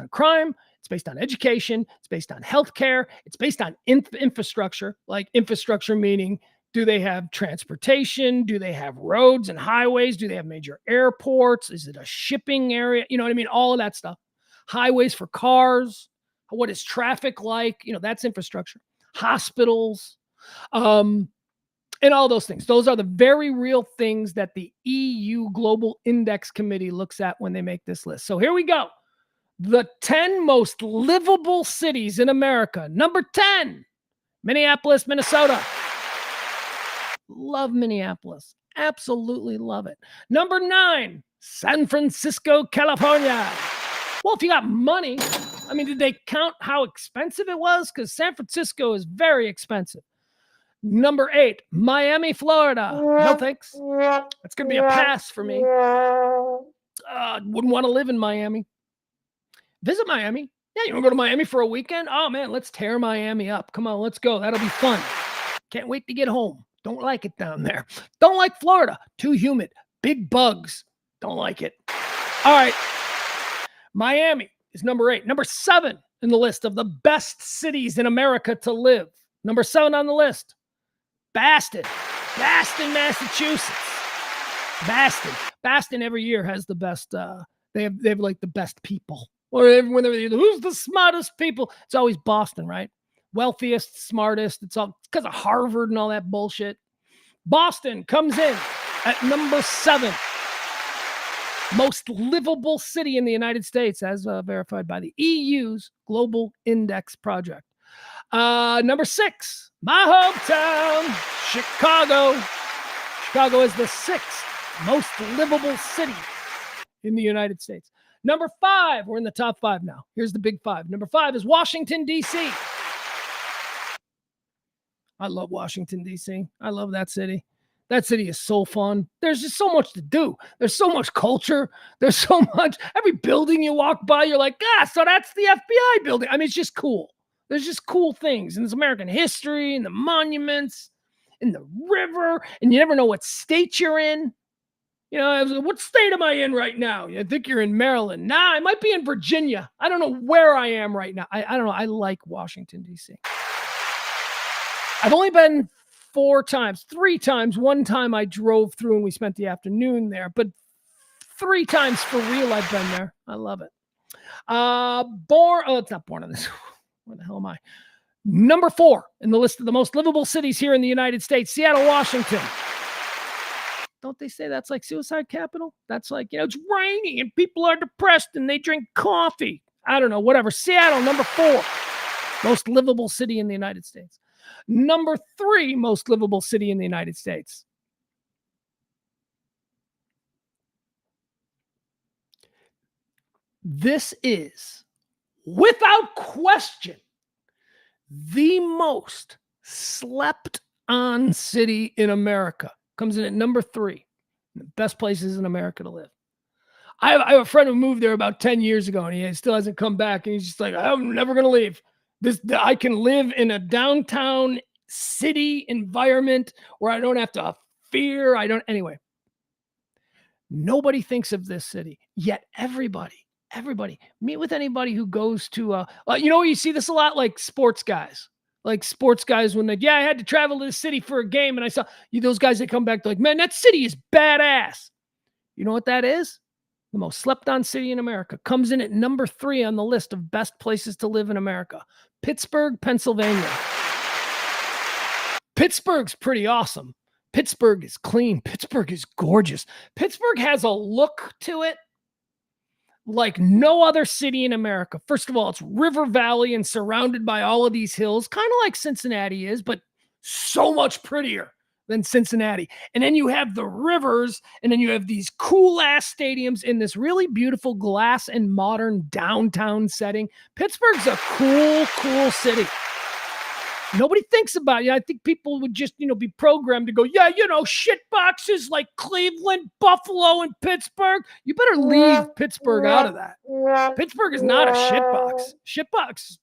crime. It's based on education. It's based on healthcare. It's based on infrastructure, like infrastructure meaning, do they have transportation? Do they have roads and highways? Do they have major airports? Is it a shipping area? You know what I mean? All of that stuff. Highways for cars. What is traffic like? You know, that's infrastructure. Hospitals, and all those things. Those are the very real things that the EU Global Index Committee looks at when they make this list. So here we go. The 10 most livable cities in America. Number 10, Minneapolis, Minnesota. Love Minneapolis. Absolutely love it. Number 9, San Francisco, California. Well, if you got money, I mean, did they count how expensive it was? Because San Francisco is very expensive. Number 8, Miami, Florida. No thanks. That's going to be a pass for me. Wouldn't want to live in Miami. Visit Miami. Yeah, you want to go to Miami for a weekend? Oh, man, let's tear Miami up. Come on, let's go. That'll be fun. Can't wait to get home. Don't like it down there. Don't like Florida. Too humid. Big bugs. Don't like it. All right. Miami is number 8. Number 7 in the list of the best cities in America to live. Number 7 on the list. Boston, Massachusetts. Boston every year has the best, they have like the best people. Or when they're, who's the smartest people? It's always Boston, right? Wealthiest, smartest. It's all because of Harvard and all that bullshit. Boston comes in at number 7. Most livable city in the United States, as verified by the EU's Global Index Project. Number 6, my hometown, Chicago. Chicago is the 6th most livable city in the United States. Number 5, we're in the top 5 now. Here's the big 5. Number 5 is Washington, D.C. I love Washington, D.C. I love that city. That city is so fun. There's just so much to do. There's so much culture. There's so much. Every building you walk by, you're like, so that's the FBI building. I mean, it's just cool. There's just cool things. And there's American history and the monuments and the river. And you never know what state you're in. You know, what state am I in right now? I think you're in Maryland. Nah, I might be in Virginia. I don't know where I am right now. I don't know. I like Washington, D.C. I've only been 3 times. One time I drove through and we spent the afternoon there, but 3 times for real I've been there. I love it. It's not born on this. Where the hell am I? Number 4 in the list of the most livable cities here in the United States, Seattle, Washington. Don't they say that's like suicide capital? That's like, it's raining and people are depressed and they drink coffee. I don't know, whatever. Seattle, number 4, most livable city in the United States. Number 3 most livable city in the United States. This is, without question, the most slept on city in America. Comes in at number 3. The best places in America to live. I have a friend who moved there about 10 years ago and he still hasn't come back. And he's just like, I'm never going to leave. I can live in a downtown city environment where I don't have to fear. Anyway. Nobody thinks of this city, yet everybody, meet with anybody who goes to, you see this a lot, like sports guys. When I had to travel to the city for a game and I saw those guys that come back, they're like, man, that city is badass. You know what that is? The most slept on city in America. Comes in at number 3 on the list of best places to live in America. Pittsburgh, Pennsylvania. Pittsburgh's pretty awesome. Pittsburgh is clean. Pittsburgh is gorgeous. Pittsburgh has a look to it like no other city in America. First of all, it's River Valley and surrounded by all of these hills, kind of like Cincinnati is, but so much prettier than Cincinnati. And then you have the rivers, and then you have these cool ass stadiums in this really beautiful glass and modern downtown setting. Pittsburgh's a cool city. Nobody thinks about it. I think people would just, be programmed to go, yeah, shit boxes like Cleveland, Buffalo, and Pittsburgh. You better leave Pittsburgh out of that. Pittsburgh is not a shit box. Shit box,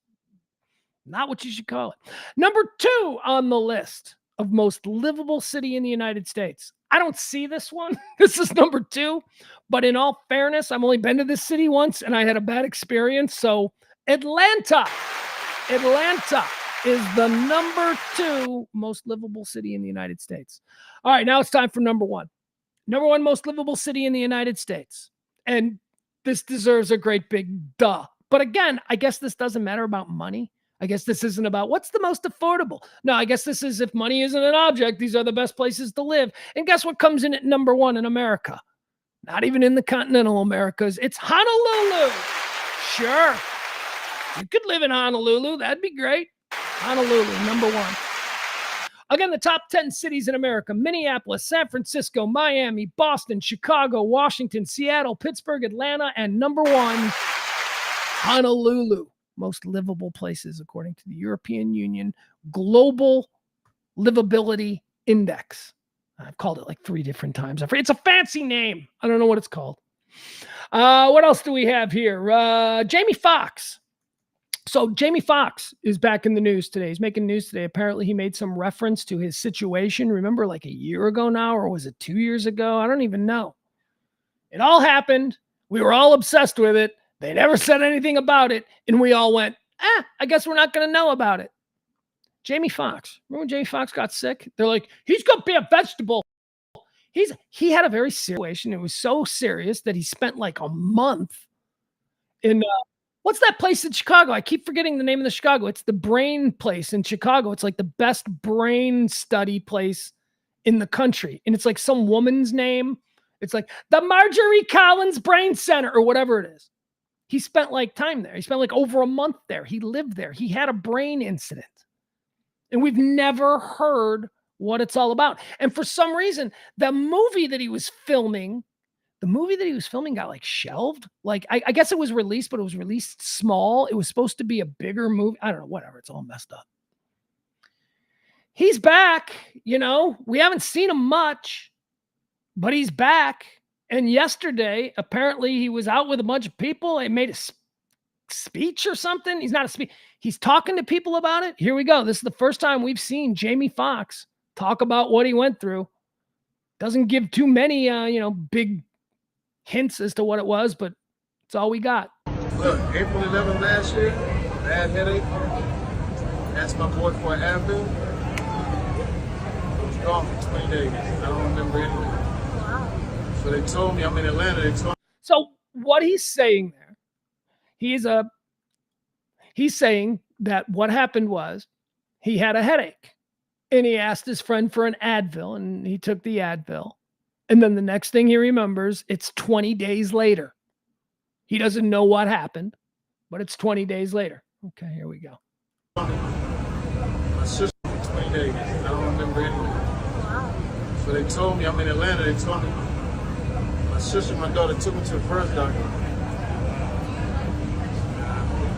not what you should call it. Number 2 on the list of most livable city in the United States. I don't see this one. This is number 2. But in all fairness, I've only been to this city once, and I had a bad experience. So Atlanta is the number 2 most livable city in the United States. All right, now it's time for number 1. Number 1 most livable city in the United States. And this deserves a great big duh. But again, I guess this doesn't matter about money. I guess this isn't about what's the most affordable. No, I guess this is if money isn't an object, these are the best places to live. And guess what comes in at number 1 in America? Not even in the continental Americas. It's Honolulu. Sure. You could live in Honolulu. That'd be great. Honolulu, number 1. Again, the top 10 cities in America: Minneapolis, San Francisco, Miami, Boston, Chicago, Washington, Seattle, Pittsburgh, Atlanta, and number 1, Honolulu. Most livable places according to the European Union Global Livability Index. I've called it like 3 different times. It's a fancy name. I don't know what it's called. What else do we have here? Jamie Foxx. So Jamie Foxx is back in the news today. He's making news today. Apparently he made some reference to his situation. Remember, like a year ago now, or was it 2 years ago? I don't even know. It all happened. We were all obsessed with it. They never said anything about it. And we all went, I guess we're not going to know about it. Jamie Foxx. Remember when Jamie Foxx got sick? They're like, he's going to be a vegetable. He had a very serious situation. It was so serious that he spent like a month in, what's that place in Chicago? I keep forgetting the name of the Chicago. It's the brain place in Chicago. It's like the best brain study place in the country. And it's like some woman's name. It's like the Marjorie Collins Brain Center or whatever it is. He spent like time there. He spent like over a month there. He lived there. He had a brain incident. And we've never heard what it's all about. And for some reason, the movie that he was filming got like shelved. Like, I guess it was released, but it was released small. It was supposed to be a bigger movie. I don't know, whatever. It's all messed up. He's back. We haven't seen him much, but he's back. And yesterday, apparently he was out with a bunch of people. He made a speech or something. He's not a speech. He's talking to people about it. Here we go. This is the first time we've seen Jamie Foxx talk about what he went through. Doesn't give too many, big hints as to what it was, but it's all we got. Look, April 11th last year, bad headache. Asked my boy for an Advil. It was gone for 20 days. I don't remember anything. So they told me, I'm in Atlanta. So what he's saying there, he's saying that what happened was he had a headache and he asked his friend for an Advil and he took the Advil. And then the next thing he remembers, it's 20 days later. He doesn't know what happened, but it's 20 days later. Okay, here we go. My sister for 20 days. I don't remember anything. So they told me, I'm in Atlanta. They told me. My sister and my daughter took me to the first doctor.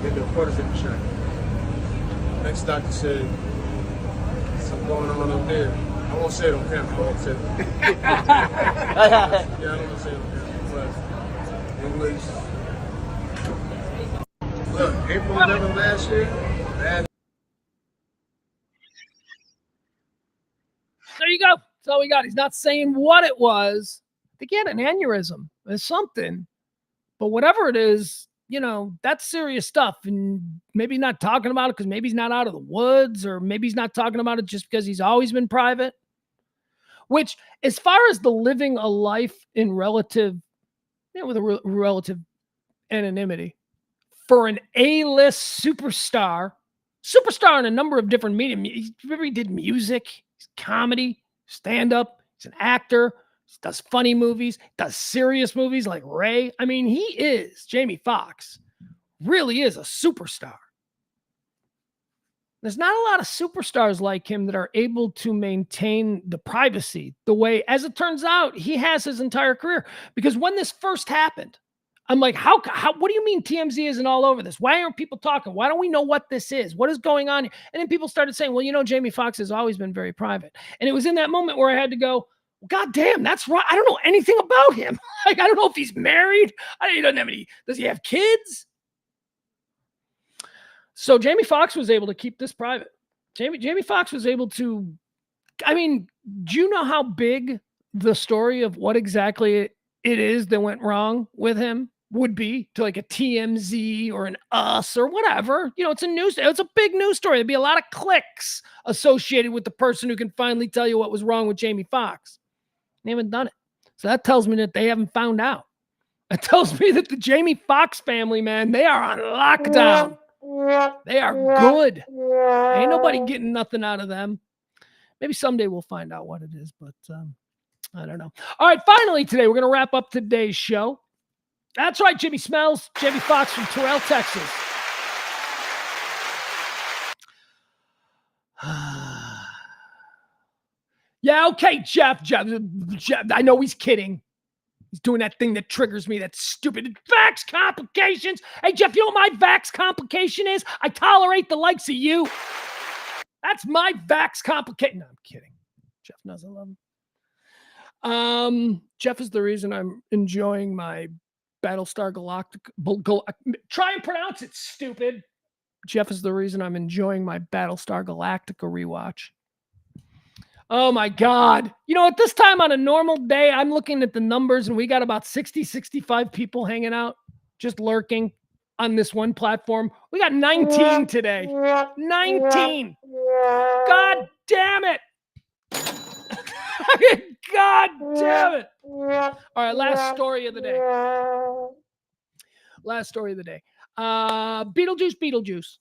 They did a quarterfinal check. Next doctor said, something going on up there. I won't say it on camera. I won't say it. I don't want to say it on camera. But it was, look, April 11th last year. There you go. That's all we got. He's not saying what it was. I think he had an aneurysm or something. But whatever it is, that's serious stuff. And maybe he's not talking about it because maybe he's not out of the woods, or maybe he's not talking about it just because he's always been private. Which, as far as the living a life in relative, with a relative anonymity, for an A-list superstar in a number of different media. He did music, comedy, stand-up. He's an actor. He does funny movies, does serious movies like Ray. I mean, Jamie Foxx really is a superstar. There's not a lot of superstars like him that are able to maintain the privacy the way, as it turns out, he has his entire career. Because when this first happened, I'm like, how, what do you mean TMZ isn't all over this? Why aren't people talking? Why don't we know what this is? What is going on here? And then people started saying, well, Jamie Foxx has always been very private. And it was in that moment where I had to go, God damn, that's right. I don't know anything about him. Like, I don't know if he's married. He doesn't have any, does he have kids? So Jamie Foxx was able to keep this private. Jamie Foxx was able to, do you know how big the story of what exactly it is that went wrong with him would be to like a TMZ or an Us or whatever? It's a big news story. There'd be a lot of clicks associated with the person who can finally tell you what was wrong with Jamie Foxx. They haven't done it. So that tells me that they haven't found out. It tells me that the Jamie Foxx family, man, they are on lockdown. They are good. Ain't nobody getting nothing out of them. Maybe someday we'll find out what it is, but I don't know. All right, finally today, we're going to wrap up today's show. That's right, Jimmy Smells, Jamie Foxx from Terrell, Texas. Yeah, okay, Jeff. I know he's kidding. He's doing that thing that triggers me, that stupid vax complications. Hey, Jeff, you know what my vax complication is? I tolerate the likes of you. That's my vax complication. No, I'm kidding. Jeff knows I love him. Jeff is the reason I'm enjoying my Battlestar Galactica. Try and pronounce it, stupid. Jeff is the reason I'm enjoying my Battlestar Galactica rewatch. Oh my God. At this time on a normal day, I'm looking at the numbers and we got about 60, 65 people hanging out, just lurking on this one platform. We got 19 today. 19. God damn it. God damn it. All right, last story of the day. Beetlejuice.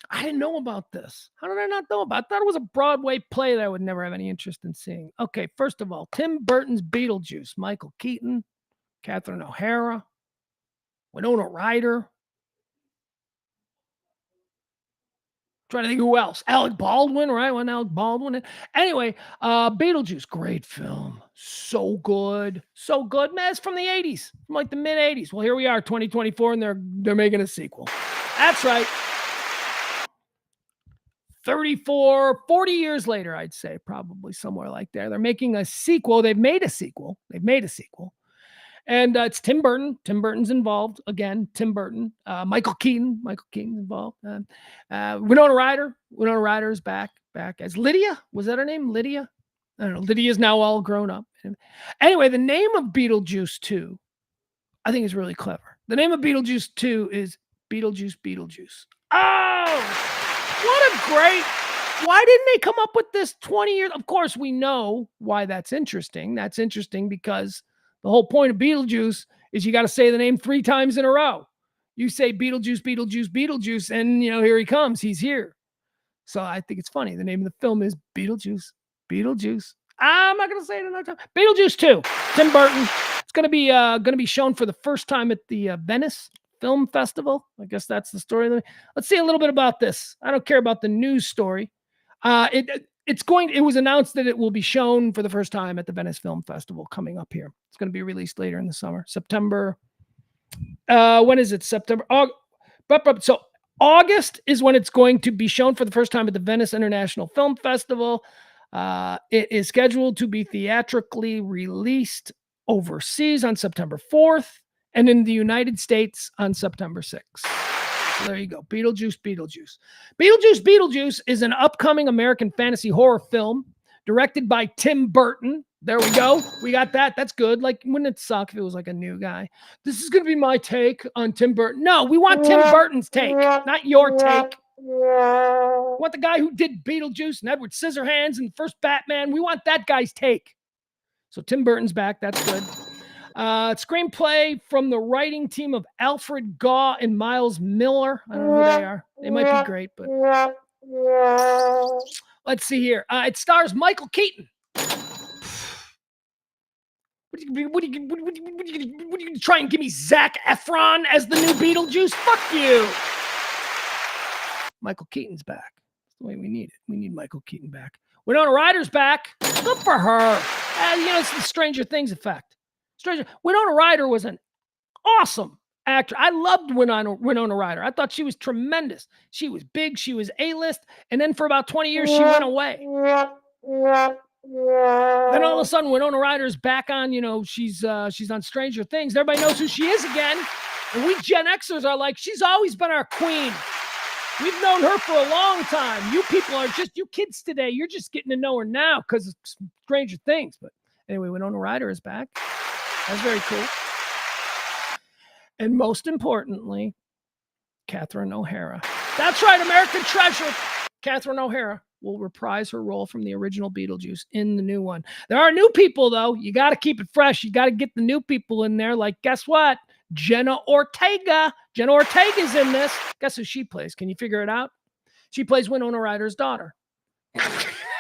I didn't know about this. How did I not know about it? I thought it was a Broadway play that I would never have any interest in seeing. Okay, first of all, Tim Burton's Beetlejuice. Michael Keaton, Catherine O'Hara, Winona Ryder. Trying to think who else. Alec Baldwin, right? When Alec Baldwin. Anyway, Beetlejuice, great film. So good. So good. Man, it's from the 80s, from like the mid 80s. Well, here we are, 2024, and they're making a sequel. That's right. 34, 40 years later, I'd say, probably somewhere like there. They're making a sequel. They've made a sequel. And it's Tim Burton. Tim Burton's involved. Again, Tim Burton. Michael Keaton's involved. Winona Ryder is back as Lydia. Was that her name? Lydia? I don't know. Lydia's now all grown up. Anyway, the name of Beetlejuice 2, I think is really clever. The name of Beetlejuice 2 is Beetlejuice. Oh! Why didn't they come up with this 20 years? Of course, we know why that's interesting. That's interesting because the whole point of Beetlejuice is you got to say the name 3 times in a row. You say Beetlejuice, and here he comes. He's here. So I think it's funny. The name of the film is Beetlejuice. I'm not going to say it another time. Beetlejuice 2, Tim Burton. It's going to be shown for the first time at the Venice Film Festival. I guess that's the story. Let's see a little bit about this. I don't care about the news story. It was announced that it will be shown for the first time at the Venice Film Festival coming up here. It's going to be released later in the summer. September. When is it? September. So August is when it's going to be shown for the first time at the Venice International Film Festival. It is scheduled to be theatrically released overseas on September 4th. And in the United States on September 6th. So there you go. Beetlejuice. Beetlejuice is an upcoming American fantasy horror film directed by Tim Burton. There we go. We got that. That's good. Like, wouldn't it suck if it was like a new guy? This is going to be my take on Tim Burton. No, we want Tim Burton's take, not your take. We want the guy who did Beetlejuice and Edward Scissorhands and the first Batman. We want that guy's take. So Tim Burton's back. That's good. Screenplay from the writing team of Alfred Gaw and Miles Miller. I don't know who they are. They might be great, but let's see here. It stars Michael Keaton. What are you going to try and give me Zac Efron as the new Beetlejuice? Fuck you. Michael Keaton's back. That's the way we need it. We need Michael Keaton back. Winona Ryder's back. Good for her. It's the Stranger Things effect. Winona Ryder was an awesome actor. I loved Winona Ryder. I thought she was tremendous. She was big. She was A-list. And then for about 20 years, she went away. Then all of a sudden, Winona Ryder's back on, she's on Stranger Things. Everybody knows who she is again. And we Gen Xers are like, she's always been our queen. We've known her for a long time. You people are just, you kids today, you're just getting to know her now because of Stranger Things. But anyway, Winona Ryder is back. That's very cool. And most importantly, Catherine O'Hara. That's right, American treasure. Catherine O'Hara will reprise her role from the original Beetlejuice in the new one. There are new people, though. You got to keep it fresh. You got to get the new people in there. Like, guess what? Jenna Ortega. Jenna Ortega's in this. Guess who she plays? Can you figure it out? She plays Winona Ryder's daughter.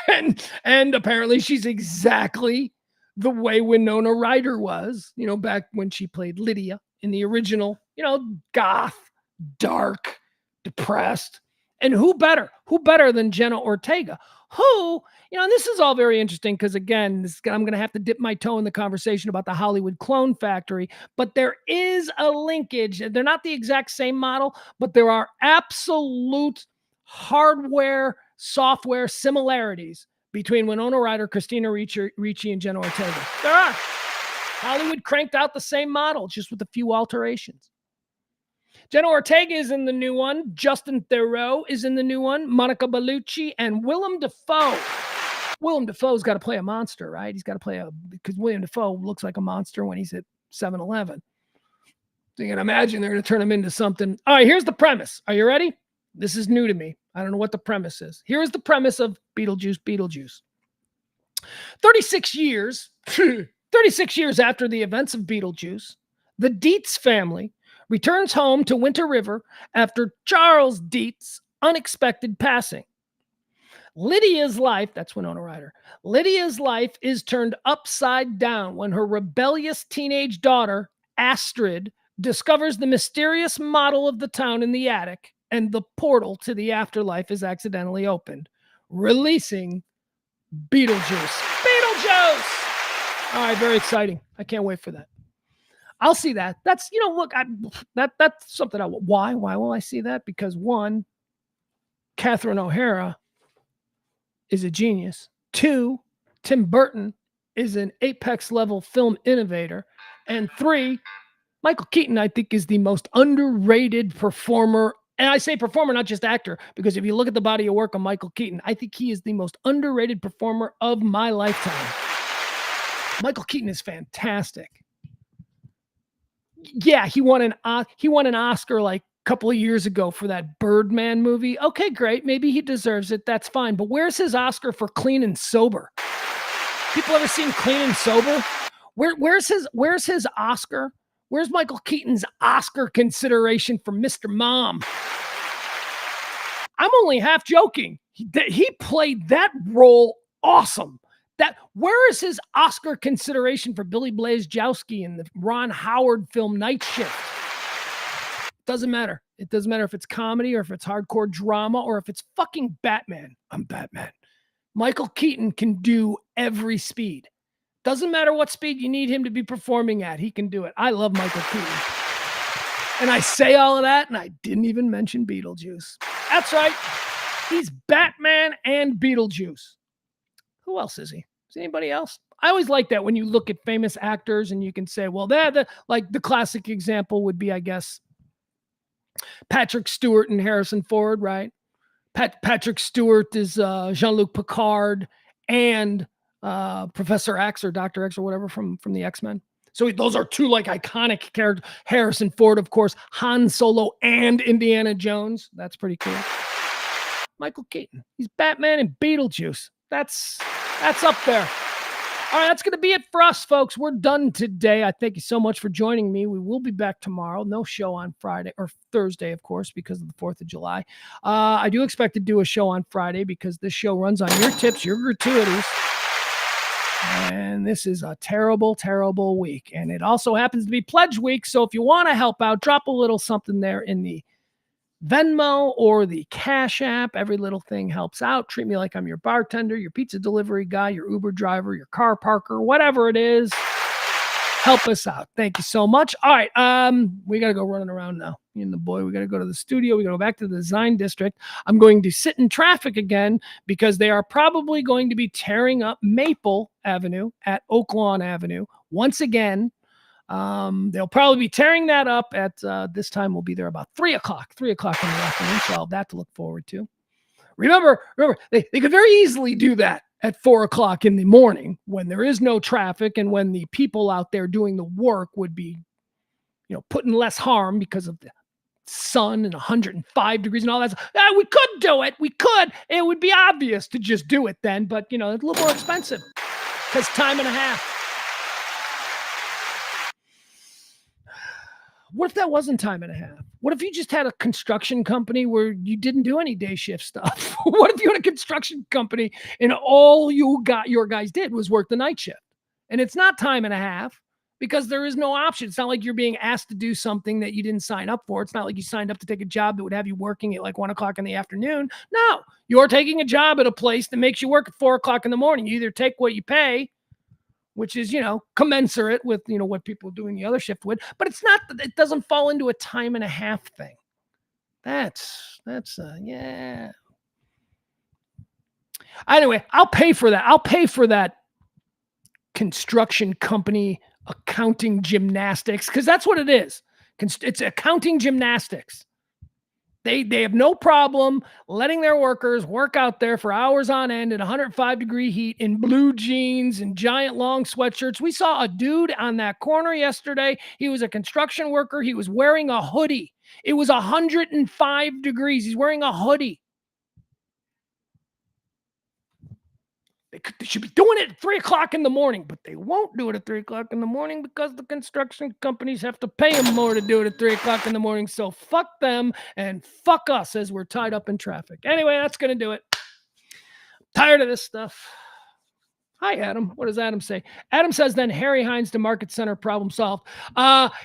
and apparently she's exactly the way Winona Ryder was, back when she played Lydia in the original, goth, dark, depressed. And who better than Jenna Ortega, who, and this is all very interesting because, again, I'm going to have to dip my toe in the conversation about the Hollywood clone factory, but there is a linkage. They're not the exact same model, but there are absolute hardware, software similarities between Winona Ryder, Christina Ricci, and Jenna Ortega. There are. Hollywood cranked out the same model, just with a few alterations. Jenna Ortega is in the new one. Justin Theroux is in the new one. Monica Bellucci and Willem Dafoe. Willem Dafoe's got to play a monster, right? He's got to play because Willem Dafoe looks like a monster when he's at 7-Eleven. So you can imagine they're going to turn him into something. All right, here's the premise. Are you ready? This is new to me. I don't know what the premise is. Here is the premise of Beetlejuice. 36 years after the events of Beetlejuice, the Dietz family returns home to Winter River after Charles Dietz' unexpected passing. Lydia's life, that's Winona Ryder, Lydia's life is turned upside down when her rebellious teenage daughter, Astrid, discovers the mysterious model of the town in the attic, and the portal to the afterlife is accidentally opened, releasing Beetlejuice. All right, very exciting. I can't wait for that. I'll see that. That's, look, that's something why will I see that? Because one, Catherine O'Hara is a genius. Two, Tim Burton is an apex level film innovator. And three, Michael Keaton, I think, is the most underrated performer. And I say performer, not just actor, because if you look at the body of work of Michael Keaton, I think he is the most underrated performer of my lifetime. Michael Keaton is fantastic. Yeah, he won an Oscar like a couple of years ago for that Birdman movie. Okay, great. Maybe he deserves it. That's fine. But where's his Oscar for Clean and Sober? People ever seen Clean and Sober? Where's his Oscar? Where's Michael Keaton's Oscar consideration for Mr. Mom? I'm only half joking. He played that role awesome. Where is his Oscar consideration for Billy Blazejowski in the Ron Howard film Night Shift? Doesn't matter. It doesn't matter if it's comedy or if it's hardcore drama or if it's fucking Batman. I'm Batman. Michael Keaton can do every speed. Doesn't matter what speed you need him to be performing at. He can do it. I love Michael Keaton. And I say all of that, and I didn't even mention Beetlejuice. That's right. He's Batman and Beetlejuice. Who else is he? Is anybody else? I always like that when you look at famous actors and you can say, well, like the classic example would be, I guess, Patrick Stewart and Harrison Ford, right? Patrick Stewart is Jean-Luc Picard and Professor X or Dr. X or whatever from the X-Men. So those are two like iconic characters. Harrison Ford, of course, Han Solo and Indiana Jones. That's pretty cool. Michael Keaton. He's Batman and Beetlejuice. That's up there. All right, that's going to be it for us, folks. We're done today. I thank you so much for joining me. We will be back tomorrow. No show on Friday or Thursday, of course, because of the 4th of July. I do expect to do a show on Friday because this show runs on your tips, your gratuities. And this is a terrible, terrible week. And it also happens to be pledge week. So if you want to help out, drop a little something there in the Venmo or the Cash App. Every little thing helps out. Treat me like I'm your bartender, your pizza delivery guy, your Uber driver, your car parker, whatever it is. Help us out. Thank you so much. All right. We got to go running around now. Me and the boy, we got to go to the studio. We got to go back to the design district. I'm going to sit in traffic again because they are probably going to be tearing up Maple Avenue at Oak Lawn Avenue once again. They'll probably be tearing that up at this time. We'll be there about 3 o'clock in the afternoon. So I'll have that to look forward to. Remember, they could very easily do that at 4 o'clock in the morning when there is no traffic and when the people out there doing the work would be, put in less harm because of the sun and 105 degrees and all that. We could do it. We could. It would be obvious to just do it then, but it's a little more expensive because time and a half. What if that wasn't time and a half? What if you just had a construction company where you didn't do any day shift stuff? What if you had a construction company and all your guys did was work the night shift? And it's not time and a half because there is no option. It's not like you're being asked to do something that you didn't sign up for. It's not like you signed up to take a job that would have you working at like 1 o'clock in the afternoon. No, you're taking a job at a place that makes you work at 4 o'clock in the morning. You either take what you pay, which is, commensurate with, what people doing the other shift would, but it doesn't fall into a time and a half thing. Yeah. Anyway, I'll pay for that. I'll pay for that construction company accounting gymnastics because that's what it is. It's accounting gymnastics. They have no problem letting their workers work out there for hours on end in 105-degree heat in blue jeans and giant long sweatshirts. We saw a dude on that corner yesterday. He was a construction worker. He was wearing a hoodie. It was 105 degrees. He's wearing a hoodie. They should be doing it at 3 o'clock in the morning, but they won't do it at 3 o'clock in the morning because the construction companies have to pay them more to do it at 3 o'clock in the morning. So fuck them and fuck us as we're tied up in traffic. Anyway, that's going to do it. Tired of this stuff. Hi, Adam. What does Adam say? Adam says, then Harry Hines to Market Center, problem solved.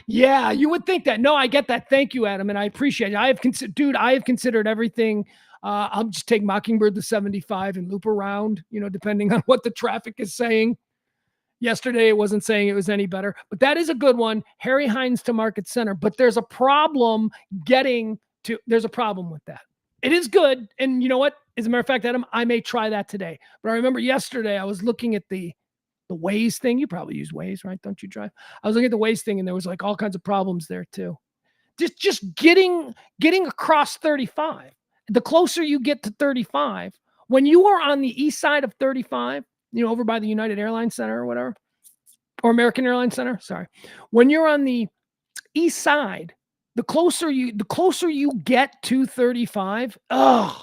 Yeah, you would think that. No, I get that. Thank you, Adam, and I appreciate it. I have considered everything. I'll just take Mockingbird to 75 and loop around, depending on what the traffic is saying. Yesterday, it wasn't saying it was any better, but that is a good one. Harry Hines to Market Center, but there's a problem there's a problem with that. It is good. And you know what? As a matter of fact, Adam, I may try that today. But I remember yesterday I was looking at the Waze thing. You probably use Waze, right? Don't you drive? I was looking at the Waze thing and there was like all kinds of problems there too. Just getting across 35. The closer you get to 35, when you are on the east side of 35, over by the United Airlines Center or whatever, or American Airlines Center, sorry. When you're on the east side, the closer you get to 35, bumper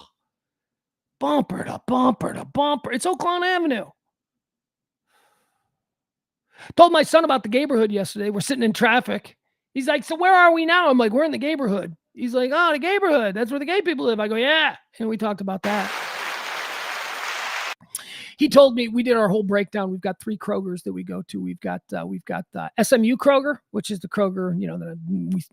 to bumper to bumper. It's Oak Lawn Avenue. Told my son about the neighborhood yesterday. We're sitting in traffic. He's like, so where are we now? I'm like, we're in the neighborhood. He's like, oh, the neighborhood. That's where the gay people live. I go, yeah. And we talked about that. He told me, we did our whole breakdown. We've got 3 Krogers that we go to. We've got SMU Kroger, which is the Kroger, that a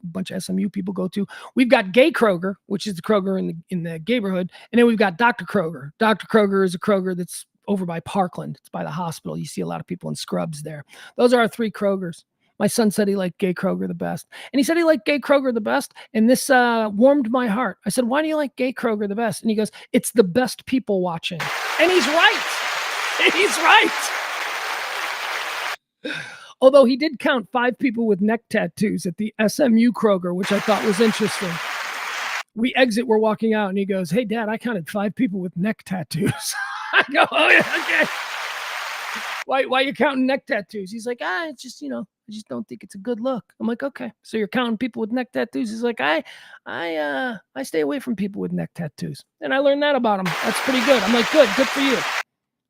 bunch of SMU people go to. We've got Gay Kroger, which is the Kroger in the neighborhood. And then we've got Dr. Kroger. Dr. Kroger is a Kroger that's over by Parkland. It's by the hospital. You see a lot of people in scrubs there. Those are our 3 Krogers. My son said he liked Gay Kroger the best. And he said he liked Gay Kroger the best. And this warmed my heart. I said, why do you like Gay Kroger the best? And he goes, it's the best people watching. And he's right. He's right. Although he did count 5 people with neck tattoos at the SMU Kroger, which I thought was interesting. We exit, we're walking out, and he goes, hey, Dad, I counted 5 people with neck tattoos. I go, oh, yeah, okay. Why are you counting neck tattoos? He's like, it's just, I just don't think it's a good look. I'm like, okay. So you're counting people with neck tattoos? He's like, I stay away from people with neck tattoos. And I learned that about him. That's pretty good. I'm like, good for you.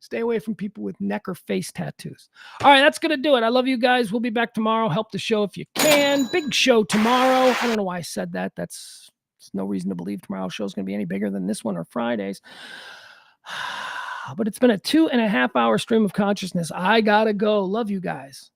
Stay away from people with neck or face tattoos. All right, that's going to do it. I love you guys. We'll be back tomorrow. Help the show if you can. Big show tomorrow. I don't know why I said that. There's no reason to believe tomorrow's show is going to be any bigger than this one or Friday's. But it's been a 2.5 hour stream of consciousness. I gotta go. Love you guys.